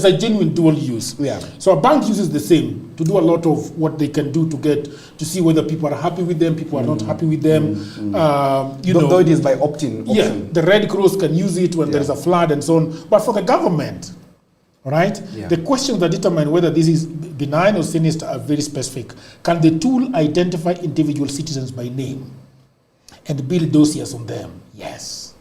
a genuine dual use. Yeah. So a bank uses the same to do a lot of what they can do to see whether people are happy with them, people are not happy with them. Though it is by opt-in. Yeah. The Red Cross can use it when there is a flood and so on. But for the government, right? Yeah. The questions that determine whether this is benign or sinister are very specific. Can the tool identify individual citizens by name and build dossiers on them? Yes.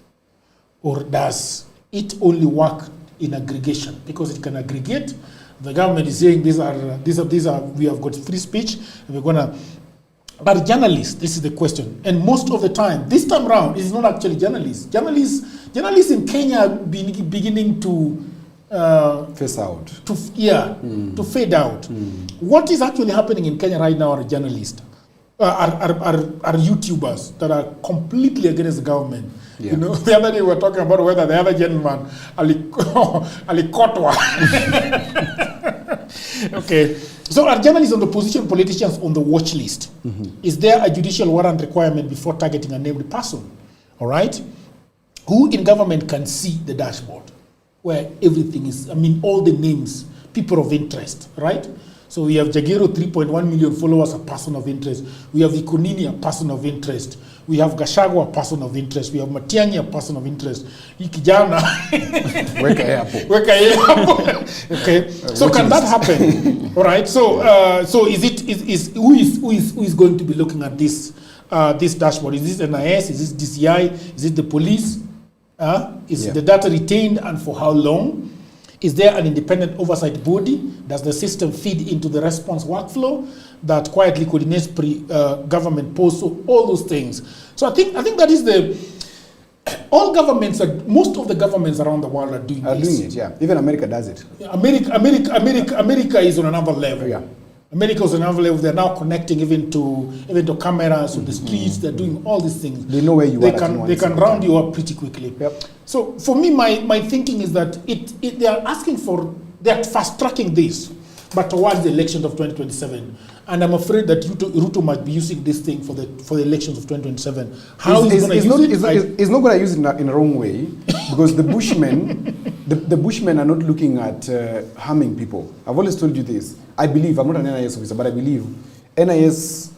Or does it only work in aggregation? Because it can aggregate. The government is saying these are we have got free speech, and we're gonna. But journalists, this is the question. And most of the time, this time around, it's not actually journalists. Journalists in Kenya are beginning to face out. To fade out. What is actually happening in Kenya right now are journalists, are YouTubers that are completely against the government. Yeah. You know, the other day we were talking about whether the other gentleman, Alikotwa. Okay. So are journalists on the position, politicians on the watch list? Is there a judicial warrant requirement before targeting a named person? All right. Who in government can see the dashboard where everything is, I mean, all the names, people of interest, right? So we have Jagero, 3.1 million followers, a person of interest. We have Ikonini, a person of interest. We have Gachagua, a person of interest. We have Matiang'i, a person of interest. Ikijana. Weka Okay. So can that happen? All right. So who is going to be looking at this this dashboard? Is this NIS? Is this DCI? Is it the police? Is the data retained, and for how long? Is there an independent oversight body? Does the system feed into the response workflow that quietly coordinates government posts? So all those things. So I think that is all governments, most of the governments around the world are doing this. Doing it, yeah. Even America does it. America is on another level. Yeah. America is on another level. They're now connecting even to cameras on the streets. They're doing all these things. They know where you are. They can round you up pretty quickly. Yep. So for me, my thinking is that they are asking for, they are fast tracking this, but towards the election of 2027. And I'm afraid that Ruto might be using this thing for the elections of 2027. How he's going to use it? He's not going to use it in a wrong way, because the Bushmen, the Bushmen are not looking at harming people. I've always told you this. I believe, I'm not an NIS officer, but I believe NIS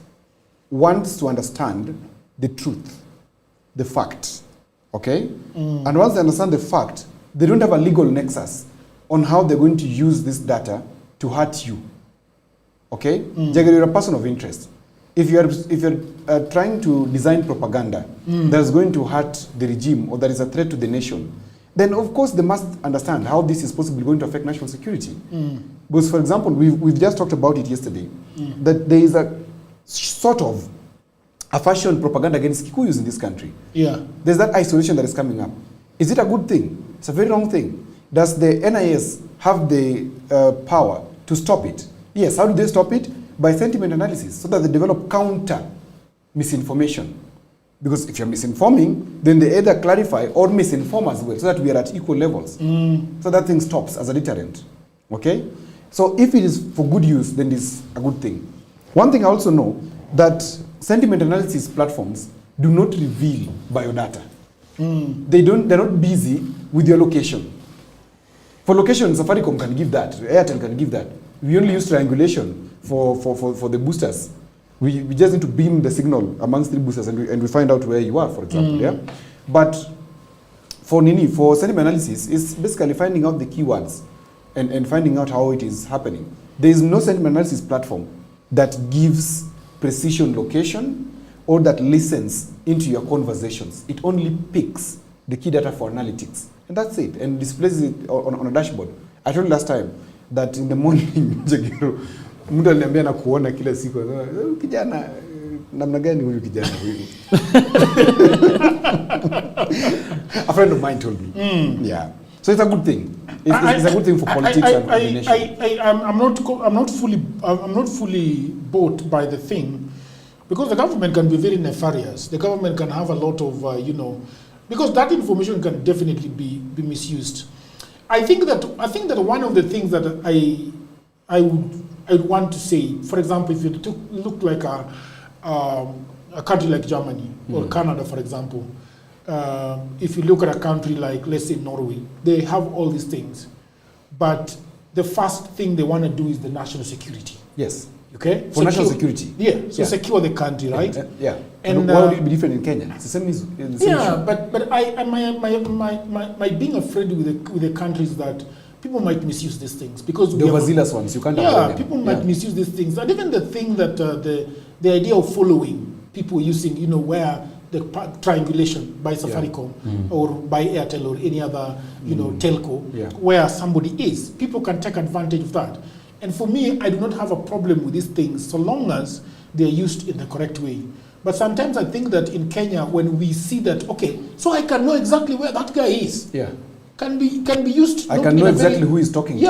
wants to understand the truth, the fact, okay? And once they understand the fact, they don't have a legal nexus on how they're going to use this data to hurt you. Okay, Jagger, you're a person of interest. If you're trying to design propaganda that's going to hurt the regime or that is a threat to the nation, then of course they must understand how this is possibly going to affect national security. Because, for example, we've just talked about it yesterday, that there is a sort of a fashion propaganda against Kikuyus in this country. Yeah, there's that isolation that is coming up. Is it a good thing? It's a very wrong thing. Does the NIS have the power to stop it? Yes. How do they stop it? By sentiment analysis, so that they develop counter misinformation. Because if you're misinforming, then they either clarify or misinform as well, so that we are at equal levels. So that thing stops as a deterrent. Okay? So if it is for good use, then it's a good thing. One thing I also know, that sentiment analysis platforms do not reveal biodata. They're not busy with your location. For location, Safaricom can give that, Airtel can give that. We only use triangulation for the boosters. We just need to beam the signal amongst the boosters, and we find out where you are, for example. Yeah. But for sentiment analysis, it's basically finding out the keywords and finding out how it is happening. There is no sentiment analysis platform that gives precision location or that listens into your conversations. It only picks the key data for analytics, and that's it, and displays it on a dashboard. I told you last time that in the morning, Jagiro, mtu aliniambia na kuona kila siku, kijana namna gani huyu kijana huyu? A friend of mine told me. Yeah. So it's a good thing. It's a good thing for politics and the nation. I'm not fully bought by the thing, because the government can be very nefarious. The government can have a lot of because that information can definitely be misused. I think that one of the things that I would want to say, for example, if you look like a country like Germany or Canada, for example, if you look at a country like, let's say, Norway, they have all these things, but the first thing they want to do is the national security. Yes. Okay. For national security. Yeah. So secure the country, right? Yeah. And why would it be different in Kenya? It's the same issue. But my being afraid with the countries that people might misuse these things, because the overzealous ones, you can't. Yeah, people might misuse these things, and even the thing that the idea of following people using, where the triangulation by Safaricom or by Airtel or any other telco, where somebody is, people can take advantage of that. And for me, I do not have a problem with these things so long as they're used in the correct way. But sometimes I think that in Kenya, when we see that, okay, so I can know exactly where that guy is. Yeah. can be used. I can know exactly who is talking to.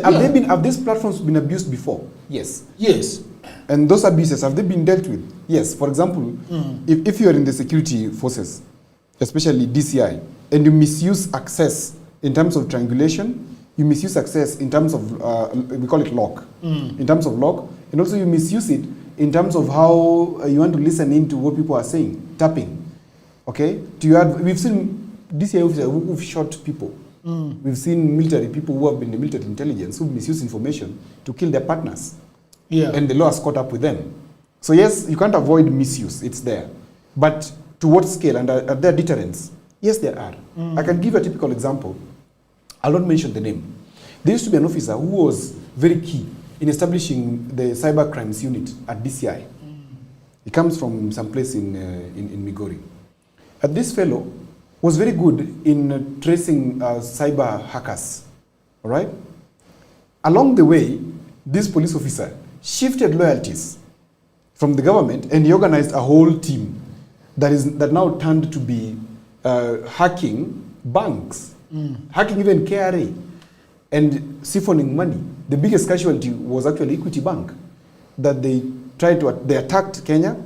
Have these platforms been abused before? Yes. Yes. And those abuses, have they been dealt with? Yes. For example, if you are in the security forces, especially DCI, and you misuse access in terms of triangulation, you misuse access in terms of, we call it lock, in terms of lock, and also you misuse it in terms of how you want to listen into what people are saying, tapping. Okay? We've seen DCI officers who've shot people. We've seen military people who have been in military intelligence who misuse information to kill their partners. Yeah. And the law has caught up with them. So yes, you can't avoid misuse, it's there. But to what scale and are there deterrents? Yes, there are. I can give a typical example. I'll not mention the name. There used to be an officer who was very key in establishing the cyber crimes unit at DCI. He comes from some place in Migori. This fellow was very good in tracing cyber hackers, all right? Along the way, this police officer shifted loyalties from the government and he organized a whole team that now turned to be hacking banks, hacking even KRA, and siphoning money. The biggest casualty was actually Equity Bank, that they attacked Kenya,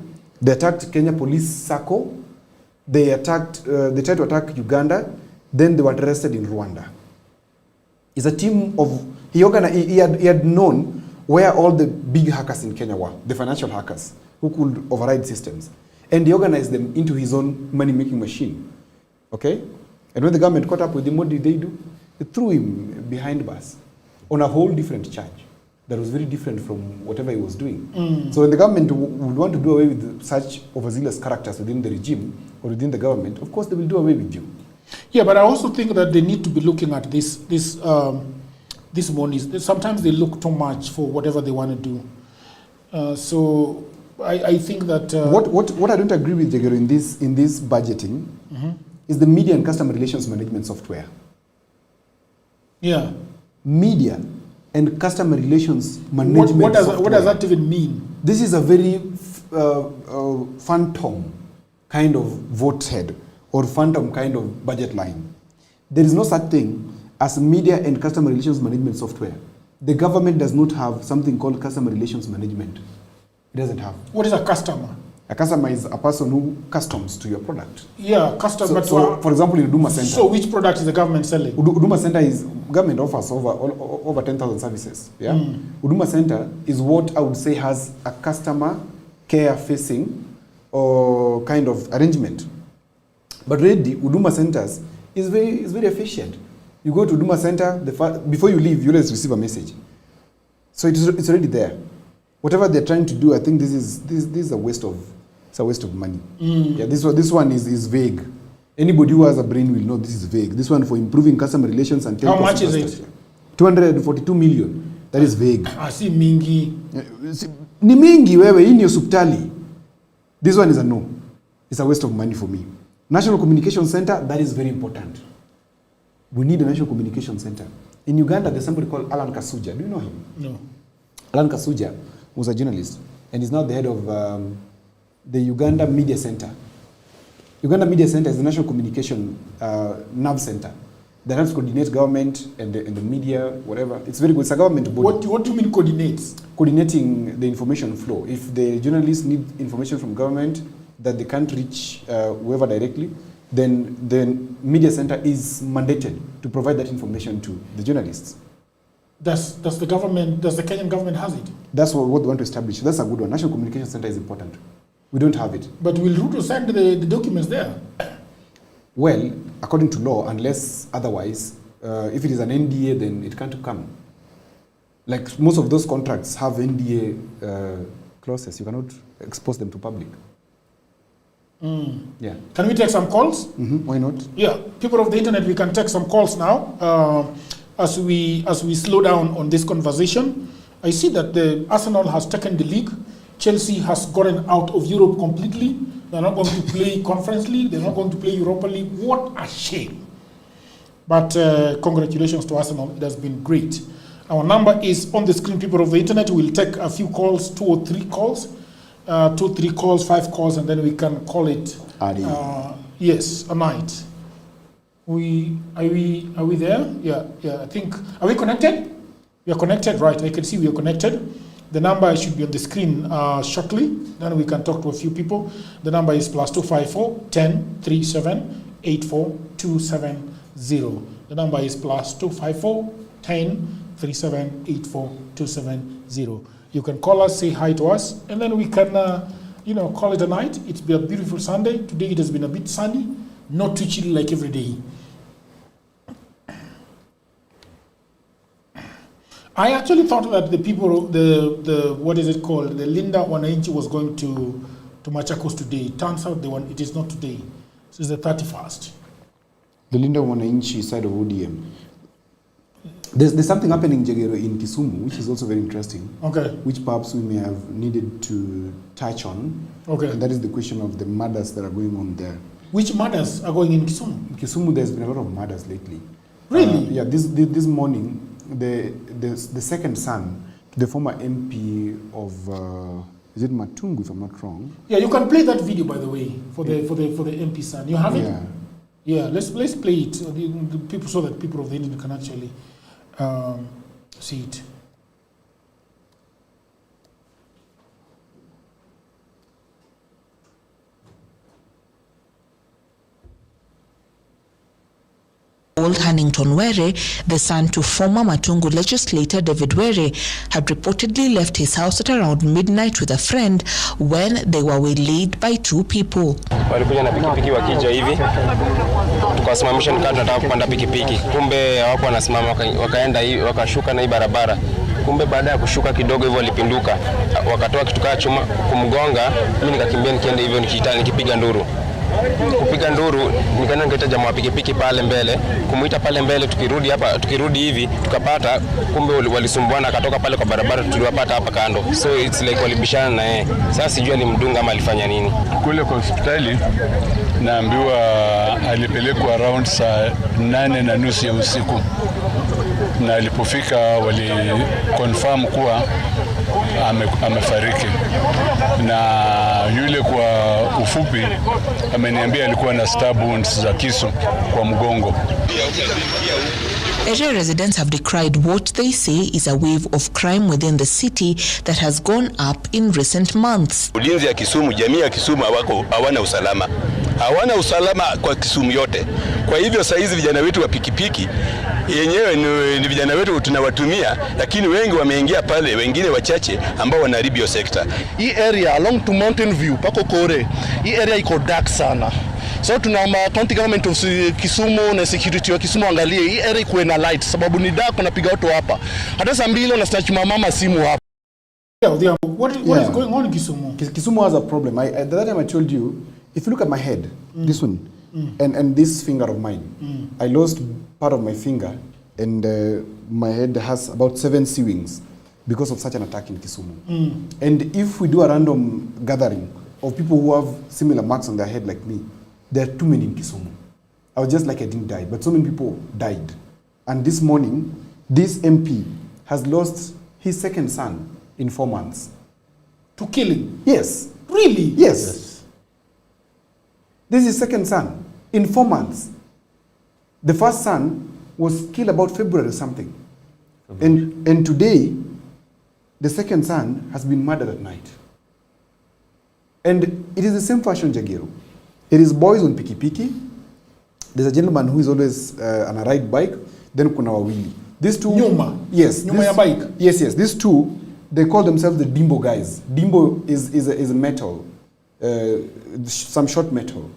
they attacked Kenya Police Sacco, they tried to attack Uganda, then they were arrested in Rwanda. It's a team of, he had known where all the big hackers in Kenya were, the financial hackers, who could override systems. And he organized them into his own money-making machine, okay? And when the government caught up with him, what did they do? They threw him behind bars on a whole different charge that was very different from whatever he was doing. So when the government would want to do away with such overzealous characters within the regime or within the government, of course they will do away with you. Yeah, but I also think that they need to be looking at this monies. Sometimes they look too much for whatever they want to do. So I think that what I don't agree with, Jagero, in this budgeting is the media and customer relations management software. Yeah. Media and customer relations management what software. Does that even mean? This is a very phantom kind of vote head or phantom kind of budget line. There is no such thing as media and customer relations management software. The government does not have something called customer relations management. It doesn't have. What is a customer? A customer is a person who customs to your product. Yeah, customer. So for example, in Huduma Center. So which product is the government selling? Huduma Center is, government offers over 10,000 services. Yeah. Huduma Center is what I would say has a customer care facing or kind of arrangement. But really, Huduma Centers is very efficient. You go to Huduma Center, before you leave, you always receive a message. So it's already there. Whatever they're trying to do, I think this is a waste of money. Yeah, this one is vague. Anybody who has a brain will know this is vague. This one for improving customer relations and how much is it? 242 million. That is vague. I see mingi. Ni mingi wewe, hii ni hospitali. This one is a no. It's a waste of money for me. National Communication Center, that is very important. We need a National Communication Center. In Uganda, there's somebody called Alan Kasuja. Do you know him? No. Alan Kasuja was a journalist and is now the head of the Uganda Media Center. Uganda Media Center is the national communication nerve center that helps coordinate government and the media, whatever. It's very good. It's a government body. What do you mean coordinates? Coordinating the information flow. If the journalists need information from government that they can't reach whoever directly, then the media center is mandated to provide that information to the journalists. Does the Kenyan government has it? That's what we want to establish. That's a good one. National Communication Center is important. We don't have it. But will Ruto send the documents there? Well, according to law, unless otherwise, if it is an NDA, then it can't come. Like most of those contracts have NDA clauses. You cannot expose them to public. Yeah. Can we take some calls? Why not? Yeah. People of the internet, we can take some calls now. As we slow down on this conversation, I see that the Arsenal has taken the league. Chelsea has gotten out of Europe completely. They're not going to play Conference League. They're not going to play Europa League. What a shame. But congratulations to Arsenal. It has been great. Our number is on the screen, people of the internet. We'll take a few calls, 2 or 3 calls. 2, 3 calls, 5 calls, and then we can call it, yes, a night. Are we there? Yeah, I think, are we connected? We are connected, right? I can see we are connected. The number should be on the screen shortly. Then we can talk to a few people. The number is +254 10 37 84 270. The number is +254 10 37 84 270. You can call us, say hi to us, and then we can, call it a night. It's been a beautiful Sunday. Today it has been a bit sunny, not too chilly like every day. I actually thought that the people, what is it called? The Linda Wananchi was going to Machakos today. It turns out it is not today. So it's the 31st. The Linda Wananchi side of ODM. There's something happening, Jagero, in Kisumu, which is also very interesting. Okay. Which perhaps we may have needed to touch on. Okay. And that is the question of the murders that are going on there. Which murders are going in Kisumu? In Kisumu, there's been a lot of murders lately. Really? Yeah. This morning, the second son, the former MP of is it Matungu, if I'm not wrong? Yeah, you can play that video, by the way, for the MP son. You have it? Yeah. Yeah, let's play it. The people, so that people of the internet can actually see it. Old Hannington Were, the son to former Matungu legislator David Were, had reportedly left his house at around midnight with a friend when they were waylaid by two people. Walikuja na pikipiki wakija hivi, tukawasimamisha nikaa tunataka kupanda pikipiki. Kumbe hawako wanasimama, wakaenda hivi, wakashuka na hii barabara. Kumbe baada ya kushuka kidogo hivyo walipinduka. Wakatoa kitu kama chuma kumgonga, mimi nikakimbia nikienda hivyo nikipiga nduru. Kupiga nduru nikaenda nikaita jamaa wa pikipiki pale mbele, kumuita pale mbele, tukirudi hivi tukapata kumbe walisumbuana, akatoka pale kwa barabara, tuliwapata hapa kando. So it's like walibishana na yeye. Sasa sijui alimdunga ama alifanya nini. Kule kwa hospitali naambiwa alipelekwa around saa 8:30 ya usiku, na alipofika wali confirm kuwa amefariki, na yule kwa ufupi ameniambia alikuwa na stab wounds za kisu kwa mgongo. Area residents have decried what they say is a wave of crime within the city that has gone up in recent months. Ulinzi ya Kisumu, jamii ya Kisumu hawana usalama. Hawana usalama kwa Kisumu yote. Kwa hivyo saa hizi vijana wetu wa pikipiki yenyewe ni vijana wetu tunawatumia, lakini wengi wameingia pale, wengine wachache ambao wanaharibu hiyo sekta. Hii area along to Mountain View pako Kore, hii area iko dark sana. So tunaomba county government of Kisumu na security wa Kisumu angalie hii area ikuwe na light, sababu ni dark, unapiga watu hapa. Hata saa 2 unasnatch mama simu hapa. What is going on in Kisumu? Kisumu has a problem. The other time I told you, if you look at my head, this one, and this finger of mine, I lost part of my finger, and my head has about 7 C-wings because of such an attack in Kisumu. And if we do a random gathering of people who have similar marks on their head like me, there are too many in Kisumu. I was just like I didn't die, but so many people died. And this morning, this MP has lost his second son in 4 months. To killing? Yes. Really? Yes. This is his second son in 4 months. The first son was killed about February or something. And today, the second son has been murdered at night. And it is the same fashion, Jagiro. It is boys on pikipiki. There's a gentleman who is always on a ride bike. Then kuna wawili. These two. Nyuma. Yes. Nyuma ya bike. Yes. These two, they call themselves the Dimbo guys. Dimbo is a metal, some short metal.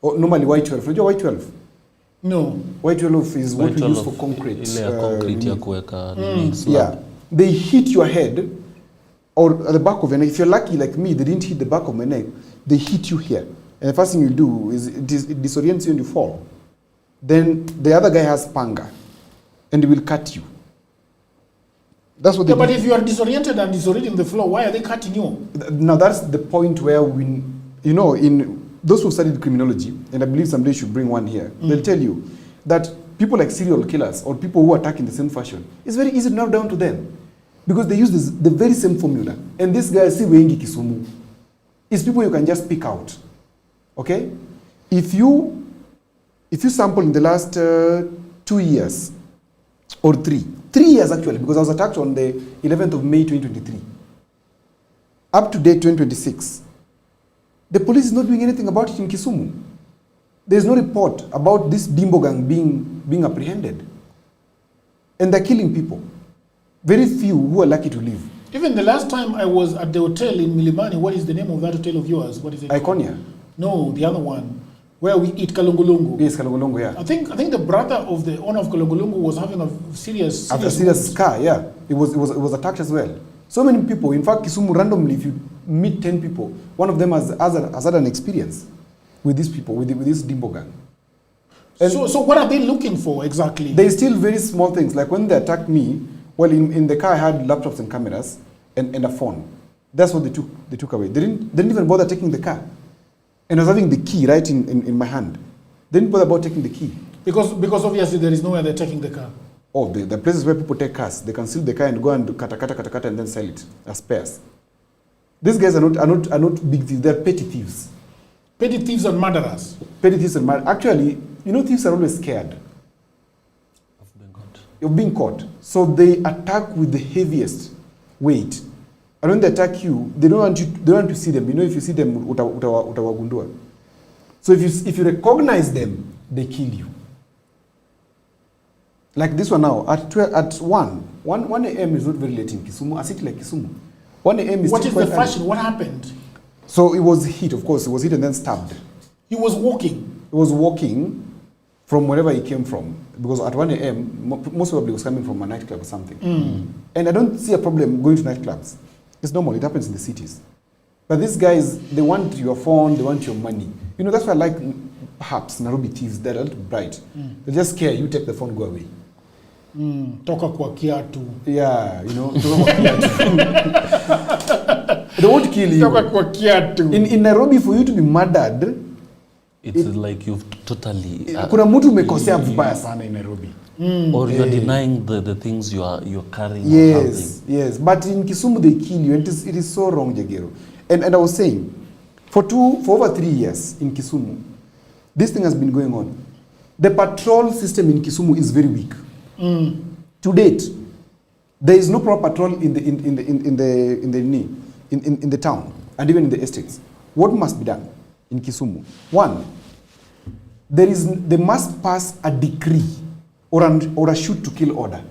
Normally Y12. Unajua Y12? No. Y12 is what we use for concrete. Ile ya concrete ya kuweka slab. Yeah. They hit your head or at the back of your neck. If you're lucky like me, they didn't hit the back of my neck. They hit you here. And the first thing you do is it disorients you and you fall. Then the other guy has panga and he will cut you. That's what they do. But if you are disoriented and disorienting the floor, why are they cutting you? Now that's the point where in those who studied criminology, and I believe someday should bring one here, they'll tell you that people like serial killers or people who attack in the same fashion, it's very easy to narrow down to them because they use the very same formula. And this guy, si wengi Kisumu, is people you can just pick out. Okay? If you if you sample in the last 2 years, or 3 years actually, because I was attacked on the 11th of May 2023, up to date 2026, the police is not doing anything about it in Kisumu. There's no report about this Bimbo gang being apprehended. And they're killing people. Very few who are lucky to live. Even the last time I was at the hotel in Milimani, what is the name of that hotel of yours? What is it? Iconia? No, the other one, where we eat kalungulungu. Yes, kalungulungu, yeah. I think the brother of the owner of kalungulungu was having a serious scar, yeah. It was attacked as well. So many people. In fact, Kisumu, randomly, if you meet 10 people, one of them has had an experience with these people, with this Bimbo gang. And so what are they looking for exactly? They still very small things. Like when they attacked me, well, in the car I had laptops and cameras and a phone. That's what they took away. They didn't even bother taking the car. And I was having the key right in my hand. They didn't bother about taking the key. Because obviously there is nowhere they're taking the car. Oh, the places where people take cars, they can steal the car and go and kata and then sell it as spares. These guys are not big thieves, they're petty thieves. Petty thieves and murderers. Petty thieves and murderers. Actually, thieves are always scared of being caught. So they attack with the heaviest weight. And when they attack you, they don't want to see them. If you see them, utawagundua. So if you recognize them, they kill you. Like this one now, at 1 a.m. is not very late in Kisumu, a city like Kisumu. 1 a.m. is What is the fashion? early. What happened? So it was hit, of course. It was hit and then stabbed. He was walking? He was walking from wherever he came from. Because at 1 a.m., most probably he was coming from a nightclub or something. And I don't see a problem going to nightclubs. It's normal. It happens in the cities. But these guys, they want your phone, they want your money. That's why I like perhaps Nairobi thieves. They're a little bright. They just care. You take the phone, go away. Toka kwa kiatu. Yeah, toka kwa kiatu. They won't kill you. Toka kwa kiatu. In Nairobi, for you to be murdered, it's like you've totally... kuna mtu umekosea vibaya sana in Nairobi. Or you're denying the things you're carrying. Yes. But in Kisumu, they kill you. And it is so wrong, Jagero. And I was saying, for over 3 years in Kisumu, this thing has been going on. The patrol system in Kisumu is very weak. To date, there is no proper patrol in the town and even in the estates. What must be done in Kisumu? One, they must pass a decree or a shoot to kill order.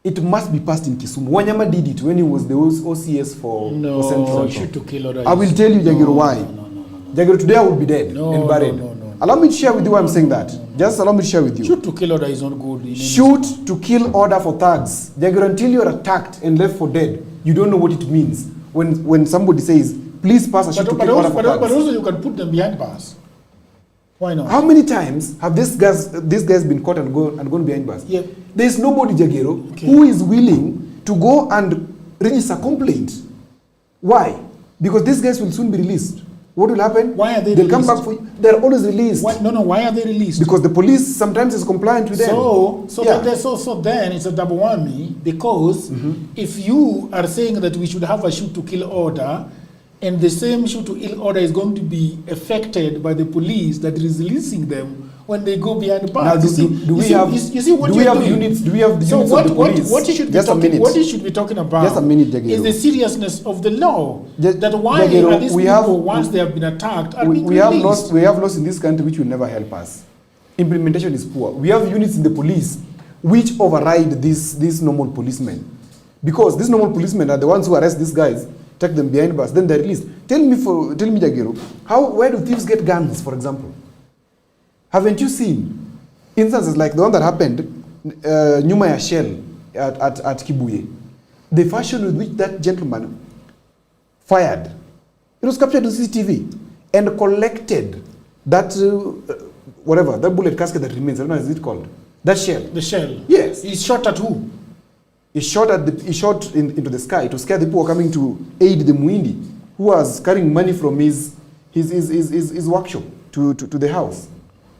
It must be passed in Kisumu. Wanyama did it when he was the OCS for Central. Shoot to kill order. I will tell you, Jagiro, why. Jagiro, today I will be dead and buried. Allow me to share with you why I'm saying that. Just allow me to share with you. Shoot to kill order is not good. Shoot to kill order for thugs. Jagiro, until you're attacked and left for dead, you don't know what it means. When somebody says, please pass a shoot to kill order for thugs. But also you can put them behind bars. Why not? How many times have these guys been caught and gone behind bars? Yep. There's nobody, Jagiro, who is willing to go and register a complaint. Why? Because these guys will soon be released. What will happen? Why are they They'll released? come back for you. They're always released. Why are they released? Because the police sometimes is compliant with them. So then it's a double whammy, because if you are saying that we should have a shoot to kill order, and the same shoot to kill order is going to be affected by the police that is releasing them when they go behind bars. Do we have units of the police? What you should be talking about Just a minute, Jagiro. is the seriousness of the law. That why Jagiro, are these people, once they have been attacked, are being released? We have laws in this country which will never help us. Implementation is poor. We have units in the police which override these normal policemen. Because these normal policemen are the ones who arrest these guys, take them behind bars, then they're released. Tell me, Jagiro, where do thieves get guns, for example? Haven't you seen instances like the one that happened Nyuma ya Shell at Kibuye? The fashion with which that gentleman fired, it was captured on CCTV and collected that whatever, that bullet casket that remains. I don't know, is it called? That shell. The shell. Yes. He shot at who? He shot into the sky to scare the people coming to aid the Muindi, who was carrying money from his workshop to the house.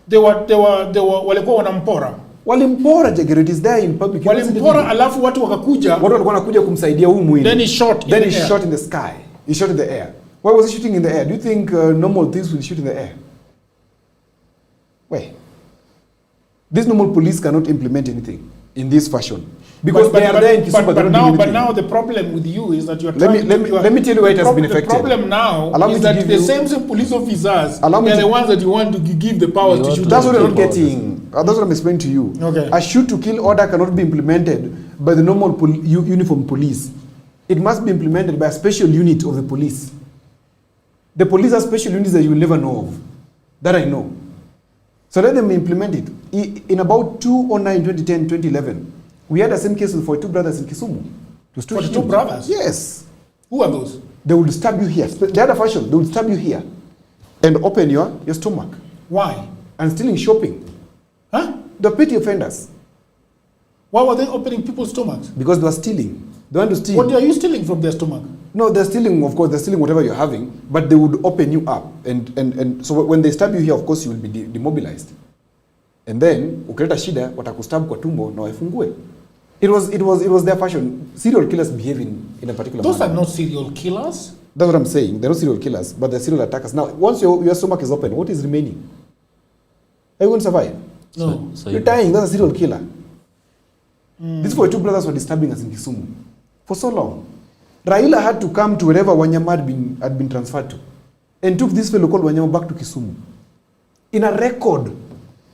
They walikuwa wanampora. Walimpora, Jagiro, it is there in public. Walimpora alafu watu wakakuja. Watu walikuwa wanakuja kumsaidia huyu Muindi. Then he shot in the sky. He shot in the air. Why was he shooting in the air? Do you think normal things will shoot in the air? Wait. These normal police cannot implement anything in this fashion. Because they are there in Kisumu, but now the problem with you is that you are trying let me tell you why it has been affected. The problem now is that the same police officers are the ones that you want to give the powers to shoot. That's what you're not getting. That's what I'm explaining to you. Okay. A shoot to kill order cannot be implemented by the normal uniform police. It must be implemented by a special unit of the police. The police are special units that you will never know of. That I know. So let them implement it. In about 2009, 2010, 2011, we had the same case with 42 brothers in Kisumu. 42 brothers? Yes. Who are those? They will stab you here. The other fashion, they will stab you here and open your stomach. Why? And stealing shopping. Huh? The petty offenders. Why were they opening people's stomachs? Because they were stealing. They want to steal. What are you stealing from their stomach? No, they're stealing, of course, they're stealing whatever you're having, but they would open you up. And so when they stab you here, of course, you will be demobilized. And then, ukileta shida, watakustab kwa tumbo na waifungue. It was their fashion. Serial killers behave in a particular Those manner. are not serial killers. That's what I'm saying. They're not serial killers, but they're serial attackers. Now, once your stomach is open, what is remaining? Are you going to survive? No. So you're dying. That's a serial killer. These 42 brothers were disturbing us in Kisumu for so long. Raila had to come to wherever Wanyama had been transferred to and took this fellow called Wanyama back to Kisumu. In a record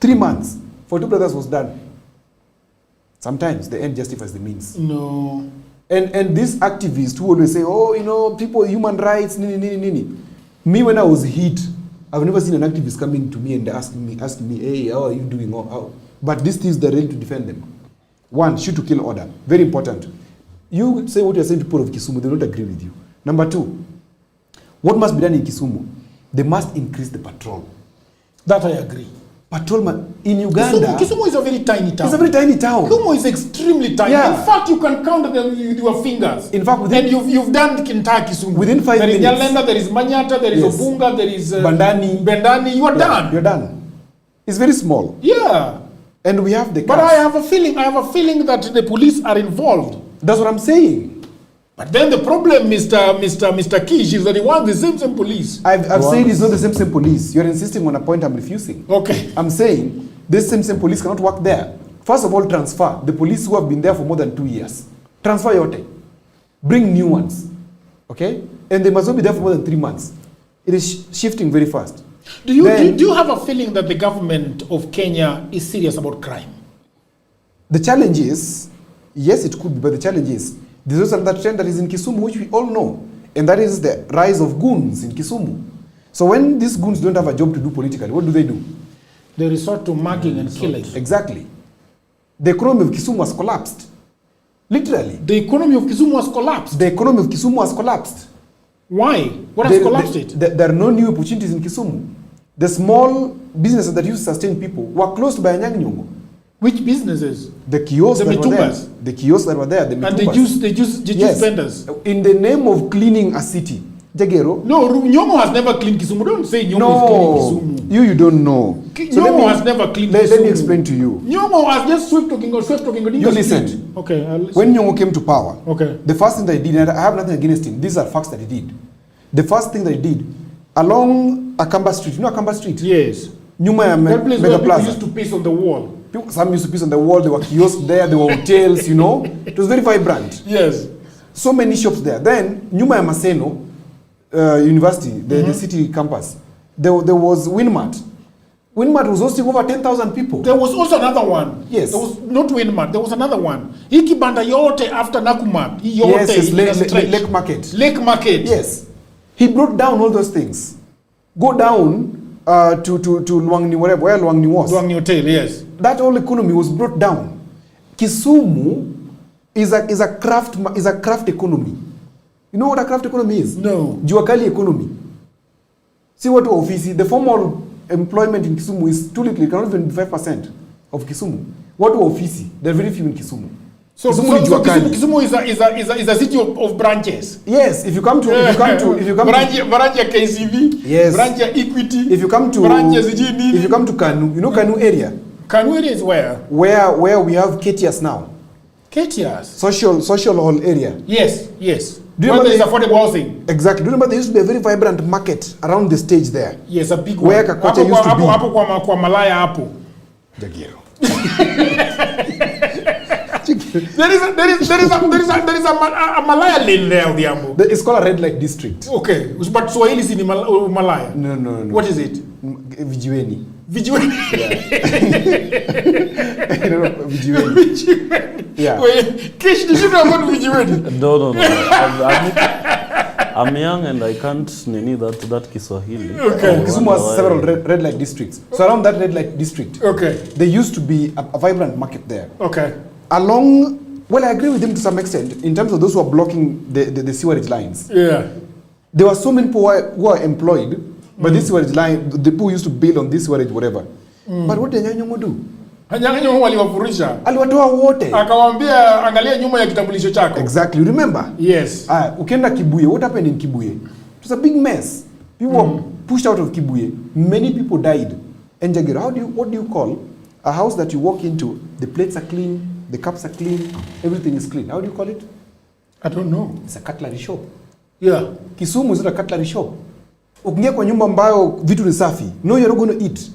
3 months, 42 brothers was done. Sometimes the end justifies the means. No. And these activists who always say, oh, you know, people, human rights, nini. Me, when I was hit, I've never seen an activist coming to me and asking me, hey, how are you doing? But these things, they're ready to defend them. One, shoot to kill order. Very important. You say what you're saying to people of Kisumu, they don't agree with you. Number two, what must be done in Kisumu? They must increase the patrol. That I agree. Patrolman in Uganda. Kisumu is a very tiny town. It's a very tiny town. Kisumu is extremely tiny. Yeah. In fact, you can count them with your fingers. In fact, and you've done entire Kisumu. Within 5 minutes. There is Nyalenda, there is Manyata, there is Obunga, there is Bandani. You are done. You're done. It's very small. Yeah. And we have the But I have a feeling that the police are involved. That's what I'm saying. But then the problem, Mr. Kish, is that he wants the same police. I've said it's not the same police. You're insisting on a point I'm refusing. Okay. I'm saying this same police cannot work there. First of all, transfer the police who have been there for more than 2 years. Transfer yote. Bring new ones. Okay? And they must not be there for more than 3 months. It is shifting very fast. Do you have a feeling that the government of Kenya is serious about crime? The challenge is, yes, it could be, but the challenge is, there's also another trend that is in Kisumu, which we all know, and that is the rise of goons in Kisumu. So when these goons don't have a job to do politically, what do? They resort to mugging and killing. Exactly. The economy of Kisumu has collapsed. Literally. The economy of Kisumu has collapsed? The economy of Kisumu has collapsed. Why? What has collapsed it? There are no new opportunities in Kisumu. The small businesses that used to sustain people were closed by Anyang' Nyong'o. Which businesses? The kiosks that were there. The kiosks that were there. The and they use vendors. In the name of cleaning a city. Jagero. No, Nyong'o has never cleaned Kisumu. Don't say Nyong'o is cleaning Kisumu. You don't know. Nyong'o has never cleaned Kisumu. Let me explain to you. Nyong'o has just swept talking. You listen. Okay, I'll listen. When Nyong'o came to power, okay, the first thing that he did, and I have nothing against him, these are facts that he did. The first thing that he did, along Akamba Street, you know Akamba Street? Yes. Nyuma ya that place Mega where Plaza. People used to piss on the wall. Some used to piss on the wall, there were kiosks there, there were hotels, you know. It was very vibrant. Yes. So many shops there. Then, Nyuma ya Maseno University, the city campus, there was Winmart. Winmart was hosting over 10,000 people. There was also another one. Yes. There was not Winmart, there was another one. Hiki banda yote after Nakumatt. Yes, Lake Market. Lake Market. Yes. He brought down all those things. Go down to Luangni, wherever, where Luangni was. Luangni Hotel, yes. That whole economy was brought down. Kisumu is a craft economy. You know what a craft economy is? No. Juakali economy. See what office, the formal employment in Kisumu is too little. It cannot even be 5% of Kisumu. What office? There are very few in Kisumu. So Kisumu is a city of branches. Yes, if you come to branch KCB, yes, branch Equity. If you come to Kanu, you know Kanu area. Kanu area is where? Where we have KTS now. KTS. Social hall area. Yes, yes. Do you remember there is affordable housing? Exactly. Do you remember there used to be a very vibrant market around the stage there? Yes, a big where one. Kakwacha used to be. Hapo kwa Malaya hapo. Jagiro. There is a Malaya lane there, Odhiambo. It's called a red light district. Okay, but Swahili is in Malaya. No. What is it? Vijueni. Vijueni. Vijueni. Yeah. Wait, Kish, did you know about Vijueni? No. I'm young and I can't nini that Kiswahili. Okay. Kisumu has several red light districts. So around that red light district, there used to be a vibrant market there. Okay. Along, well, I agree with him to some extent in terms of those who are blocking the sewerage lines. Yeah. There were so many people who are employed, but this sewerage line, the people used to build on this sewerage, whatever. But what did Nyanyongo do? Nyanyongo waliwafurisha. Aliwatoa wote. Akawaambia angalia nyuma ya kitambulisho chako. Exactly. Remember? Yes. Ukienda Kibuye, what happened in Kibuye? It was a big mess. People were pushed out of Kibuye. Many people died. And Jagger, what do you call a house that you walk into, the plates are clean, the cups are clean, everything is clean? How do you call it? I don't know. It's a cutlery shop. Yeah. Kisumu is not a cutlery shop. Ukiingia kwa nyumba ambayo vitu ni safi, no, you're not going to eat.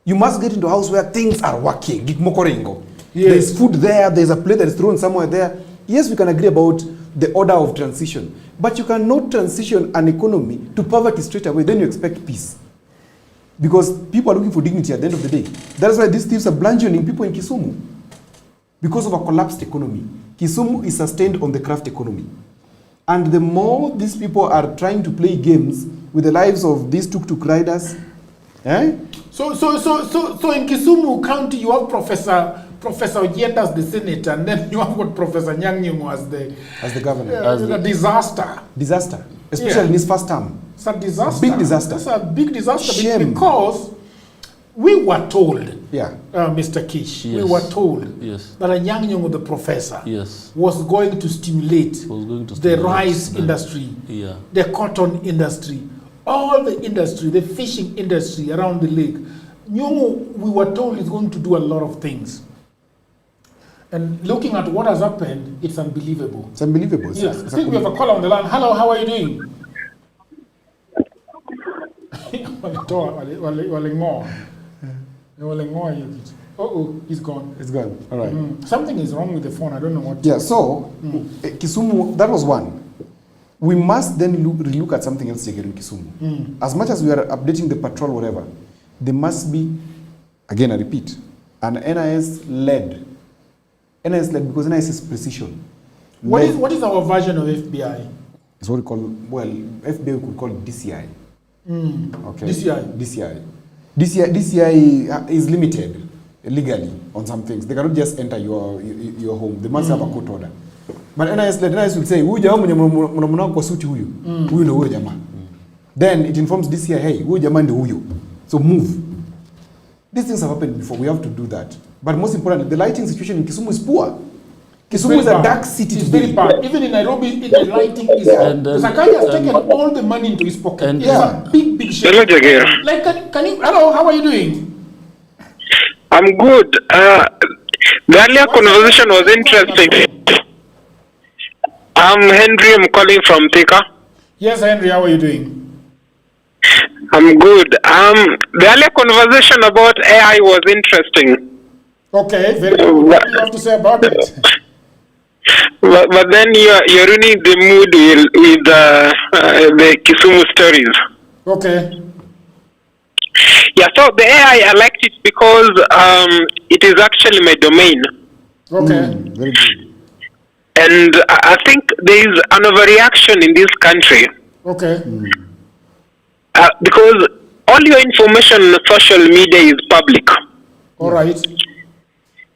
You must get into a house where things are working. Gikmokorengo. Yes. There's food there, there's a plate that is thrown somewhere there. Yes, we can agree about the order of transition. But you cannot transition an economy to poverty straight away, then you expect peace. Because people are looking for dignity at the end of the day. That's why these thieves are bludgeoning people in Kisumu. Because of a collapsed economy. Kisumu is sustained on the craft economy. And the more these people are trying to play games with the lives of these tuk-tuk riders, So in Kisumu County, you have Professor Ojienda as the senator, and then you have got Professor Nyang'nyong'o as the governor. A disaster. Disaster, especially in his first term. It's a disaster. Big disaster. It's a big disaster. Shame. Because we were told, Mr. Kish, Yes. we were told that a Nyang'nyong'o, the professor, was going to stimulate the rice industry, the cotton industry, all the industry, the fishing industry around the lake. Nyong'o, we were told, is going to do a lot of things. And looking at what has happened, it's unbelievable. It's unbelievable. Yes. I think we have a caller on the line. Hello, how are you doing? He's gone. It's gone. All right. Something is wrong with the phone. I don't know what. Yeah, so Kisumu, that was one. We must then relook at something else again in Kisumu. As much as we are updating the patrol, whatever, there must be, again, I repeat, an NIS-led, because NIS is precision. What is our version of FBI? It's what we call, well, FBI we could call DCI. Okay. DCI is limited legally on some things. They cannot just enter your home. They must have a court order. But NIS will say, huyu jamaa mwenye kwa suti huyu, huyu ndio huyo jamaa. Then it informs DCI, hey, huyu jamaa ndio huyo. So move. These things have happened before. We have to do that. But most importantly, the lighting situation in Kisumu is poor. Kisumu is a dark city. It's very bad. Even in Nairobi, the lighting is bad. Zakari has taken all the money into his pocket. It's a big shame. Hello, Jagger. Like, can you? Hello, how are you doing? I'm good. The earlier conversation was interesting. I'm Henry. I'm calling from Thika. Yes, Henry. How are you doing? I'm good. The earlier conversation about AI was interesting. Okay, very good. What do you have to say about it? But then you're ruining the mood with the Kisumu stories. Okay. Yeah, so the AI, I liked it because it is actually my domain. Okay. Very good. And I think there is an overreaction in this country. Okay. Because all your information on social media is public. All right.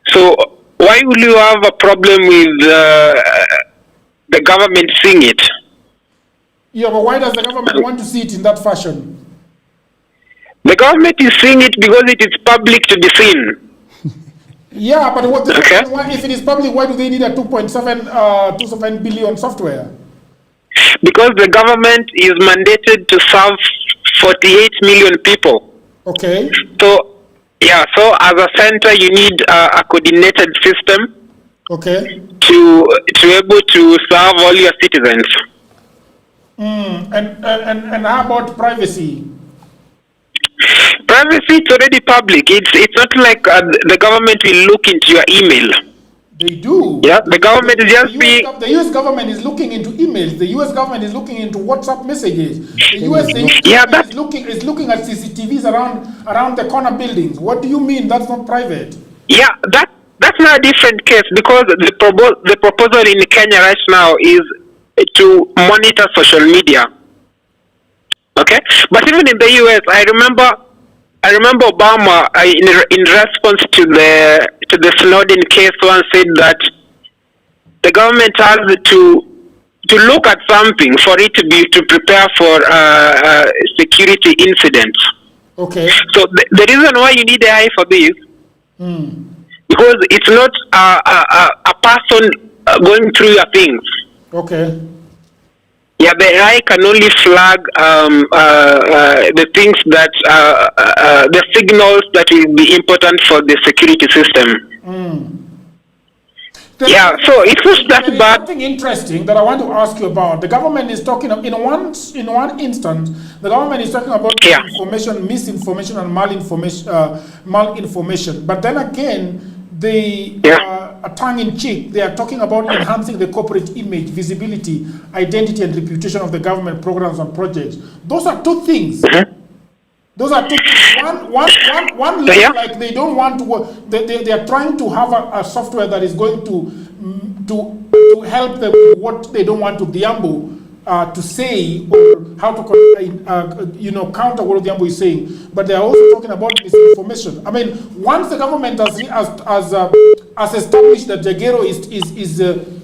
So why will you have a problem with the government seeing it? Yeah, but why does the government want to see it in that fashion? The government is seeing it because it is public to be seen. Yeah, but if it is public, why do they need a 2.7 billion software? Because the government is mandated to serve 48 million people. Okay. So, yeah, so as a center, you need a coordinated system. Okay. To able to serve all your citizens. And how about privacy? Privacy, it's already public. It's not like the government will look into your email. They do. Yeah, the government is just being... The U.S. government is looking into emails. The U.S. government is looking into WhatsApp messages. The U.S. government is looking at CCTVs around the corner buildings. What do you mean that's not private? Yeah, that's not a different case, because the proposal in Kenya right now is to monitor social media. Okay, but even in the U.S., I remember Obama in response to the Snowden case once said that the government has to look at something for it to prepare for security incidents. Okay. So the reason why you need AI for this, because it's not a person going through your things. Okay. Yeah, the AI can only flag the things that the signals that will be important for the security system. Yeah, so it's not that bad. Something interesting that I want to ask you about. The government is talking in one instance. The government is talking about misinformation, and malinformation. But then again, they are tongue-in-cheek. They are talking about enhancing the corporate image, visibility, identity, and reputation of the government programs and projects. Those are two things. Those are two things. One looks like they don't want to work. They are trying to have a software that is going to help them with what they don't want to Odhiambo to say, or how to counter what Odhiambo is saying. But they are also talking about misinformation. I mean, once the government has established that Jagero is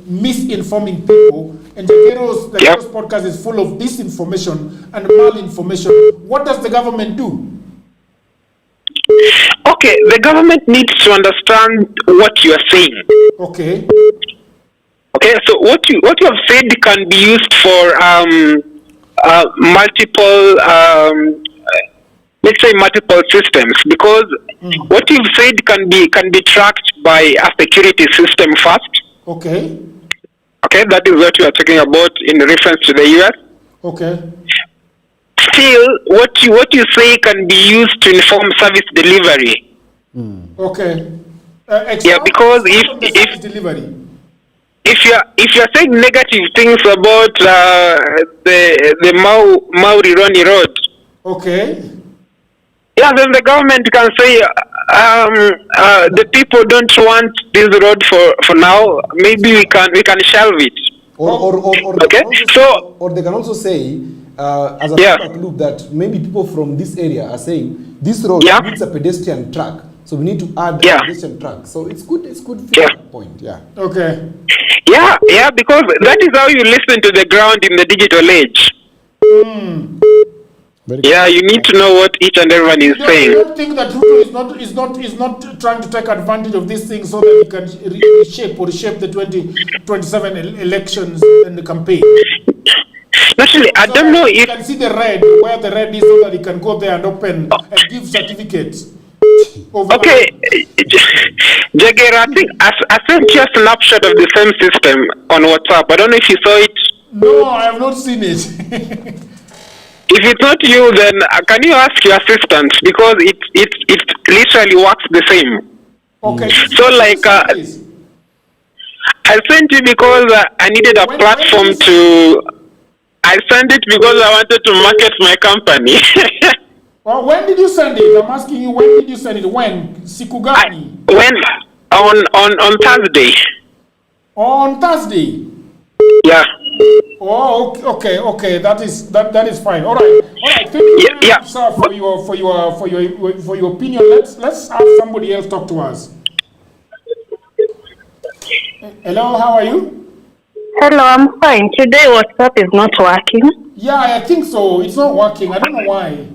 misinforming people, and Jagero's podcast is full of disinformation and malinformation, what does the government do? Okay, the government needs to understand what you are saying. Okay. Okay, so what you have said can be used for multiple, let's say multiple systems, because what you've said can be tracked by a security system first. Okay. Okay, that is what you are talking about in reference to the US. Okay. Still, what you say can be used to inform service delivery. Okay. Yeah, because if you're saying negative things about the Mauri Roni Road, okay. Yeah, then the government can say the people don't want this road for now. Maybe we can shelve it. Or okay. Or they can also say as a feedback loop that maybe people from this area are saying this road needs a pedestrian track, so we need to add a pedestrian track. So it's good feedback point. Yeah. Okay. Yeah, because that is how you listen to the ground in the digital age. Yeah, you need to know what each and everyone is saying. You don't think that Ruto is not trying to take advantage of these things so that he can reshape the 2027 elections and the campaign? Actually, I don't know if you can see the red, where the red is, so that he can go there and open and give certificates. Okay, Jagger, I think I sent you a snapshot of the same system on WhatsApp. I don't know if you saw it. No, I have not seen it. If it's not you, then can you ask your assistant, because it literally works the same. Okay. So like I sent it because I needed a platform to. I sent it because I wanted to market my company. Well, when did you send it? I'm asking you, when did you send it? When? Sikugani? On Thursday. On Thursday? Yeah. Oh, okay. That is fine. All right. Thank you very much, sir, for your opinion. Let's have somebody else talk to us. Hello, how are you? Hello, I'm fine. Today WhatsApp is not working. Yeah, I think so. It's not working. I don't know why.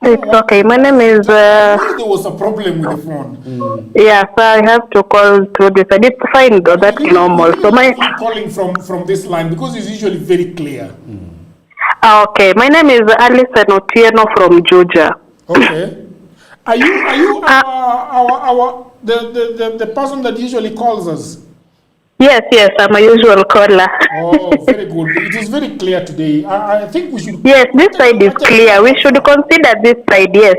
It's okay. My name is. There was a problem with the phone. Yeah, so I have to call through this. I did find that's normal. So my calling from this line because it's usually very clear. Okay, my name is Alison Otieno from Georgia. Okay. Are you the person that usually calls us? Yes, I'm a usual caller. Oh, very good. It is very clear today. I think we should... Yes, this side is clear. We should consider this side, yes.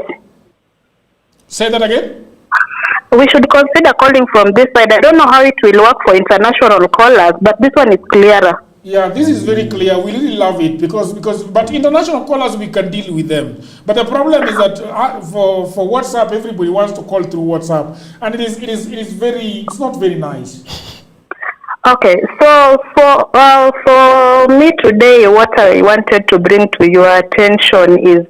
Say that again? We should consider calling from this side. I don't know how it will work for international callers, but this one is clearer. Yeah, this is very clear. We really love it because but international callers, we can deal with them. But the problem is that for WhatsApp, everybody wants to call through WhatsApp, and it's not very nice. Okay, so for me today, what I wanted to bring to your attention is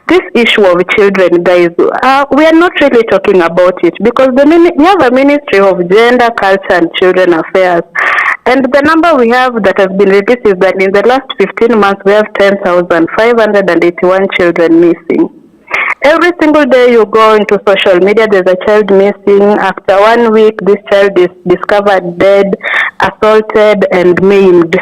this issue of children, guys. We are not really talking about it because we have a Ministry of Gender, Culture and Children Affairs. And the number we have that has been released is that in the last 15 months, we have 10,581 children missing. Every single day you go into social media, there's a child missing. After 1 week, this child is discovered dead, assaulted, and maimed.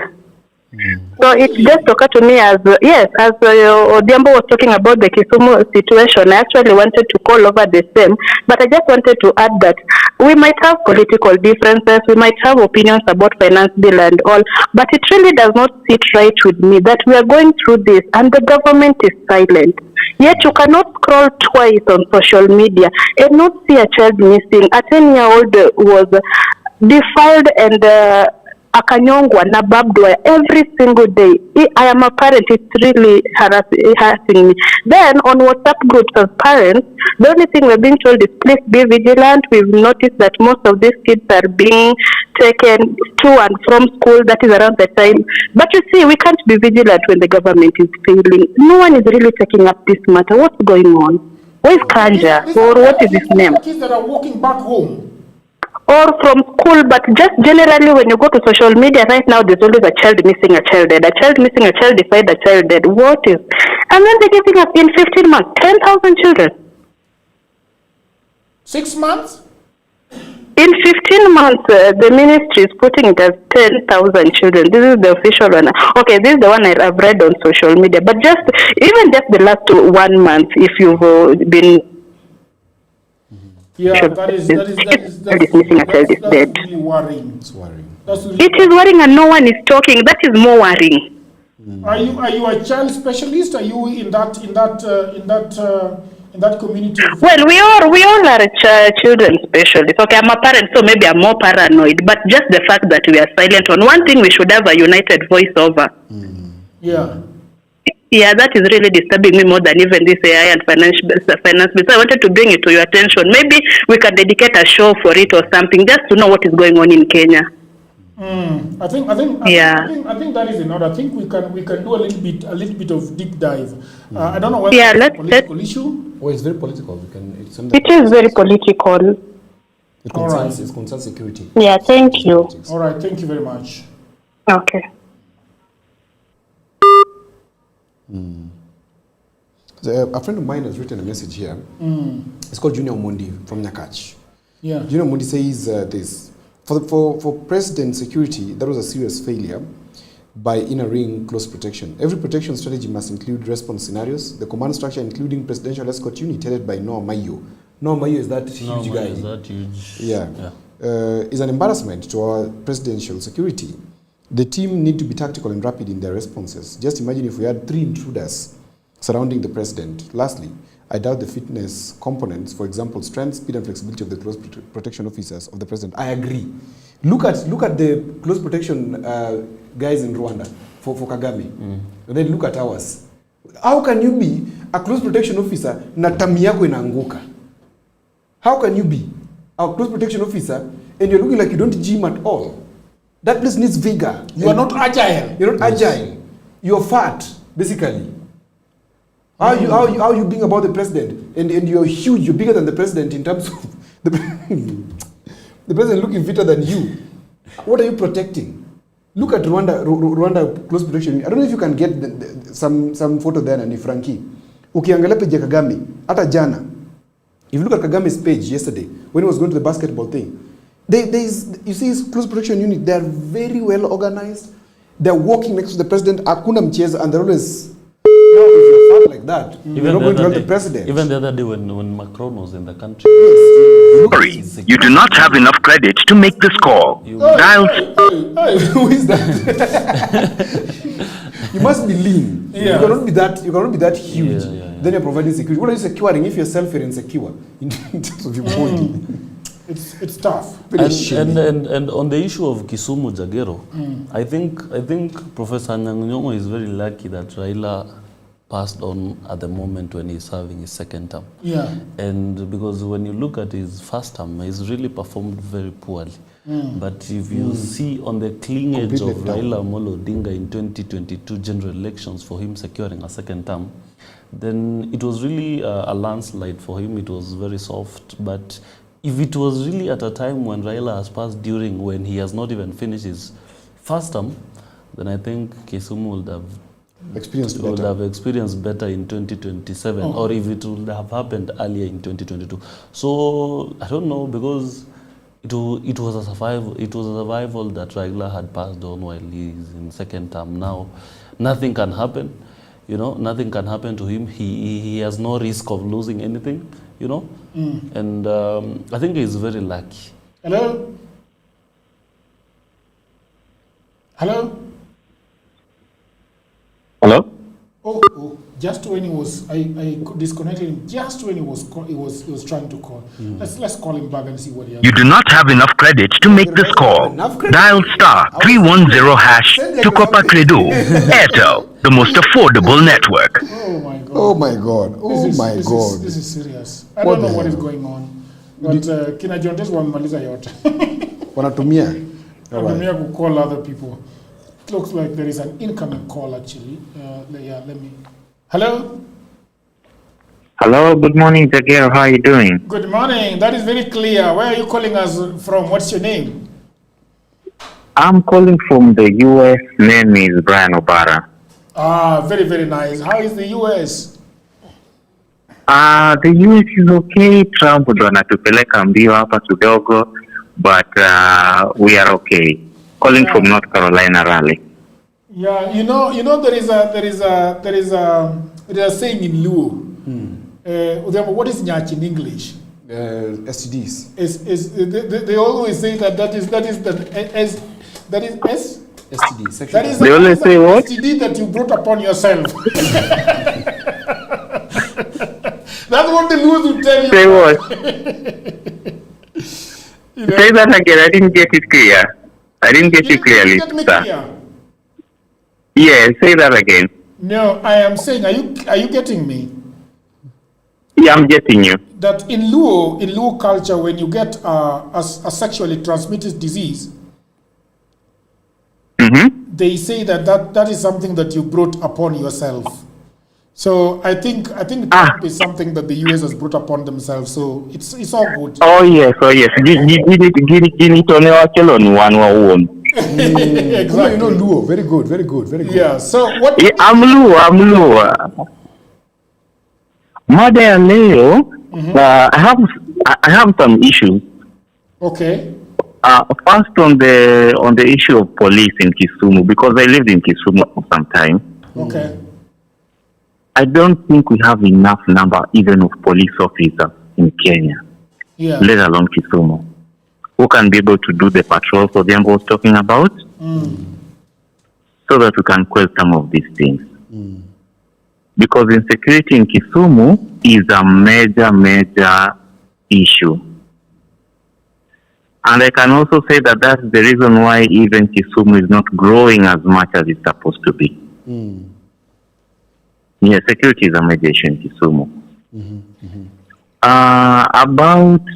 So it just occurred to me as Odhiambo was talking about the Kisumu situation. I actually wanted to call over the same, but I just wanted to add that we might have political differences, we might have opinions about finance bill and all, but it really does not sit right with me that we are going through this and the government is silent. Yet you cannot scroll twice on social media and not see a child missing. A 10-year-old was defiled and akanyongwa na barbed wire every single day. I am a parent, it's really harassing me. Then on WhatsApp groups as parents, the only thing we're being told is please be vigilant. We've noticed that most of these kids are being taken to and from school, that is around the time. But you see, we can't be vigilant when the government is failing. No one is really taking up this matter. What's going on? Where is Kanja? Or what is his name? Kids that are walking back home. Or from school, but just generally when you go to social media right now, there's always a child missing, a child dead, a child missing, a child defied, a child dead. What is? And then they're giving us in 15 months, 10,000 children. 6 months? In 15 months, the ministry is putting it as 10,000 children. This is the official one. Okay, this is the one I've read on social media. But even the last 1 month, if you've been... Yeah, that is missing, a child is dead. Really worrying. It's worrying. It is worrying and no one is talking. That is more worrying. Are you a child specialist? Are you in that community? Well, we all are children specialists. Okay, I'm a parent, so maybe I'm more paranoid. But just the fact that we are silent on one thing, we should have a united voice over. Yeah. Yeah, that is really disturbing me more than even this AI and finance bill. So I wanted to bring it to your attention. Maybe we can dedicate a show for it or something, just to know what is going on in Kenya. I think that is enough. I think we can do a little bit of deep dive. I don't know whether it's a political issue. Oh, it's very political. It is very political. It concerns security. Yeah, thank you. All right, thank you very much. Okay. A friend of mine has written a message here. It's called Junior Mundi from Nyakach. Yeah. Junior Mundi says this. For president security, that was a serious failure by inner ring close protection. Every protection strategy must include response scenarios. The command structure, including presidential escort unit headed by Noah Mayo. Noah Mayo is that huge guy. Is that huge? Yeah. Is an embarrassment to our presidential security. The team need to be tactical and rapid in their responses. Just imagine if we had 3 intruders surrounding the president. Lastly, I doubt the fitness components, for example, strength, speed, and flexibility of the close protection officers of the president. I agree. Look at the close protection guys in Rwanda for Kagame. And then look at ours. How can you be a close protection officer na tami yako inaanguka? How can you be a close protection officer and you're looking like you don't gym at all? That place needs vigor. You are not agile. You're not agile. You're fat, basically. How you being about the president? And you're huge. You're bigger than the president in terms of the president looking fitter than you. What are you protecting? Look at Rwanda close protection. I don't know if you can get some photo there and Frankie. Ukiangalia page ya Kagame, hata jana. If you look at Kagame's page yesterday, when he was going to the basketball thing, you see his close protection unit, they are very well organized. They're walking next to the president, hakuna mchezo, and they're always, if you're fat like that, you're not going to help the president. Even the other day when Macron was in the country. Sorry, you do not have enough credit to make this call. Dial. Hey, who is that? You must be lean. Yeah. You cannot be that huge. Then you're providing security. What are you securing if yourself are insecure in terms of your body? It's tough. And on the issue of Kisumu Jagero, I think Professor Nyang'nyongo is very lucky that Raila passed on at the moment when he's serving his second term. Yeah. And because when you look at his first term, he's really performed very poorly. But if you see on the clean edge of Raila Amolo Odinga in 2022 general elections for him securing a second term, then it was really a landslide for him. It was very soft. But if it was really at a time when Raila has passed during when he has not even finished his first term, then I think Kisumu would have experienced better in 2027, or if it would have happened earlier in 2022. So I don't know, because it was a survival that Raila had passed on while he's in second term. Now nothing can happen, nothing can happen to him. He has no risk of losing anything, and I think he's very lucky. Hello? Oh, just when he was, I disconnected him just when he was trying to call. Let's call him back and see what he has. You do not have enough credit to make this call. Dial *310# to Copa Credo. Airtel, the most affordable network. Oh my God. This is serious. I don't know what is going on. But kina Jontes wamaliza yote. Wanatumia call other people. Looks like there is an incoming call actually. Let me. Hello? Hello, good morning, Jagero. How are you doing? Good morning. That is very clear. Where are you calling us from? What's your name? I'm calling from the US. Name is Brian Obara. Very, very nice. How is the US? The US is okay. Trump ndo anatupeleka mbio hapa kidogo, but we are okay. Calling from North Carolina, Raleigh. Yeah, there is a saying in Luo. What is nyach in English? STDs. They always say that is STD. That is they always say what? STD that you brought upon yourself. That's what the Luos will tell you. Say what? Say that again. I didn't get it clear. I didn't get you clearly, sir. Yeah, say that again. No, I am saying, are you getting me? Yeah, I'm getting you. That in Luo culture, when you get a sexually transmitted disease, they say that is something that you brought upon yourself. So I think Trump is something that the US has brought upon themselves. So it's all good. Oh yes. Gini tonewa kelo ni wanwa Exactly. Luo. Very good. Yeah. So what? Yeah, I'm Luo. Mada ya leo, I have some issues. Okay. First on the issue of police in Kisumu, because I lived in Kisumu for some time. Okay. I don't think we have enough number even of police officers in Kenya, let alone Kisumu, who can be able to do the patrols Odhiambo was talking about, so that we can quell some of these things. Because insecurity in Kisumu is a major issue. And I can also say that that's the reason why even Kisumu is not growing as much as it's supposed to be. Yeah, security is a major issue in Kisumu. About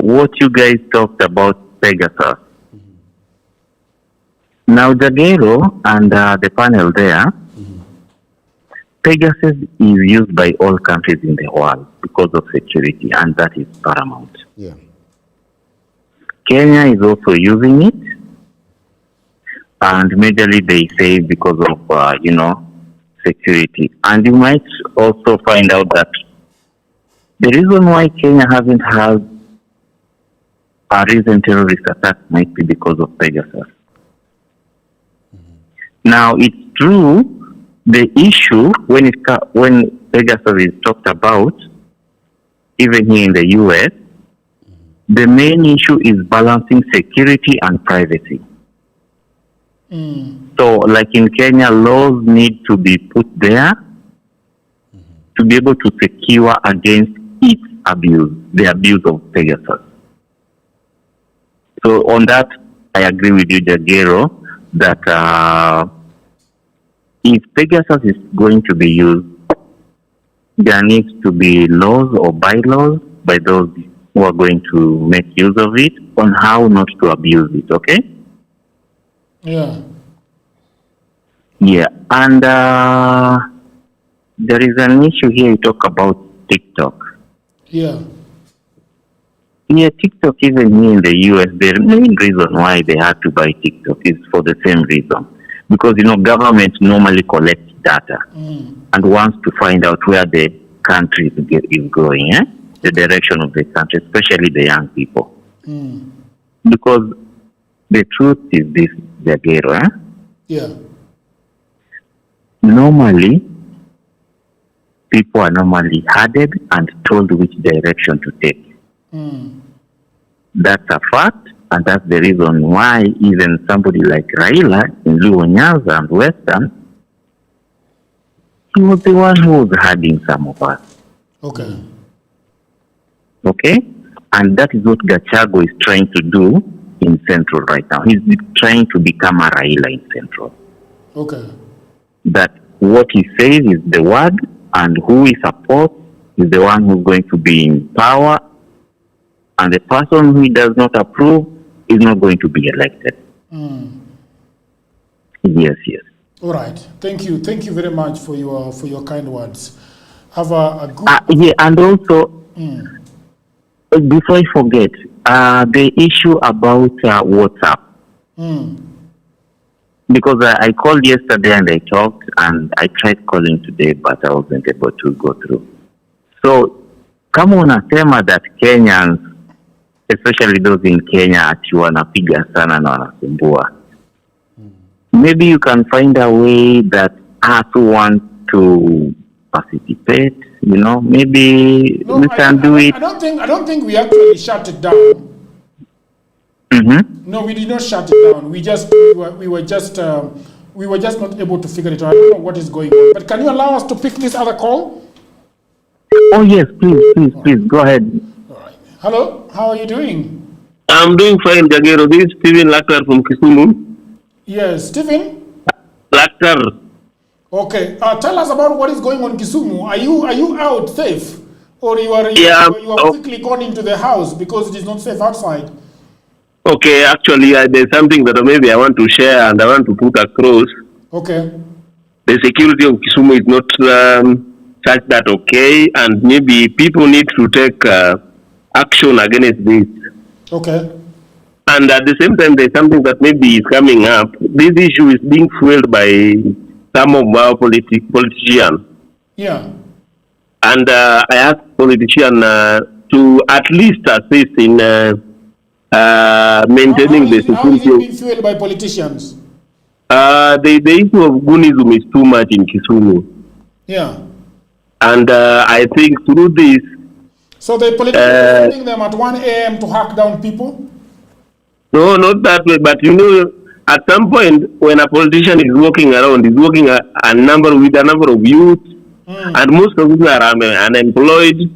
what you guys talked about Pegasus. Now, Jagero and the panel there, Pegasus is used by all countries in the world because of security, and that is paramount. Yeah. Kenya is also using it, and majorly they say because of, security. And you might also find out that the reason why Kenya hasn't had a recent terrorist attack might be because of Pegasus. Now, it's true, the issue when Pegasus is talked about, even here in the US, the main issue is balancing security and privacy. So, like in Kenya, laws need to be put there to be able to secure against its abuse, the abuse of Pegasus. So, on that, I agree with you, Jagero, that if Pegasus is going to be used, there needs to be laws or bylaws by those who are going to make use of it on how not to abuse it, okay? Yeah. Yeah, and there is an issue here. You talk about TikTok. Yeah. Yeah, TikTok, even here in the US, the main reason why they had to buy TikTok is for the same reason. Because, government normally collects data and wants to find out where the country is going, the direction of the country, especially the young people. Because the truth is this, Jagero, Yeah. normally, people are normally headed and told which direction to take. That's a fact, and that's the reason why even somebody like Raila in Luo Nyanza and Western, he was the one who was herding some of us. Okay. Okay? And that is what Gachagua is trying to do in Central right now. He's trying to become a Raila in Central. Okay. That what he says is the word, and who he supports is the one who's going to be in power, and the person who he does not approve is not going to be elected. Yes. All right. Thank you. Thank you very much for your kind words. Have a good... Yeah, and also, before I forget, the issue about WhatsApp. Because I called yesterday and I talked, and I tried calling today, but I wasn't able to go through. So, kama unasema that Kenyans, especially those in Kenya, ati wanapiga sana na wanasumbua, maybe you can find a way that us who want to participate, maybe we can do it. I don't think we actually shut it down. No, we did not shut it down. We were just not able to figure it out. I don't know what is going on. But can you allow us to pick this other call? Oh yes, please go ahead. All right. Hello, how are you doing? I'm doing fine, Jagero. This is Stephen Lakar from Kisumu. Yes, Stephen. Lakar. Okay. Tell us about what is going on in Kisumu. Are you out safe, or you are quickly gone into the house because it is not safe outside? Okay, actually, there's something that maybe I want to share and I want to put across. Okay. The security of Kisumu is not such that okay, and maybe people need to take action against this. Okay. And at the same time, there's something that maybe is coming up. This issue is being fueled by some of our politicians. Yeah. And I asked politicians to at least assist in maintaining the security. How is it being fueled by politicians? The issue of Goonism is too much in Kisumu. Yeah. And I think through this... So the politicians are sending them at 1 a.m. to hack down people? No, not that way. But at some point, when a politician is walking around, he's walking with a number of youth, and most of them are unemployed,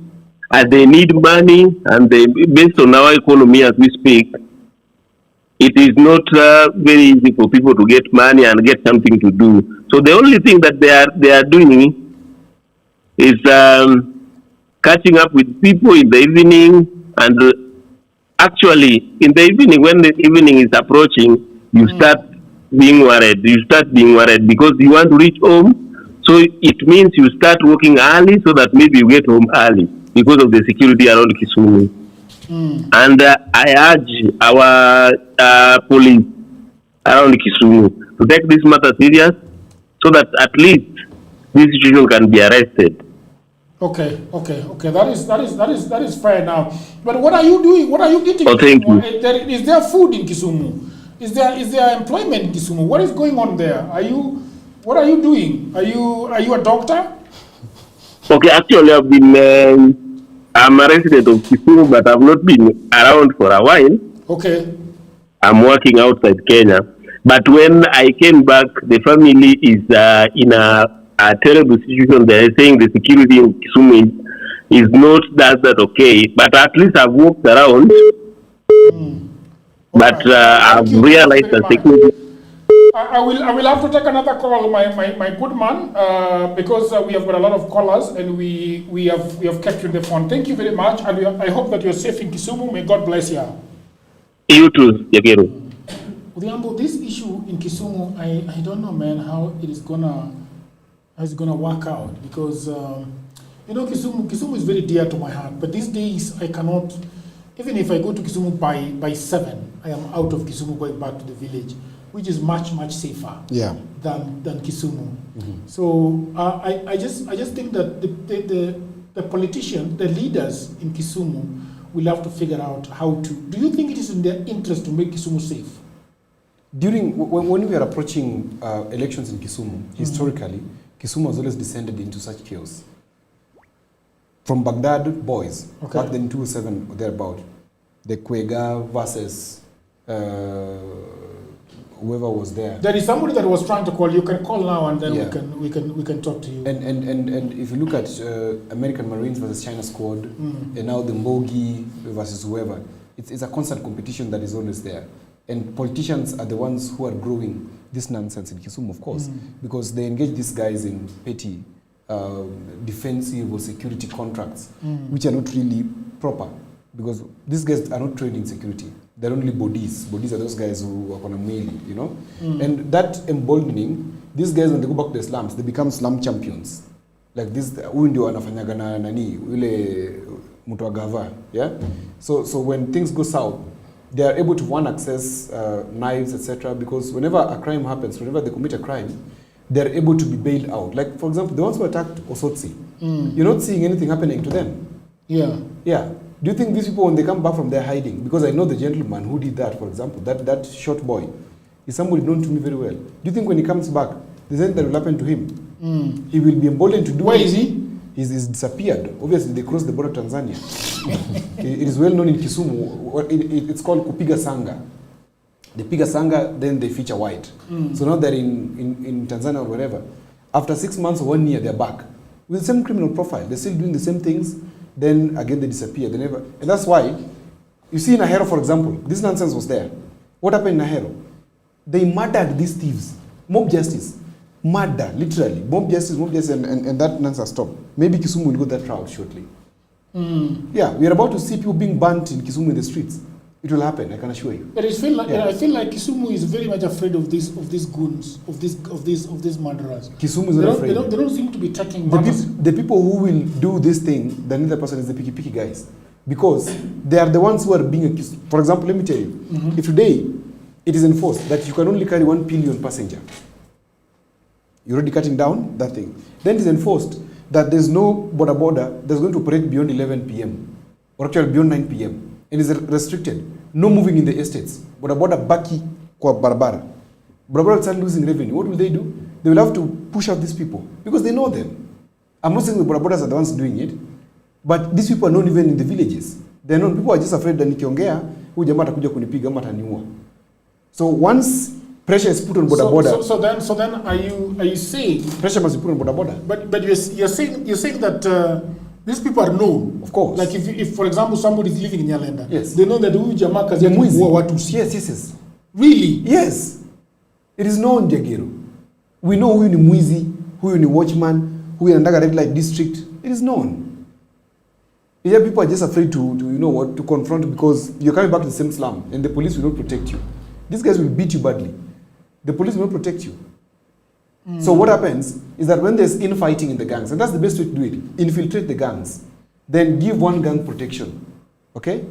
and they need money, and based on our economy as we speak, it is not very easy for people to get money and get something to do. So the only thing that they are doing is catching up with people in the evening, and actually in the evening, when the evening is approaching, you start being worried. Because you want to reach home. So it means you start working early so that maybe you get home early because of the security around Kisumu. And I urge our police around Kisumu to take this matter serious so that at least this situation can be arrested. Okay. That is fair now. But what are you doing? What are you eating? Oh, thank you. Is there food in Kisumu? Is there employment in Kisumu? What is going on there? What are you doing? Are you a doctor? Okay, actually I'm a resident of Kisumu, but I've not been around for a while. Okay. I'm working outside Kenya. But when I came back, the family is in a terrible situation. They are saying the security in Kisumu is not that okay. But at least I've walked around. But I've realized that security. I will have to take another call, my good man, because we have got a lot of callers and we have kept you on the phone. Thank you very much, and I hope that you're safe in Kisumu. May God bless you. You too, Jagiru. Udhiambo, this issue in Kisumu, I don't know, man, how it's gonna work out, because you know, Kisumu is very dear to my heart. But these days I cannot, even if I go to Kisumu by 7, I am out of Kisumu going back to the village, which is much safer than Kisumu. So I just think that the politicians, the leaders in Kisumu, will have to figure out how to. Do you think it is in their interest to make Kisumu safe? When we are approaching elections in Kisumu, historically, Kisumu has always descended into such chaos. From Baghdad boys, back then 207 or thereabout, the Kwega versus whoever was there. There is somebody that was trying to call. You can call now, and then we can talk to you. And if you look at American Marines versus China squad, and now the Mbogi versus whoever, it's a constant competition that is always there. And politicians are the ones who are growing this nonsense in Kisumu, of course, because they engage these guys in petty defensive or security contracts, which are not really proper, because these guys are not trained in security. They're only bodies. Bodies are those guys who work on a mill, you know? And that emboldening, these guys, when they go back to the slums, they become slum champions. Like this, ndio anafanyaga na nani, ule mtu wa gava, yeah? So when things go south, they are able to, one, access knives, etc. Because whenever a crime happens, whenever they commit a crime, they're able to be bailed out. Like, for example, the ones who attacked Osotsi, you're not seeing anything happening to them. Yeah. Do you think these people, when they come back from their hiding, because I know the gentleman who did that, for example, that short boy, is somebody known to me very well. Do you think when he comes back, there's anything that will happen to him? He will be emboldened to do. Where is he? He's disappeared. Obviously, they crossed the border to Tanzania. It is well known in Kisumu. It's called Kupiga Sanga. They piga Sanga, then they feature white. So now they're in Tanzania or wherever. After 6 months or 1 year, they're back with the same criminal profile. They're still doing the same things. Then again, they disappear. They never. And that's why you see in Ahero, for example, this nonsense was there. What happened in Ahero? They murdered these thieves. Mob justice. Murder, literally. Mob justice, and that nonsense stopped. Maybe Kisumu will go that route shortly. Yeah, we are about to see people being burnt in Kisumu in the streets. It will happen, I can assure you. But I feel like Kisumu is very much afraid of these goons, of these murderers. Kisumu is not afraid. They don't seem to be taking the people who will do this thing, the other person is the picky guys. Because they are the ones who are being accused. For example, let me tell you, if today it is enforced that you can only carry 1 pillion passenger, you're already cutting down that thing. Then it is enforced that there's no border that's going to operate beyond 11 p.m. or actually beyond 9 p.m. and is restricted. No moving in the estates. Border baki kwa barabara. Barabara will start losing revenue. What will they do? They will have to push out these people because they know them. I'm not saying the barabaras are the ones doing it, but these people are not even in the villages. They're not. People are just afraid that nikiongea huyu jamaa atakuja kunipiga ama ataniua. So once pressure is put on border. So then are you saying pressure must be put on border? But you're saying that these people are known. Of course. Like if for example somebody is living in Nyalenda, yes, they know that huyu jamaa kazi yake kuua watu. Yes. Really? Yes. It is known, Jagero. We know huyu ni mwizi, huyu ni watchman, huyu anataka red light district. It is known. Yeah, people are just afraid to confront because you're coming back to the same slum and the police will not protect you. These guys will beat you badly. The police will not protect you. So what happens is that when there's infighting in the gangs, and that's the best way to do it, infiltrate the gangs, then give one gang protection, okay?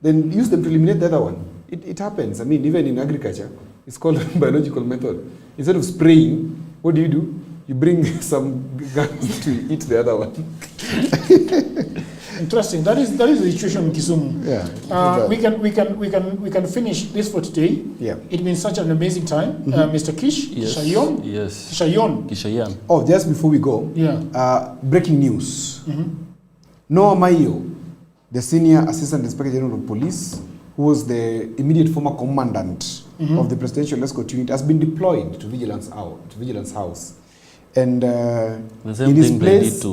Then use them to eliminate the other one. It happens. I mean, even in agriculture, it's called a biological method. Instead of spraying, what do? You bring some gangs to eat the other one. Interesting. That is the situation in Kisumu. Yeah. We can finish this for today. Yeah. It's been such an amazing time, Mr. Kish. Yes. Kishayon. Yes. Kishayon. Oh, just before we go. Yeah. Breaking news. Noah Maio, the senior assistant inspector general of police, who was the immediate former commandant of the presidential escort unit has been deployed to Vigilance House. And in his place,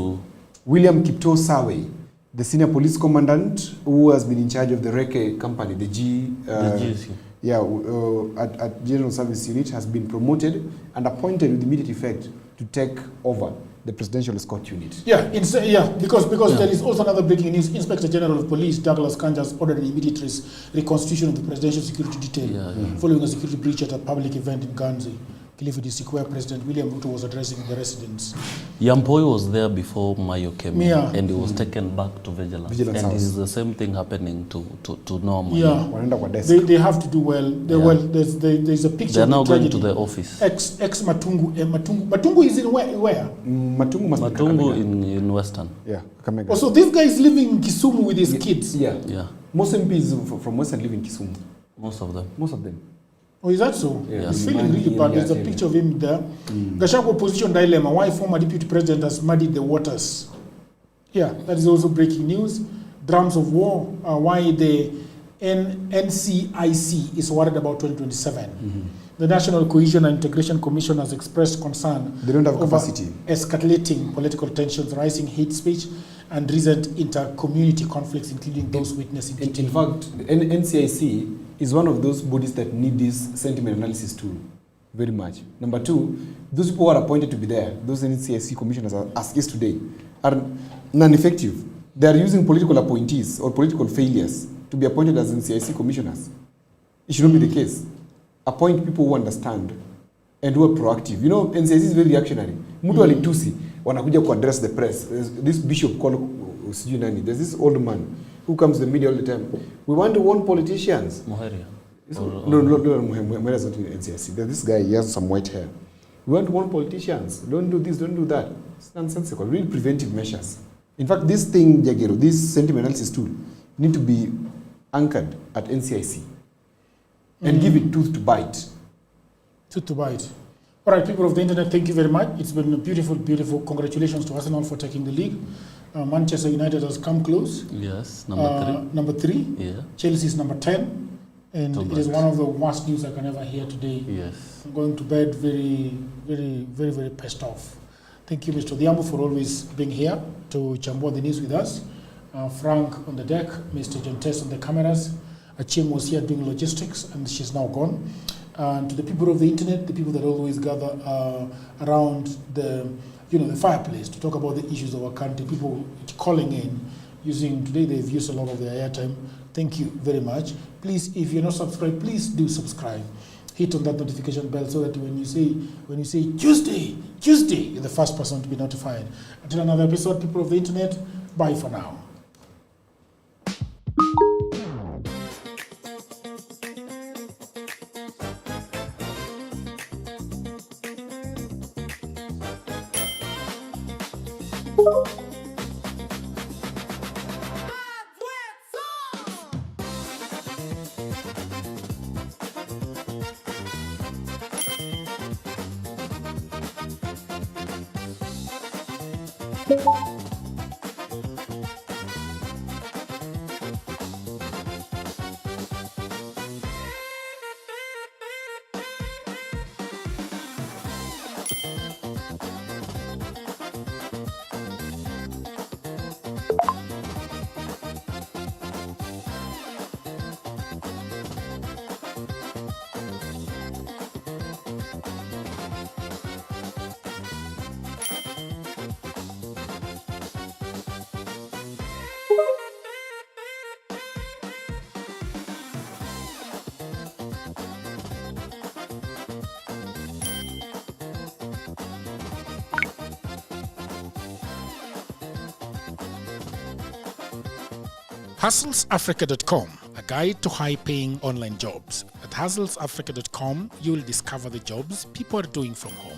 William Kipto Sawe, the senior police commandant who has been in charge of the Reke company, the GSU. At General Service Unit, has been promoted and appointed with immediate effect to take over the presidential escort unit. Because there is also another breaking news. Inspector General of Police Douglas Kanjas ordered an immediate reconstitution of the presidential security detail following a security breach at a public event in Ganzi, Kilifi District, where President William Ruto was addressing the residents. Yampoi was there before Mayo came in, and he was taken back to Vigilance and House. It is the same thing happening to Norma. They have to do well. There's a picture. They're now going to the office. Ex Matungu. Matungu is in where? Matungu in Western. So this guy is living in Kisumu with his kids. Most MPs from Western live in Kisumu. Most of them. Oh, is that so? He's feeling really bad. There's a picture of him there. Gachagua opposition dilemma. Why former deputy president has muddied the waters? That is also breaking news. Drums of war. Why the NCIC is worried about 2027. The National Cohesion and Integration Commission has expressed concern. They don't have capacity. Escalating political tensions, rising hate speech, and recent inter-community conflicts, including those witnessing. In fact, the NCIC is one of those bodies that need this sentiment analysis tool very much. Number two, those people who are appointed to be there, those NCIC commissioners, as is today, are non-effective. They are using political appointees or political failures to be appointed as NCIC commissioners. It should not be the case. Appoint people who understand and who are proactive. You know, NCIC is very reactionary. Mtu alitusi wanakuja to address the press. This bishop called Usijunani. There's this old man who comes to the media all the time. We want to warn politicians. Moharia. No, Moharia is not in NCIC. There's this guy, he has some white hair. We want to warn politicians. Don't do this, don't do that. It's nonsensical. Really preventive measures. In fact, this thing, Jagero, this sentiment analysis tool, need to be anchored at NCIC and give it tooth to bite. Tooth to bite. All right, people of the internet, thank you very much. It's been a beautiful, beautiful. Congratulations to Arsenal for taking the league. Manchester United has come close. Yes, number 3. Number 3. Yeah. Chelsea is number 10. And it is one of the worst news I can ever hear today. Yes. I'm going to bed very, very, very, very pissed off. Thank you, Mr. Odhiambo, for always being here to chambua the news with us. Frank on the deck, Mr. John Tess on the cameras. Achim was here doing logistics, and she's now gone. And to the people of the internet, the people that always gather around the fireplace to talk about the issues of our country, people calling in, today they've used a lot of their airtime. Thank you very much. Please, if you're not subscribed, please do subscribe. Hit on that notification bell so that when you say Tuesday, you're the first person to be notified. Until another episode, people of the internet, bye for now. HustlesAfrica.com, a guide to high-paying online jobs. At HustlesAfrica.com, you will discover the jobs people are doing from home,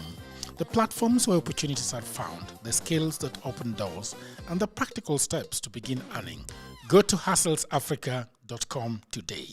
the platforms where opportunities are found, the skills that open doors, and the practical steps to begin earning. Go to HustlesAfrica.com today.